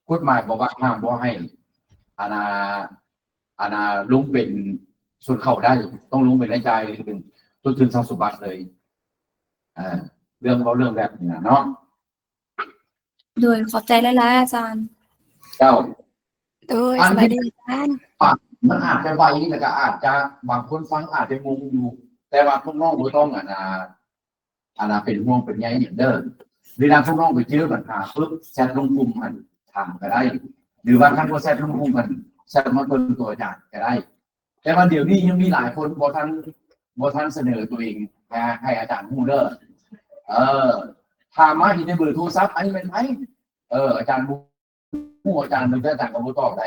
กฎหมายบอกว่าห้ามบ่ให้ลุงเป็นส่วนเข้าได้ต้องลุงเป็นรายจ่ายเป็นต้นทุนทรัพย์สมบัติเลยเรื่องแบบนี้เนาะ
โดยขอบใจหลายๆอาจารย์
เจ้า
โดยสวัสดีอาจารย์
มันอาจจะไวแต่ก็อาจจะบางคนฟังอาจจะงงอยู่แต่ว่าพวกน้องบ่ต้องเป็นห่วงเป็นใยอย่างเดิมเวลาพวกน้องไปเจอปัญหาปุ๊บแชทลงกลุ่มมันทำก็ได้หรือว่าท่านก็แชทลงกลุ่มมันแชทมาเป็นตัวอย่างก็ได้แต่ว่าเดี๋ยวนี้ยังมีหลายคนบ่ทันเสนอตัวเองให้อาจารย์ฮู้เด้อถามมาที่ในเบอร์โทรศัพท์อันนี้เป็นไผอาจารย์ผู้อาจารย์เป็นอาจารย์กับผู้ตอบไหน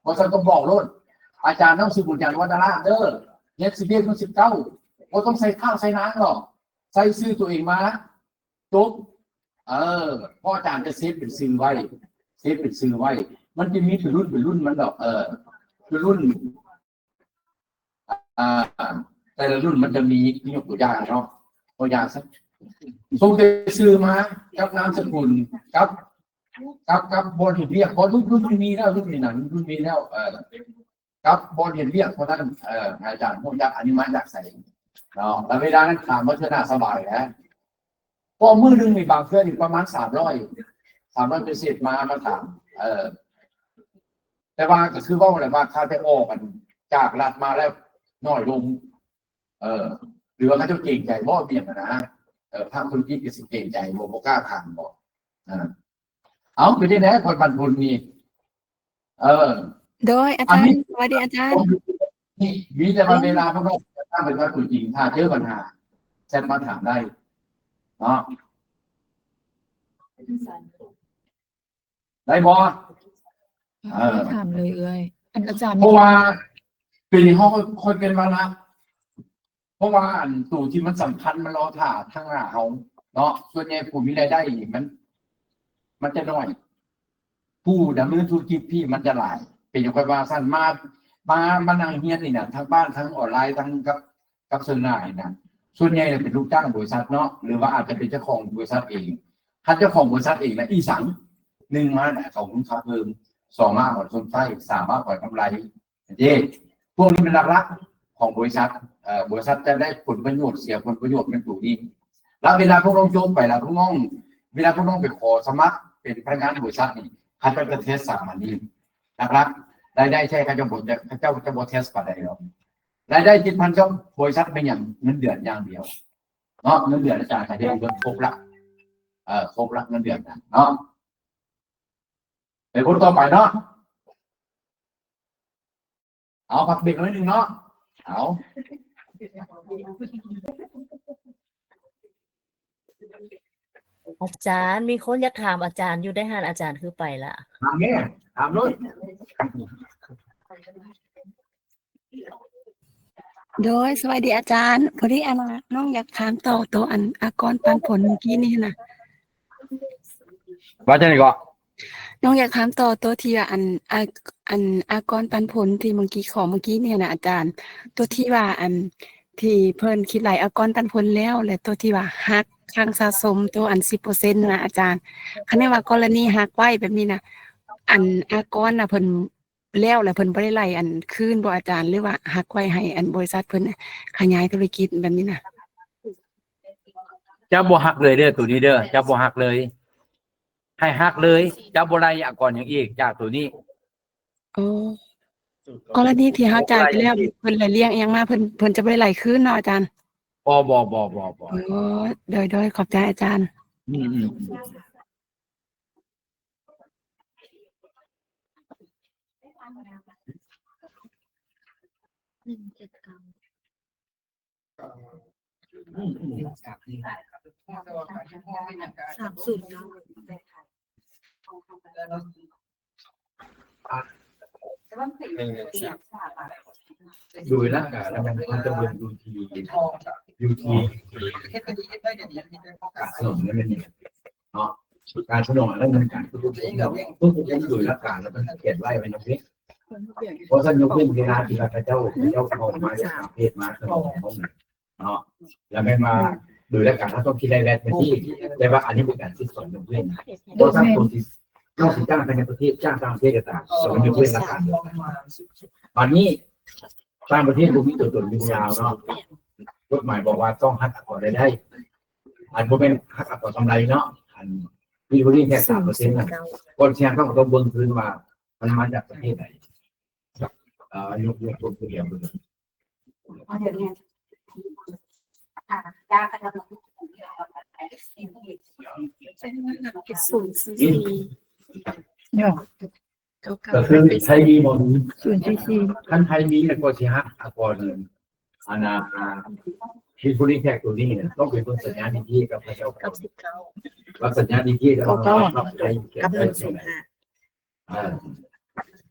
เพราะฉะนั้นต้องบอกโลดอาจารย์ต้องสืบบุญญาณวัฒนะเด้อเน็ต11 19บ่ต้องใส่ข้าวใส่น้ำหรอกใส่ชื่อตัวเองมาจบพ่ออาจารย์จะเซฟเป็นซื้อไว้มันจะมีเป็นรุ่นมันดอกเป็นรุ่นแต่ละรุ่นมันจะมียกตัวอย่างเนาะตัวอย่างสักส่งไปซื้อมากับนามสกุลกับบอลเห็นเรียกเพราะรุ่นมีแล้วรุ่นนี้นะรุ่นมีแล้วกับบอลเห็นเรียกเพราะนั้นอาจารย์พวกยักษ์อนิมาจากใส่เนาะแล้วเวลานั้นถามว่าเธอหน้าสบายนะพอมือนึงมีบางเพื่อนอีกประมาณ300เป็นเศษมาถามแต่ว่าก็คือว่าอะไรว่าค่าไปออกกันจากรัฐมาแล้วน้อยลงหรือว่าเขาจะเก่งใจบ่เบี่ยงนะทางคนคิดก็สิเก่งใจบ่กล้าทำบ่เอาไปได้แน่คนบรรพุนนี่
โดยอาจารย์สวัสดีอาจารย์
นี่มีแต่เวลาพวกเราถ้าเป็นว่าจริงถ้าเจอปัญหาแชทมาถามได้เนาะได้บ่
ถามเลยอาจารย์
เพราะว่าปีนี้เขาค่อยเป็นวาระเพราะว่าตัวที่มันสำคัญมันรอถ่าทางหน้าเขาเนาะส่วนใหญ่ผู้มีรายได้มันจะน้อย ผู้ดำเนินธุรกิจพี่มันจะหลายเป็นอย่างไรว่าสั้นมานั่งเฮียนนี่นะทั้งบ้านทั้งออนไลน์ทั้งกับสื่อหน้านี่นะส่วนใหญ่เป็นลูกจ้างบริษัทเนาะหรือว่าอาจจะเป็นเจ้าของบริษัทเองถ้าเจ้าของบริษัทเองนะอีสังหนึ่งมาเนี่ยเขาคุณค่าเพิ่มสองมากกว่าส่วนใต้สามมากกว่ากำไรพวกนี้เป็นหลักๆของบริษัทบริษัทจะได้ผลประโยชน์เสียผลประโยชน์เป็นตัวนี้แล้วเวลาพวกเราโยมไปแล้วพวกน้องเวลาพวกน้องไปขอสมัครเป็นพนักงานบริษัทนี่เขาจะเทสสามอันนี้นะครับรายได้ใช่เขาจะบทเทสอะไรหรอกรายได้7,000เจ้าบริษัทเป็นอย่างเงินเดือนอย่างเดียวเนาะเงินเดือนอาจารย์เขาจะเงินครบละครบละเงินเดือนนะเนาะไปคนต่อไปเนาะเอาพักเบรกนิดนึงเนาะเอา
อาจารย์มีคนอยากถามอาจารย์อยู่ได้หานอาจารย์คือไปละ
ถามเนี่ยถามด้วย
โดยสวัสดีอาจารย์พอดีน้องอยากถามต่อตัวอากรปันผลเมื่อกี้นี่นะ
ว่าจะไหนก่อน
น้องอยากถามต่อตัวที่ว่าอากรปันผลที่เมื่อกี้เนี่ยนะอาจารย์ ตัวที่ว่าที่เพิ่นคิดหลายอากรปันผลแล้วและตัวที่ว่าหักค้างสะสมตัว 10% นะอาจารย์คันว่ากรณีหักไว้แบบนี้นะอากรน่ะเพิ่นแล้วเพิ่นบ่ได้ไล่คืนบ่อาจารย์หรือว่าหักไว้ให้บริษัทเพิ่นขยายธุรกิจแบบนี้นะ
จะบ่หักเลยเด้อตัวนี้เด้อจะบ่หักเลย ให้หักเลยจะบ่ไล่ก่อนอย่างอีกจากตัวนี้
อ๋อกรณีที่เฮาจ่ายไปแล้วเพิ่นเลยเลี้ยงอิหยังมาเพิ่นจะบ่ได้ไล่คืนเนาะอาจารย์
บ่
อ๋อโดยขอบใจอาจารย์
ดูร่างกายแล้วมันจะเป็นยูทีการสนองนั่นเองเนาะการสนองแล้วมันการทุกอย่างดูร่างกายแล้วมันเขียนไว้ในนี้เพราะท่านยกขึ้นเวลาที่พระเจ้าของมาจากประเทศมาสนองเนาะแล้วไม่มาดูร่างกายถ้าต้องคิดได้แวดเป็นที่ได้ว่าอันนี้เป็นการคิดสอนยกขึ้นเพราะท่านคนที่ต้องจ้างภายในประเทศจ้างต่างประเทศต่างสอนยกขึ้นราคาเดียวกันตอนนี้ต่างประเทศมีตัวตนยาวเนาะกฎหมายบอกว่าต้องหักก่อนได้อันโมเป็นหักก่อนกำไรเนาะอันมีบริษัทแค่3%นะคนเชียร์ต้องเบิ่งคืนว่ามันมาจากประเทศไหนยกตัวเดียวเลยก็คือไทยมีหมดท่านไทยมีแต่ก็สิฮักก่อนที่บริษัทตัวนี้เนี่ยต้องเป็นคนสัญญาณที่กับพระเจ้ารับสัญญาณที่แล้วก็รับใจกับได้ส่ง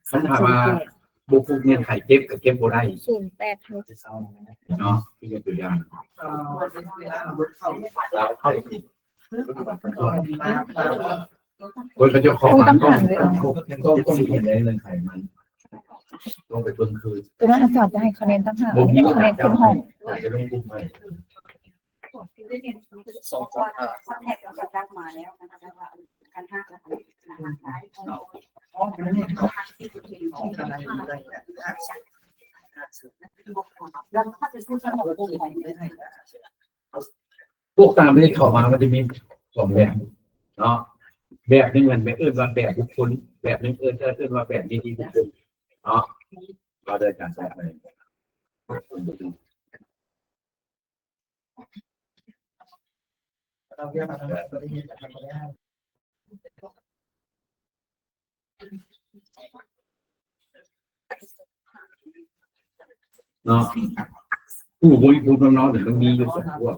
ฉันถามว่าบุคคลเงินไข่เก็บกับเก็บบ่ได้เนาะที่เป็นตัวอย่างแล้วเข้าอีกคนก็จะขอต้องเห็นในเงินไข่มันต้องไปต้นคืน
ตัวนั้นอาจารย์จะให้คะแนนตั้ง5คะแนนขึ้นห้อง
จะไม่พูดไป พวกตามที่เข้ามามันจะมี2แบบเนาะแบบนึงมันแบบว่าแบบบุคคลแบบนึงว่าแบบดีบุคคลเนาะเราได้การใช้อะไรเนาะผู้บริโภคน้องๆเดี๋ยวต้องมีอยู่2พวก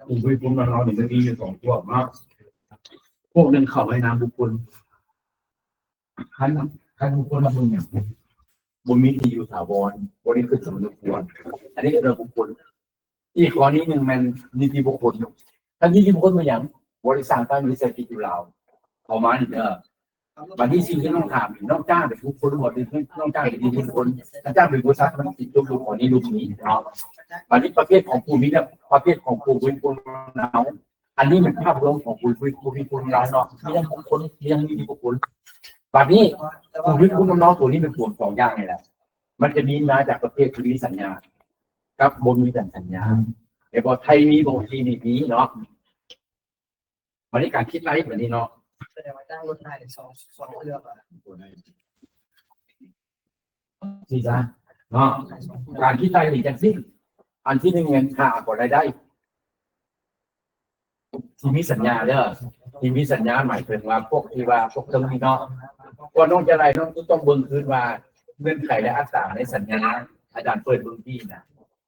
ผู้บริโภคน้องๆเดี๋ยวต้องมีอยู่2พวกเนาะพวกนึงเข้าให้น้ำบุคคลขั้นบุคคลละมึงเนี่ยบุญมีที่อยู่ถาวรบริสุทธิ์สมบูรณ์อันนี้เราบุคคลอีกข้อนี้หนึ่งมันนิติบุคคลถ้านิติบุคคลมาอย่างบริษัทตั้งบริษัทกิจอยู่ลาว เอามาอีกวันที่สี่ก็ต้องถามนอกจ้างเป็นทุกคนหมดเลยนอกจ้างเป็นทุกคนถ้าจ้างเป็นบริษัทมันติดตัวลูกคนนี้ลูกนี้เนาะวันนี้ประเภทของภูมิเนี่ยประเภทของภูมิภูมิเราอันนี้มันภาพรวมของภูมิภูมิเราเนาะมีทั้งคนมีทั้งมีบุคคลวันนี้ภูมิภูมิน้องตัวนี้เป็นกลุ่มสองอย่างไงแหละมันจะมีมาจากประเภทคือมีสัญญากับบนมีสัญญาแต่พอไทยมีบางทีมีเนาะวันนี้การคิดไลฟ์แบบนี้เนาะ
แสดงว่าจ้างรถได้สองเรื่องอ่ะ
สิจ้าเนาะการคิดไลฟ์นี่จังสิ้นอันที่หนึ่งเงินค่าก่อนรายได้ที่มีสัญญาเด้อที่มีสัญญาหมายถึงว่าพวกที่ว่าพวกตรงนี้เนาะว่าน้องจะไรน้องต้องเบิ่งคืนว่าเงื่อนไขและอัตราในสัญญาอาจารย์เปิดเบิ่งที่นะ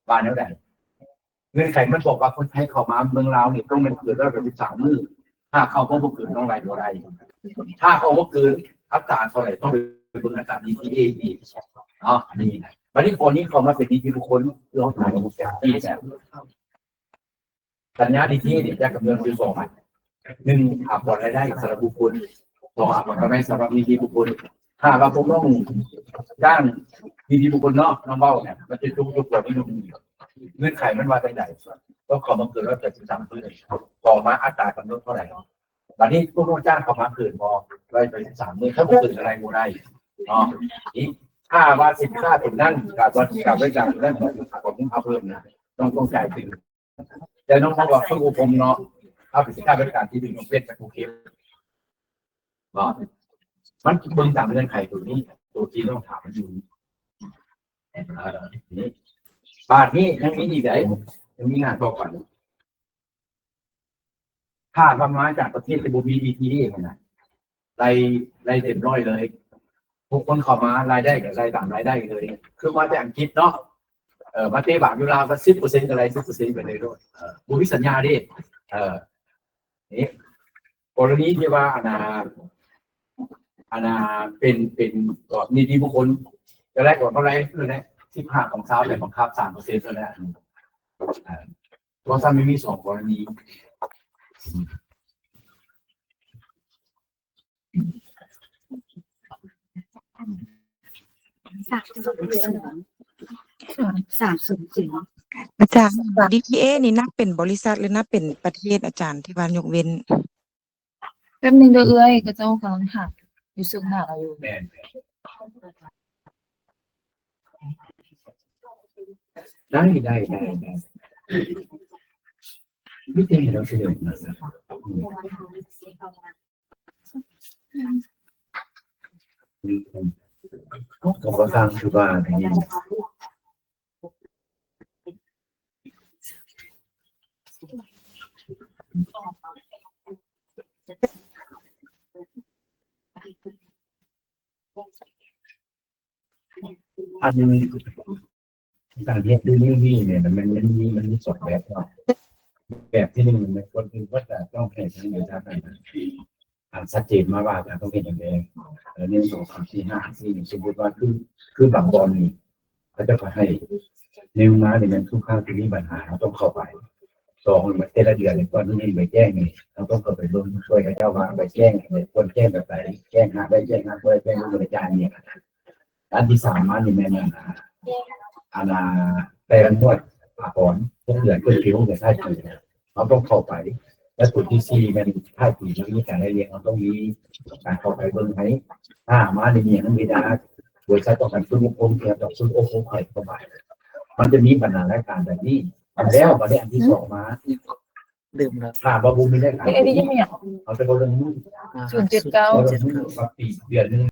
ว่าแนวใดเงื่อนไขมันบอกว่าคนไทยเข้ามาเมืองลาวเนี่ยต้องเป็นเกิดแล้วเป็น3 มื้อถ้าเขาก็บ่เกินต้องรายตัวใดถ้าเขาบ่เกินอัตราเท่าไหร่ต้องไปเบิ่งอัตรา DTA อีกเนาะนี่วันนี้คนนี้เขามาเป็นดีที่ทุกคนเราถ่ายกับที่แบบสัญญาDTA เนี่ยจะกำเนิดคือ2 อัน1อัพพอร์ตรายได้สำหรับบุคคล2อัพพอร์ตกำไรสำหรับนิติบุคคลถ้าว่าผมต้องจ้างนิติบุคคลเนาะน้องเบ้าเนี่ยมันจะทุกๆแบบนี้เงื่อนไขมันว่าจังได๋ก็ขอมาเกิดแล้วแต่13มื้อต่อมาอัตรากำหนดเท่าไหร่วันนี้ผู้จ้างเขามาเกินพอได้ไป13 มื้อถ้าบ่เกินอะไรบ่ได้เนาะนี่ถ้าว่าสินค้าถึงนั้นกับตอนกับบริการนั้นผมเอาเพิ่มนะต้องจ่ายถึงแต่น้องบอกว่าผู้อบรมเนาะเอาสินค้าบริการที่ดึงเป็นจากโอเคบ่มันเบิ่งตามเงื่อนไขตัวนี้ตัวที่ต้องถามมันอยู่นี่บาทนี้ยังมีอีกไหนยังมีงานต่อก่อนถ้าทำมาจากประเทศที่บุมีดีเองนะรายเต็มร้อยเลยทุกคนเข้ามารายได้กับรายต่างรายได้เลยคือมาจากอังกฤษเนาะมาเตะบาทอยู่ราวก็10%อะไร10%ไปเลยด้วยบุมีสัญญาดินี่กรณีที่ว่าอนาเป็นก่อนนิติบุคคลจะแรกก่อนเท่าไรคือเนี่ย15ของเช้าแต่บังคับ3%แล้วนะเพราะถ้าไม่มี2 กรณี
อาจารย์ DTA นี่นับเป็นบริษัทหรือนับเป็นประเทศอาจารย์ที่ว่ายกเว้น
แป๊บนึงเด้อเอ้ยก็เจ้ากำลังถามอยู่ซึ่งหน้าเราอยู่
แม่ได้ไม่ใช่เราเฉลี่ยก็สร้างคือว่าอันนี้การเรียกดูนี่เนี่ยมันมีสองแบบเนาะแบบที่หนึ่งมันคนคือว่าจะต้องแข่งขันในด้านไหนชัดเจนมาว่าจะต้องเป็นอย่างไร1 2 3 4 5 4สมมติว่าคือบางบอลนี่เขาจะให้ในมาเนี่ยมันทุกข้างที่มีปัญหาต้องเข้าไป2มันแต่ละเดือนเนี่ยก่อนที่นี่ไปแจ้งนี่เราต้องเข้าไปร่วมช่วยกับเจ้าว่าไปแจ้งควรแจ้งแบบไหนแจ้งหาได้แจ้งหาเพื่อแจ้งผู้บริการเนี่ยอันที่3มันนี่แม่นแต่ละงวดก่อนทุกเดือนเพื่อผิวเดือนท้ายปีเราต้องเข้าไปและส่วนที่4มันท้ายปีมันมีการได้เรียนเราต้องมีการเข้าไปเบิ่งให้มาในเนี่ยมันมีดาโดยใช้ต้องการฟื้นฟูเกี่ยวกับฟื้นฟูไข่เข้าไปมันจะมีปัญหาและการแบบนี้แล้วมาได้อันที่2มาดื่มแล้วบาบูมีได้การเขาจะเรื่องนู้น
079
ปีเดือนนึง